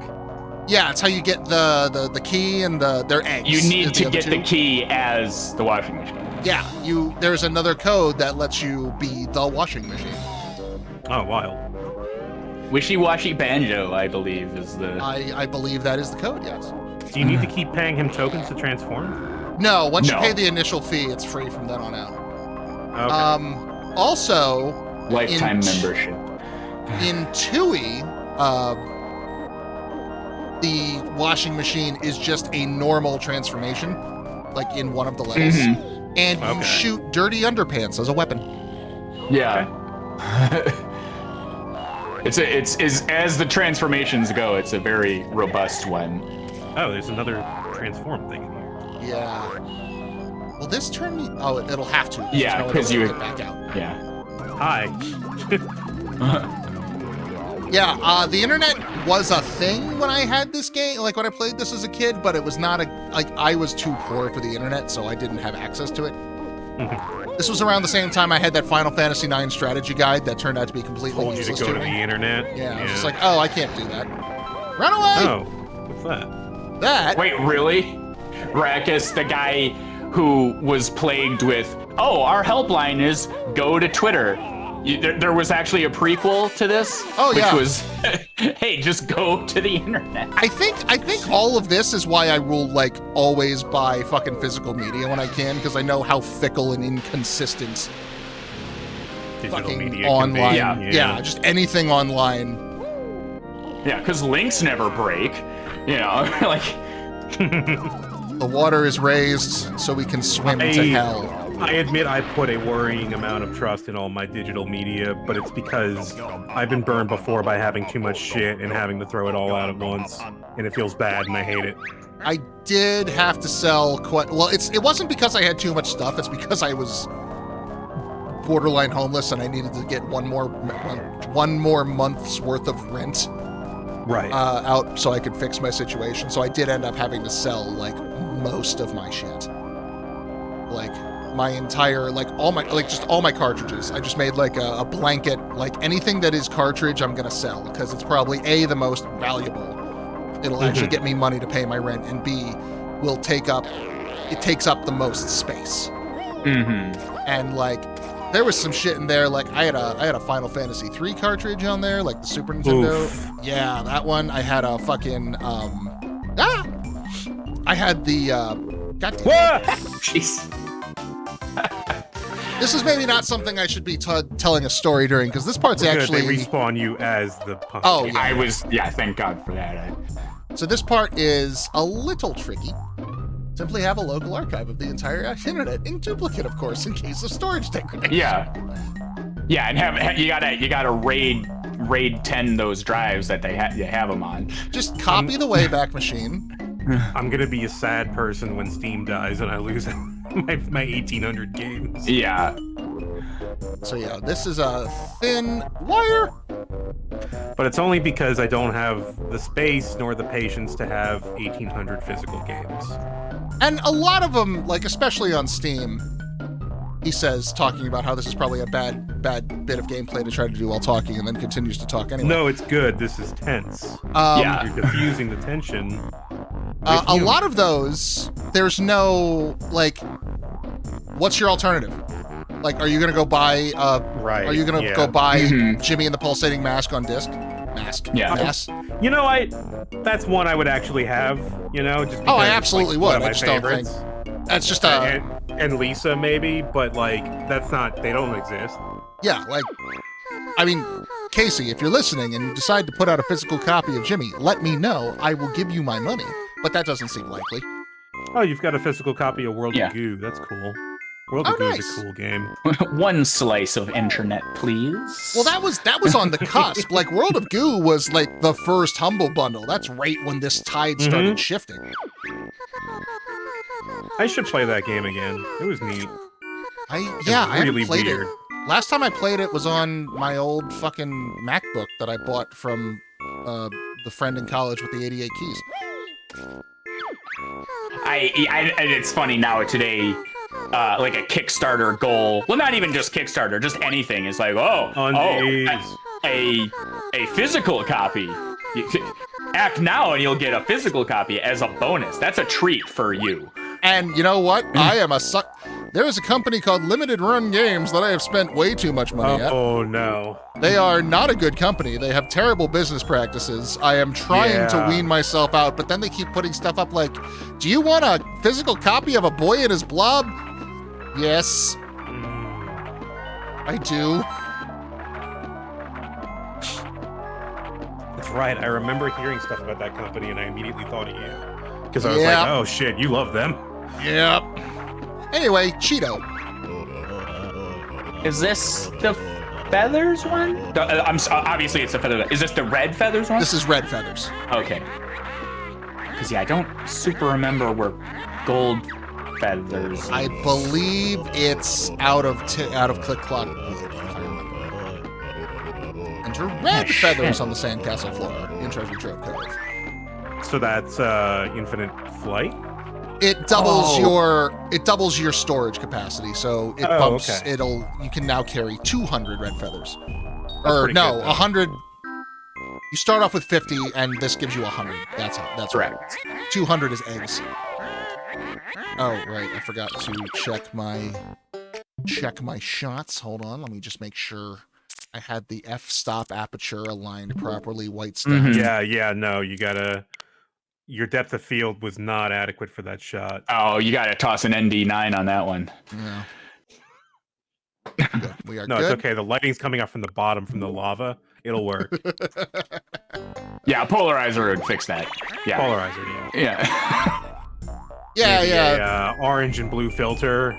Yeah, it's how you get the key and their eggs. You need to get the key as the washing machine. Yeah, there's another code that lets you be the washing machine. Oh, wild. Wishy-washy banjo, I believe, is the. I believe that is the code. Yes. Do you need to keep paying him tokens to transform? No, once you No. pay the initial fee, it's free from then on out. Okay. Also, Lifetime in membership. in Tui, the washing machine is just a normal transformation, like in one of the levels, and you Okay. shoot dirty underpants as a weapon. Yeah. It's as the transformations go, it's a very robust one. Oh, there's another transform thing in here. Yeah. Will this turn me? Oh, it'll have to. Yeah, there's 'cause no way you- to get back out. Yeah. Hi. Yeah, the internet was a thing when I had this game, like when I played this as a kid, but it was not I was too poor for the internet, so I didn't have access to it. This was around the same time I had that Final Fantasy IX strategy guide that turned out to be completely Told you to useless go to to the me. internet. Yeah, I was just like, oh, I can't do that. Run away! Oh, what's that? That? Wait, really? Raqus, the guy who was plagued with, oh, our helpline is go to Twitter. There was actually a prequel to this, Oh, which yeah. was, hey, just go to the internet. I think all of this is why I rule like always buy fucking physical media when I can, because I know how fickle and inconsistent Digital fucking media online. can be. Yeah, just anything online. Yeah, because links never break. You know, like, The water is raised so we can swim to hell. I admit I put a worrying amount of trust in all my digital media, but it's because I've been burned before by having too much shit and having to throw it all out at once, and it feels bad and I hate it. I did have to sell quite well. It wasn't because I had too much stuff. It's because I was borderline homeless and I needed to get one more month's worth of rent Right. out so I could fix my situation. So I did end up having to sell like most of my shit, like my entire all my cartridges. I just made like a blanket, like anything that is cartridge I'm gonna sell because it's probably A, the most valuable. It'll actually get me money to pay my rent, and B, it takes up the most space. And like there was some shit in there, like I had a Final Fantasy 3 cartridge on there, like the Super Nintendo. Oof. Yeah, that one. I had a fucking I had the goddamn. jeez. This is maybe not something I should be telling a story during, because this part's Good, actually. they respawn you as the punk. Oh, yeah. Yeah, thank God for that. So this part is a little tricky. Simply have a local archive of the entire internet in duplicate, of course, in case of storage degradation. Yeah. Yeah, and you gotta raid 10 those drives that you have them on. Just copy the Wayback Machine. I'm gonna be a sad person when Steam dies and I lose my 1,800 games. Yeah. So yeah, this is a thin wire. But it's only because I don't have the space nor the patience to have 1,800 physical games. And a lot of them, like especially on Steam, he says, talking about how this is probably a bad bit of gameplay to try to do while talking, and then continues to talk anyway. No, it's good. This is tense. Yeah. You're diffusing the tension. A lot of those, there's no, like, what's your alternative? Like, are you gonna go buy, Right. are you gonna yeah. go buy Jimmy and the Pulsating Mask on disc? Mask. Yeah. Mask. You know, that's one I would actually have. You know, just because Oh, I it's, absolutely like, one would. of my I just don't favorites. That's just and Lisa maybe, but like that's not. They don't exist. yeah, like, I mean, Casey, if you're listening and you decide to put out a physical copy of Jimmy, let me know. I will give you my money. But that doesn't seem likely. Oh, you've got a physical copy of World Yeah. of Goo. That's cool. World Oh, of Goo nice. is a cool game. One slice of internet, please. Well, that was on the cusp. Like, World of Goo was like the first Humble Bundle. That's right when this tide started shifting. I should play that game again. It was neat. I It's haven't really played weird. it. Last time I played it was on my old fucking MacBook that I bought from the friend in college with the 88 keys. And it's funny now today, like a Kickstarter goal. Well, not even just Kickstarter, just anything. It's like, a physical copy. Act now and you'll get a physical copy as a bonus. That's a treat for you. And you know what? I am a suck. There is a company called Limited Run Games that I have spent way too much money at. Oh no. They are not a good company. They have terrible business practices. I am trying to wean myself out, but then they keep putting stuff up like, do you want a physical copy of A Boy and His Blob? Yes. I do. That's right. I remember hearing stuff about that company, and I immediately thought of you. Because I was Yeah. like, oh shit, you love them. Yep. Anyway, Cheeto. Is this the feathers one? Obviously it's the feather. Is this the red feathers one? This is Red Feathers. Okay. Because yeah, I don't super remember where gold feathers. I believe it's out of Click Clock, if I remember. Enter Red Feathers on the sandcastle floor in Treasure Trove Cove. So that's infinite flight? It doubles your storage capacity, so it bumps. Okay. You can now carry 200 red feathers, pretty good, though. 100. You start off with 50, and this gives you 100. That's Correct. right. 200 is eggs. Oh right, I forgot to check my shots. Hold on, let me just make sure I had the f-stop aperture aligned properly. White stuff. Mhm. Yeah, no, you gotta... Your depth of field was not adequate for that shot. Oh, you gotta toss an ND9 on that one. Yeah. Good. We are No, good. it's okay. The lighting's coming up from the bottom from the lava. It'll work. Yeah, polarizer would fix that. Yeah. Polarizer, yeah. Yeah. Maybe Yeah. a, orange and blue filter,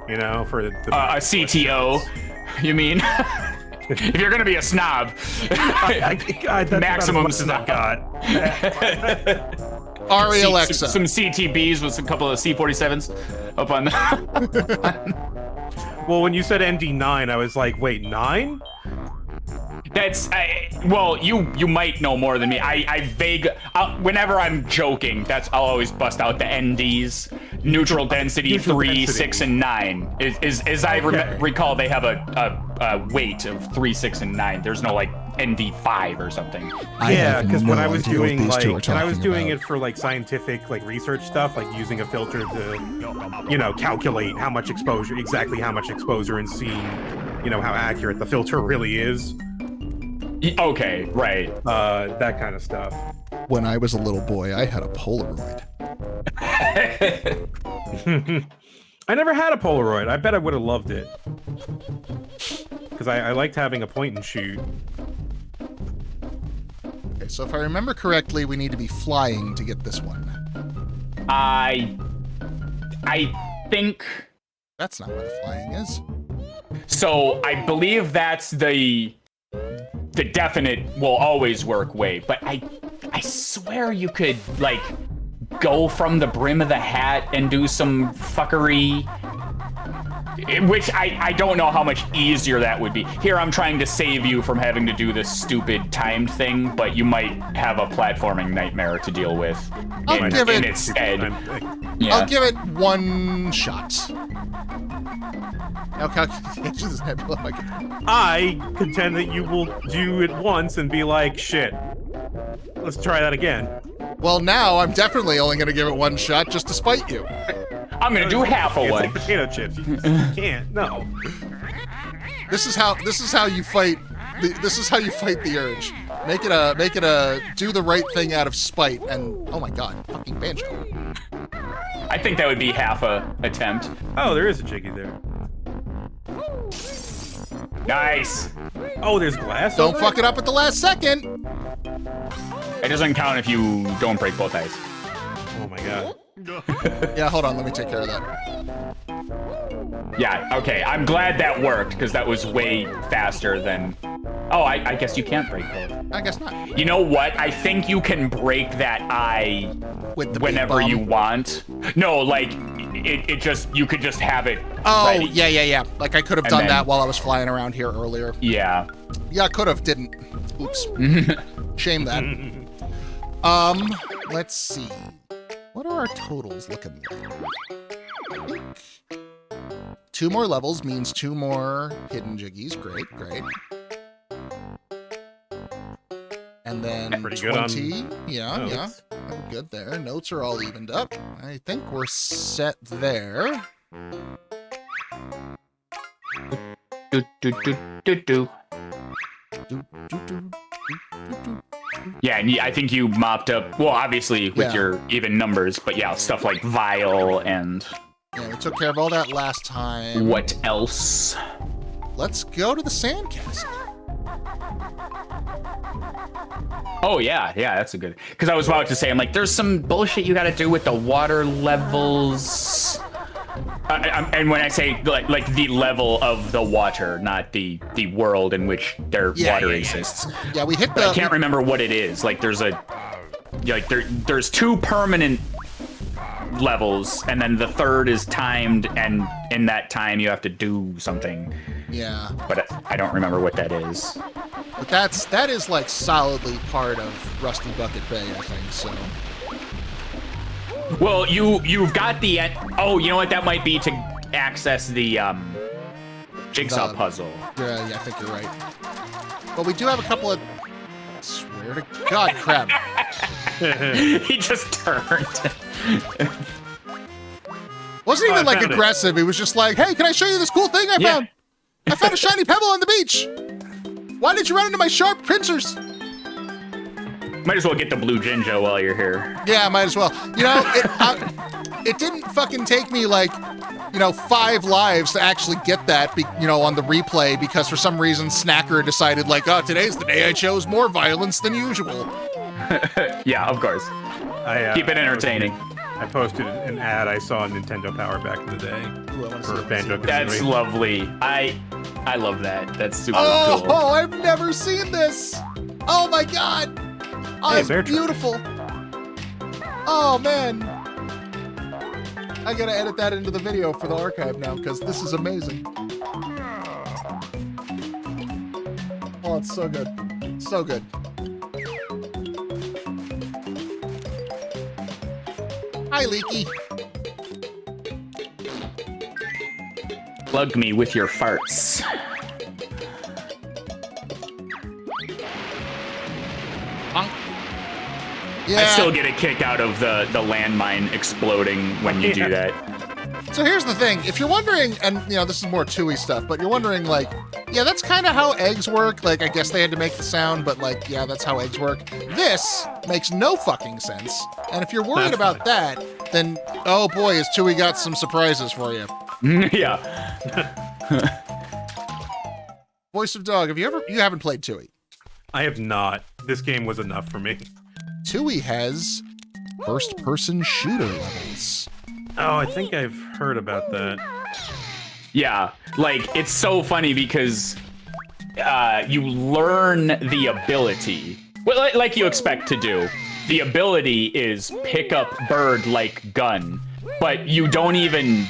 you know, for the A CTO, you mean? If you're gonna be a snob, that's maximum about as much as snob. I've got. Ari Alexa. Some CTBs with a couple of C47s up on the. Well, when you said ND9, I was like, wait, 9? That's well, you might know more than me. Whenever I'm joking, I'll always bust out the NDs. Neutral density Neutral 3, density. 6, and 9. As I recall, they have a weight of 3, 6, and 9. There's no like ND5 or something. Yeah, because when I was idea what doing these two are like, when I was talking doing about. it for like scientific like research stuff, like using a filter to, you know, calculate how much exposure, exactly how much exposure, and seeing, you know, how accurate the filter really is. Okay, right. That kind of stuff. When I was a little boy, I had a Polaroid. I never had a Polaroid. I bet I would have loved it. Because I liked having a point and shoot. Okay, so if I remember correctly, we need to be flying to get this one. I think That's not where the flying is. so. I believe that's the definite will always work way, but I swear you could like go from the brim of the hat and do some fuckery, which I don't know how much easier that would be. Here I'm trying to save you from having to do this stupid timed thing, but you might have a platforming nightmare to deal with I'll give it- in its stead. I'll Yeah. give it one shot. Okay. I contend that you will do it once and be like, shit, let's try that again. Well, now I'm definitely only going to give it one shot just to spite you. I'm gonna do half a It's one. like potato chips. You can't. No. This is how you fight. This is how you fight the urge. Make it a do the right thing out of spite. And oh my god, fucking banjo. I think that would be half a attempt. Oh, there is a Jiggy there. Nice. Oh, there's glass. Don't over fuck it up at the last second. It doesn't count if you don't break both eyes. Oh my god. Yeah, hold on. Let me take care of that. Yeah, okay. I'm glad that worked, because that was way faster than... Oh, I guess you can't break both. I guess not. You know what? I think you can break that eye With the big whenever bomb. you want. No, like, it just... You could just have it Oh, ready. yeah. Like I could have And done then- that while I was flying around here earlier. Yeah. Yeah, I could have. Didn't. Oops. Shame that. Let's see. What are our totals looking like? I think 2 more levels means 2 more hidden jiggies. Great. And then Pretty good on 20. Yeah. notes. We're good there. Notes are all evened up. I think we're set there. Do, do, do, do, do. Yeah, and I think you mopped up, well, obviously with your even numbers, but yeah, stuff like Vile and... Yeah, we took care of all that last time. What else? Let's go to the sandcastle. Oh, yeah, that's a good... Because I was about to say, I'm like, there's some bullshit you gotta do with the water levels... and when I say like the level of the water, not the world in which their water exists. Yeah, we hit but I can't remember what it is. Like there's there's 2 permanent levels, and then the third is timed, and in that time you have to do something. Yeah. But I don't remember what that is. But that is like solidly part of Rusty Bucket Bay, I think. So. Well, you've got the oh, you know what that might be to access the jigsaw puzzle. Yeah, I think you're right. But we do have a couple of. I swear to God, crap! He just turned. Wasn't even like aggressive. He was just like, "Hey, can I show you this cool thing I found? I found a shiny pebble on the beach. Why did you run into my sharp pincers?" Might as well get the blue Jinjo while you're here. Yeah, might as well. You know, it didn't fucking take me like, 5 lives to actually get that, on the replay, because for some reason Snacker decided like, oh, today's the day I chose more violence than usual. Yeah, of course. Keep it entertaining. I posted an ad I saw on Nintendo Power back in the day for Banjo-Kazooie. That's lovely. I love that. That's super cool. Oh, I've never seen this. Oh my God. Oh, hey, it's beautiful. Oh, man. I gotta edit that into the video for the archive now, because this is amazing. Oh, it's so good. So good. Hi, Leaky. Plug me with your farts. Yeah. I still get a kick out of the landmine exploding when you do that. So here's the thing. If you're wondering, and this is more Tui stuff, but you're wondering like, yeah, that's kind of how eggs work. Like, I guess they had to make the sound, but like, yeah, that's how eggs work. This makes no fucking sense. And if you're worried about that, then, oh boy, has Tui got some surprises for you. Yeah. Voice of Dog, you haven't played Tui? I have not. This game was enough for me. Tui has first-person shooter levels. Oh, I think I've heard about that. Yeah, like, it's so funny because you learn the ability, well, like you expect to do. The ability is pick up bird like gun, but you don't even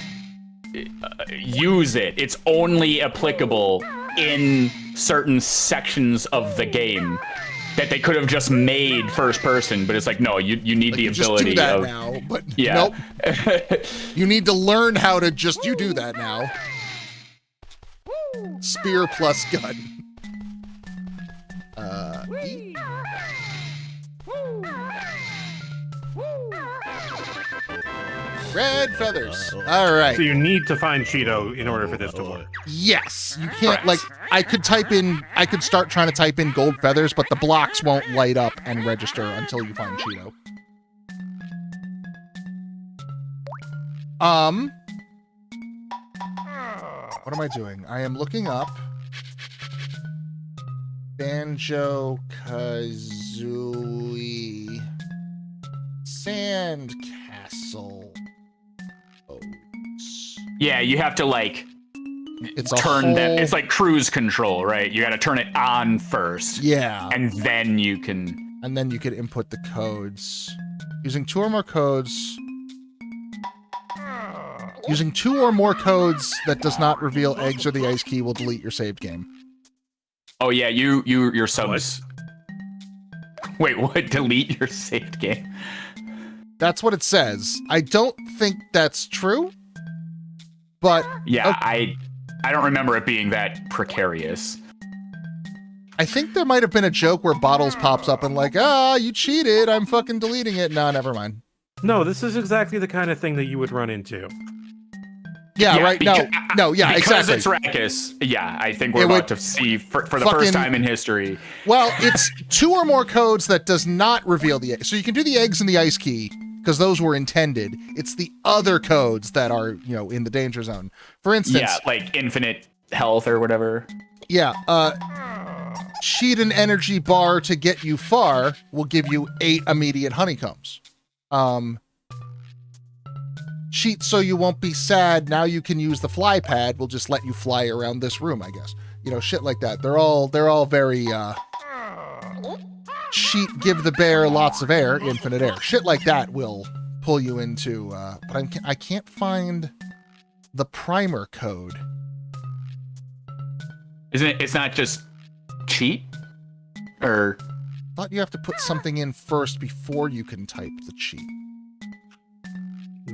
use it. It's only applicable in certain sections of the game that they could have just made first person, but it's like, no, you need the ability. Just do that of now, but yeah. Nope. You need to learn how to just do that now. Spear plus gun. E. Red feathers. All right. So you need to find Cheeto in order for this to work. Yes, you can't I could start trying to type in gold feathers, but the blocks won't light up and register until you find Cheeto. What am I doing? I am looking up Banjo-Kazooie Sandcastle. Yeah, you have to it's turn that. It's like cruise control, right? You got to turn it on first. Yeah. And then you can. And then you can input the codes. Using 2 or more codes. Using 2 or more codes that does not reveal eggs or the ice key will delete your saved game. Oh yeah, your subs. Wait, what? Delete your saved game? That's what it says. I don't think that's true. But yeah, okay. I don't remember it being that precarious. I think there might have been a joke where Bottles pops up and like, you cheated, I'm fucking deleting it. Nah, never mind. No, this is exactly the kind of thing that you would run into. Yeah, right. No, yeah, because exactly. it's Raqus. Yeah, I think we're It about would to see for the fucking- first time in history. Well, it's 2 or more codes that does not reveal the egg. So you can do the eggs and the ice key because those were intended. It's the other codes that are, in the danger zone. For instance, Yeah, like infinite health or whatever. yeah, cheat an energy bar to get you far will give you 8 immediate honeycombs. Cheat so you won't be sad. Now you can use the fly pad. We'll just let you fly around this room, I guess. Shit like that. They're all very cheat, give the bear lots of air, infinite air. Shit like that will pull you into. But I can't find the primer code. Isn't it? It's not just cheat, or I thought you have to put something in first before you can type the cheat.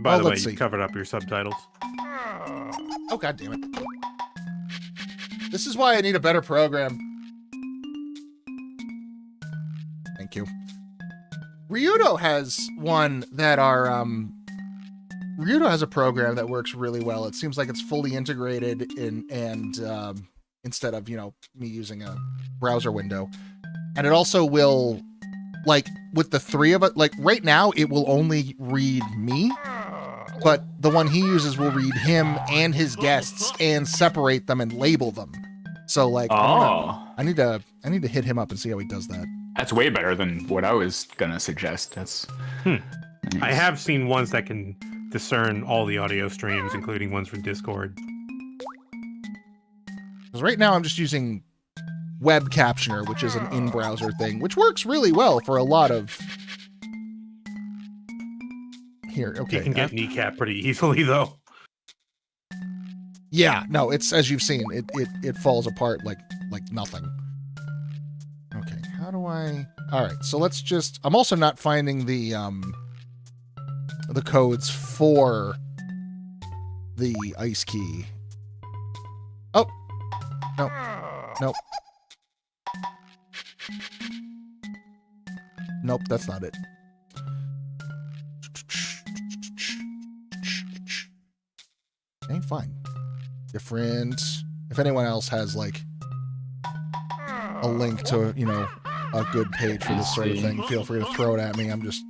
By the way, let's you see. covered up your subtitles. Oh, God damn it. This is why I need a better program. Thank you. Ryudo has one that are, Ryudo has a program that works really well. It seems like it's fully integrated and instead of, me using a browser window. And it also will, like, with the 3 of it, like, right now, it will only read me. But the one he uses will read him and his guests and separate them and label them. So like, I need to hit him up and see how he does that. That's way better than what I was gonna suggest. That's. Nice. Nice. I have seen ones that can discern all the audio streams, including ones from Discord. Because right now I'm just using Web Captioner, which is an in-browser thing, which works really well for a lot of. Here, okay. You can get kneecap pretty easily, though. Yeah, no, it's as you've seen, it falls apart like nothing. Okay, how do I? All right, so let's just. I'm also not finding the codes for the ice key. Oh, no, nope, nope, that's not it. Okay, fine. Different. If anyone else has like a link to, a good page for this sort of thing, feel free to throw it at me. I'm just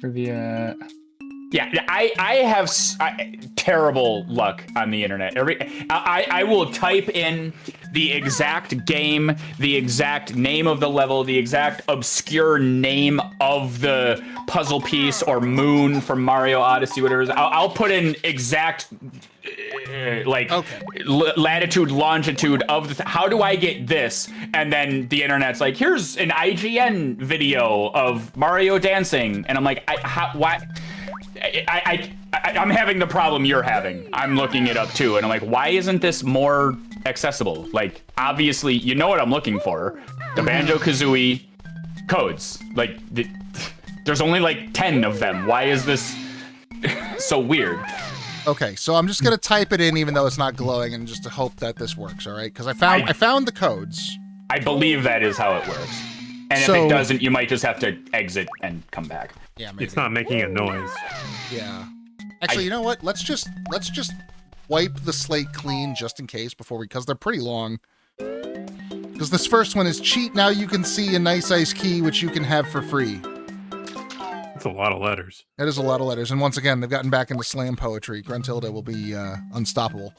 Trivia. Yeah, I have terrible luck on the internet. I will type in the exact game, the exact name of the level, the exact obscure name of the puzzle piece or moon from Mario Odyssey, whatever it is. I'll put in exact latitude, longitude of the how do I get this? And then the internet's like, here's an IGN video of Mario dancing, and I'm like, why? I'm having the problem you're having. I'm looking it up too, and I'm like, why isn't this more accessible? Like, obviously, you know what I'm looking for. The Banjo-Kazooie codes. Like, there's only like 10 of them. Why is this so weird? okay. So I'm just gonna type it in, even though it's not glowing, and just to hope that this works. All right, because I found the codes. I believe that is how it works. And So- if it doesn't, you might just have to exit and come back. Yeah, maybe. It's not making a noise. Yeah. Actually, you know what? Let's just wipe the slate clean just in case because they're pretty long. Because this first one is cheat. Now you can see a nice ice key, which you can have for free. That's a lot of letters. That is a lot of letters. And once again, they've gotten back into slam poetry. Gruntilda will be unstoppable.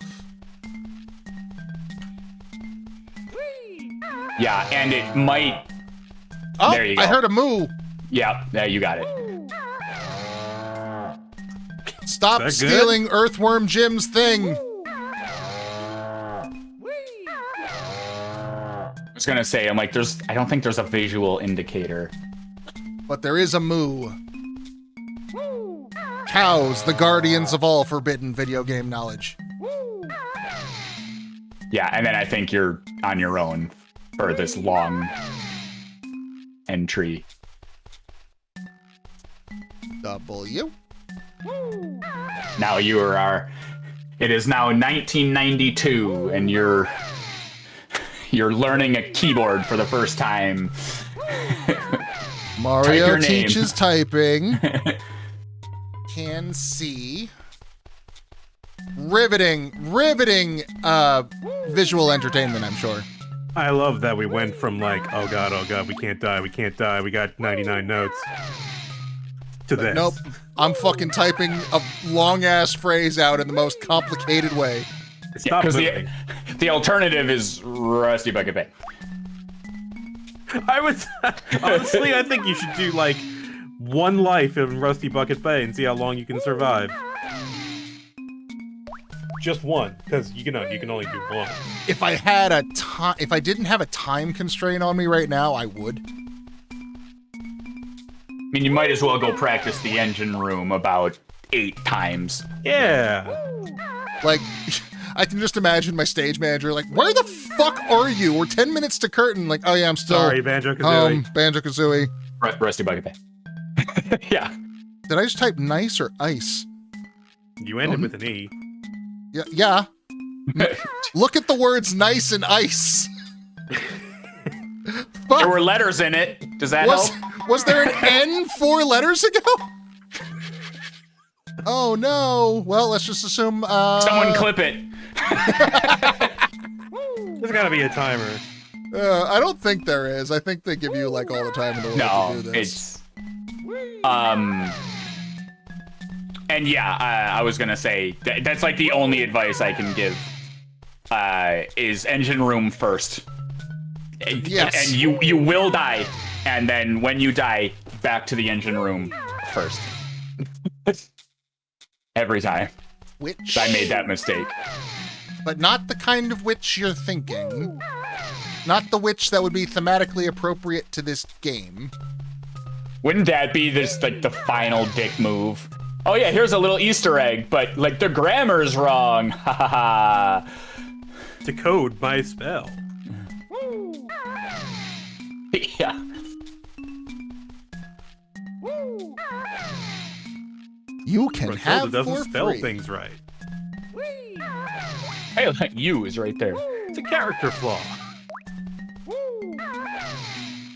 Yeah, and it might. Oh, There you go. I heard a moo. Yeah, you got it. Stop Is that good? stealing Earthworm Jim's thing. I was gonna say, I'm like, I don't think there's a visual indicator. But there is a moo. Cows, the guardians of all forbidden video game knowledge. Yeah, and then I think you're on your own for this long entry. W. Now you are it is now 1992 and you're learning a keyboard for the first time. Type Mario your name. teaches typing. can see. Riveting visual entertainment, I'm sure. I love that we went from like, oh god, we can't die, we got 99 notes, to this. Nope, I'm fucking typing a long-ass phrase out in the most complicated way. Because the alternative is Rusty Bucket Bay. Honestly, I think you should do like one life in Rusty Bucket Bay and see how long you can survive. Just one, because you can only do one. If I didn't have a time constraint on me right now, I would. I mean, you might as well go practice the engine room about 8 times. Yeah. Like, I can just imagine my stage manager like, where the fuck are you? We're 10 minutes to curtain. Like, oh yeah, I'm still... Sorry, Banjo-Kazooie. Banjo-Kazooie. Rusty Bucket Bay. Yeah. Did I just type nice or ice? You ended with an E. Yeah. Look at the words nice and ice. There were letters in it. Does that help? Was there an N 4 letters ago? Oh no. Well, let's just assume someone clip it. There's gotta be a timer. I don't think there is. I think they give you like all the time in the world to do this. And yeah, I was gonna say that's like the only advice I can give. Is engine room first. Yes. And you will die, and then when you die, back to the engine room first. Every time. Which I made that mistake. But not the kind of witch you're thinking. Not the witch that would be thematically appropriate to this game. Wouldn't that be this like the final dick move? Oh yeah, here's a little Easter egg, but like the grammar's wrong. Ha ha ha. Decode my spell. Yeah. You can have doesn't for spell free. things right. Hey, you is right there. It's a character flaw.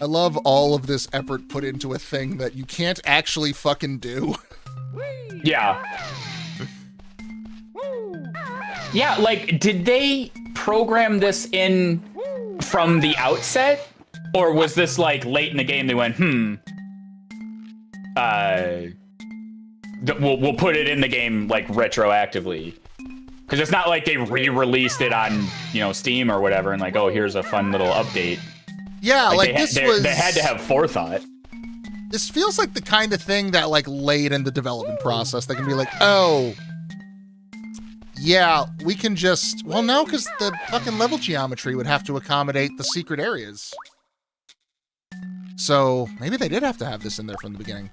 I love all of this effort put into a thing that you can't actually fucking do. Yeah. Yeah, like, did they program this in from the outset? Or was this, like, late in the game they went, we'll put it in the game, like, retroactively? Because it's not like they re-released it on, Steam or whatever, and like, oh, here's a fun little update. Yeah, like they had to have forethought. This feels like the kind of thing that, like, late in the development process, they can be like, oh, yeah, we can just... Well, no, because the fucking level geometry would have to accommodate the secret areas. So, maybe they did have to have this in there from the beginning.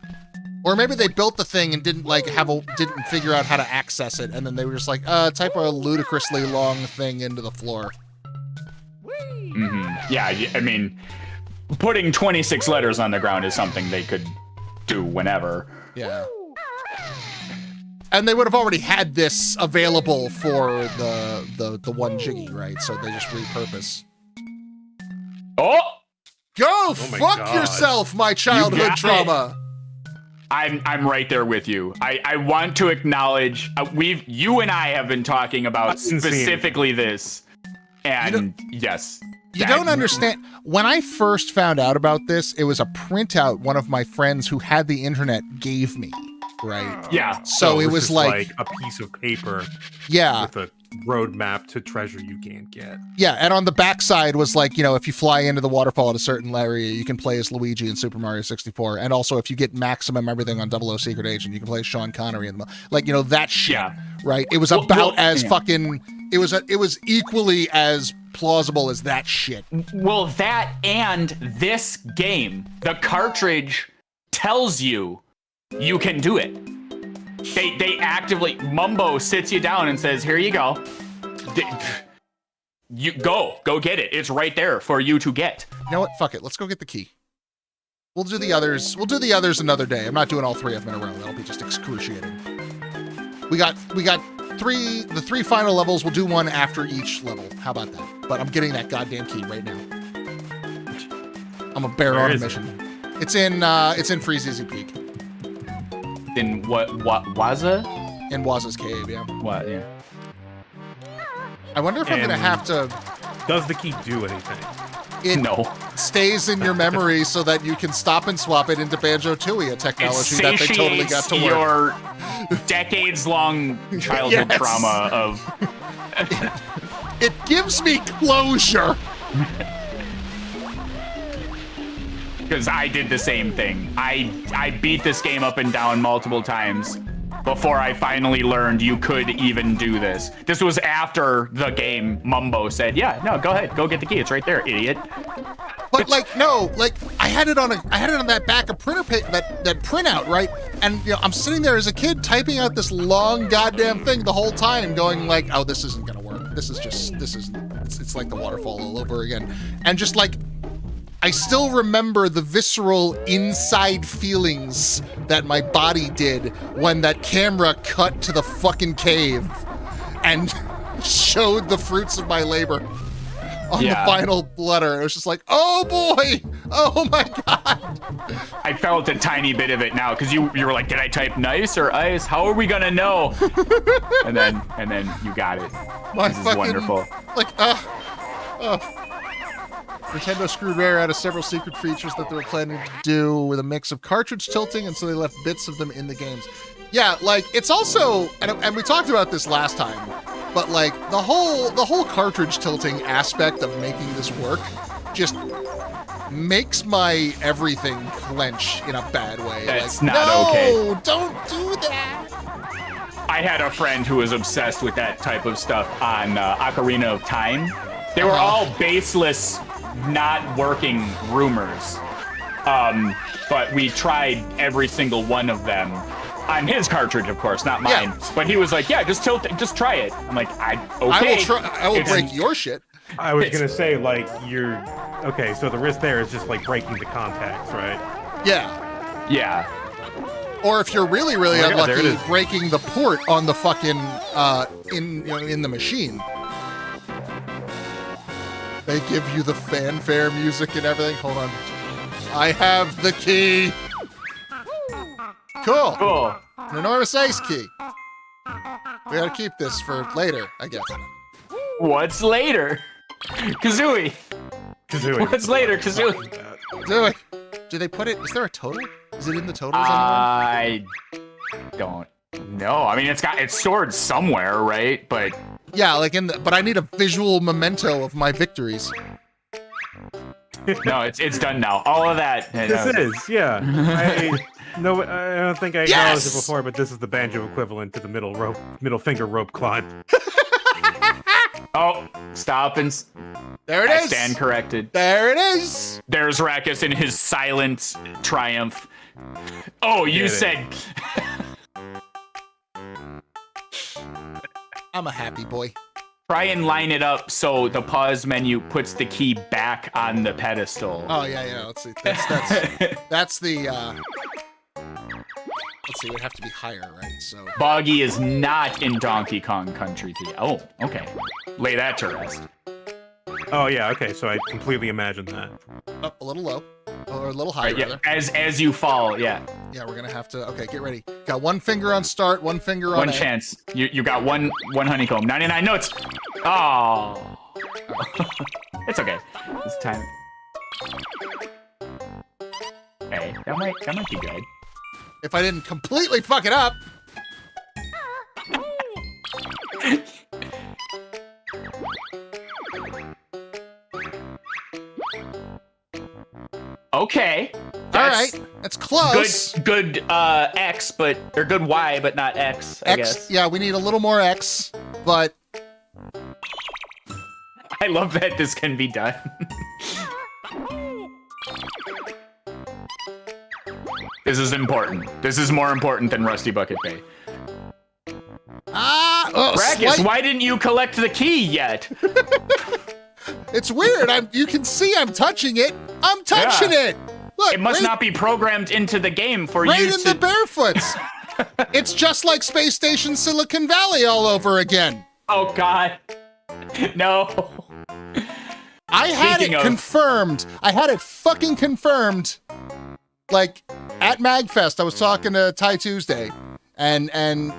Or maybe they built the thing and didn't, like, didn't figure out how to access it, and then they were just like, type a ludicrously long thing into the floor. Mm-hmm. Yeah, I mean... Putting 26 letters on the ground is something they could do whenever. Yeah. And they would have already had this available for the one Jiggy, right? So they just repurpose. Oh! Go fuck God. yourself, my childhood trauma. I'm right there with you. I want to acknowledge you and I have been talking about specifically this. And yes. You don't understand. When I first found out about this, it was a printout one of my friends who had the internet gave me, right? Yeah. So it was just like a piece of paper. Yeah. With a roadmap to treasure you can't get. Yeah, and on the backside was like, if you fly into the waterfall at a certain area, you can play as Luigi in Super Mario 64. And also, if you get maximum everything on 00 Secret Agent, you can play as Sean Connery in the that shit. Yeah. Right? It was fucking. It was equally as plausible as that shit. Well, that and this game, the cartridge tells you can do it. They actively, Mumbo sits you down and says, here you go. You go get it. It's right there for you to get. You know what? Fuck it. Let's go get the key. We'll do the others. We'll do the others another day. I'm not doing all 3 of them in a row. That'll be just excruciating. We got the 3 final levels. We'll do one after each level. How about that? But I'm getting that goddamn key right now. I'm a bear on a mission. It's in Freeze Easy Peak. what Waza? In Waz's cave, yeah. What? Yeah. I wonder if I'm gonna And- have to. Does the key do anything? It No. stays in your memory so that you can stop and swap it into Banjo-Tooie, a technology that they totally got to work. Your decades-long childhood Yes. trauma of. It gives me closure. Because I did the same thing. I beat this game up and down multiple times before I finally learned you could even do this. This was after the game Mumbo said, yeah, no, go ahead, go get the key. It's right there, idiot. But like, no, like I had it on that back of printer that printout, right? And you know, I'm sitting there as a kid typing out this long goddamn thing the whole time, going like, oh, this isn't gonna work. It's like the waterfall all over again. And just like, I still remember the visceral inside feelings that my body did when that camera cut to the fucking cave and showed the fruits of my labor on the final letter. It was just like, oh boy, oh my god. I felt a tiny bit of it now because you were like, did I type nice or ice? How are we gonna know? and then you got it. This is wonderful. Like, Nintendo screwed Rare out of several secret features that they were planning to do with a mix of cartridge tilting, and so they left bits of them in the games. Yeah, like, it's also, and we talked about this last time, but like, the whole cartridge tilting aspect of making this work just makes my everything clench in a bad way. That's like, not okay. No, don't do that. I had a friend who was obsessed with that type of stuff on Ocarina of Time. They were all baseless, not working rumors. But we tried every single one of them on his cartridge, of course, not mine. Yeah. But he was like, yeah, just tilt it, just try it. I'm like, okay. I will break your shit. I was gonna say, like, okay, so the risk there is just like breaking the contacts, right? Yeah. Yeah. Or if you're really, really Oh my God, there it unlucky, is. breaking the port on the fucking in the machine. They give you the fanfare music and everything. Hold on. I have the key. Cool. Cool. An enormous ice key. We gotta keep this for later, I guess. What's later? Kazooie. What's later, Kazooie? Do it. Do they put it? Is there a total? Is it in the totals anywhere? I don't know. I mean, it's stored somewhere, right? But Yeah, like but I need a visual memento of my victories. no, it's done now. All of that. This is, yeah. I don't think I acknowledged it before, but this is the banjo equivalent to the middle finger rope climb. Oh, stop and There it I is. stand corrected. There it is. There's Raqus in his silent triumph. Oh, you Get it. said. I'm a happy boy. Try and line it up so the pause menu puts the key back on the pedestal. Oh yeah. Let's see. That's the. Let's see. It would have to be higher, right? So. Boggy is not in Donkey Kong Country 3. Oh, okay. Lay that to rest. Oh yeah, okay, so I completely imagined that. Up a little low, or a little high, Right, yeah. rather. As you fall, yeah. Yeah, we're gonna have to. Okay, get ready. Got one finger on start, one finger on. One A. chance. You got one honeycomb. 99 notes. Oh. It's okay. This time. Hey, that might be good. If I didn't completely fuck it up. Okay. All right, that's close. Good X, but or good Y, but not X, I guess. Yeah, we need a little more X, but I love that this can be done. This is important. This is more important than Rusty Bucket Bay. Raqus, why didn't you collect the key yet? It's weird. You can see I'm touching it. I'm touching it. Look, It must not be programmed into the game for right you in to... the barefoots. It's just like Space Station Silicon Valley all over again. Oh, God. No. I had Speaking it of- confirmed. I had it fucking confirmed. Like, at Magfest, I was talking to Ty Tuesday, and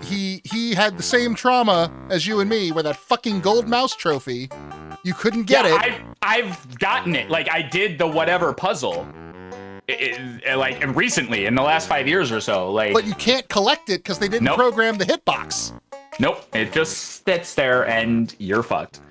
he had the same trauma as you and me, where that fucking gold mouse trophy, you couldn't get it. I've gotten it. Like, I did the whatever puzzle, like recently in the last 5 years or so. Like, but you can't collect it because they didn't program the hitbox. Nope, it just sits there and you're fucked.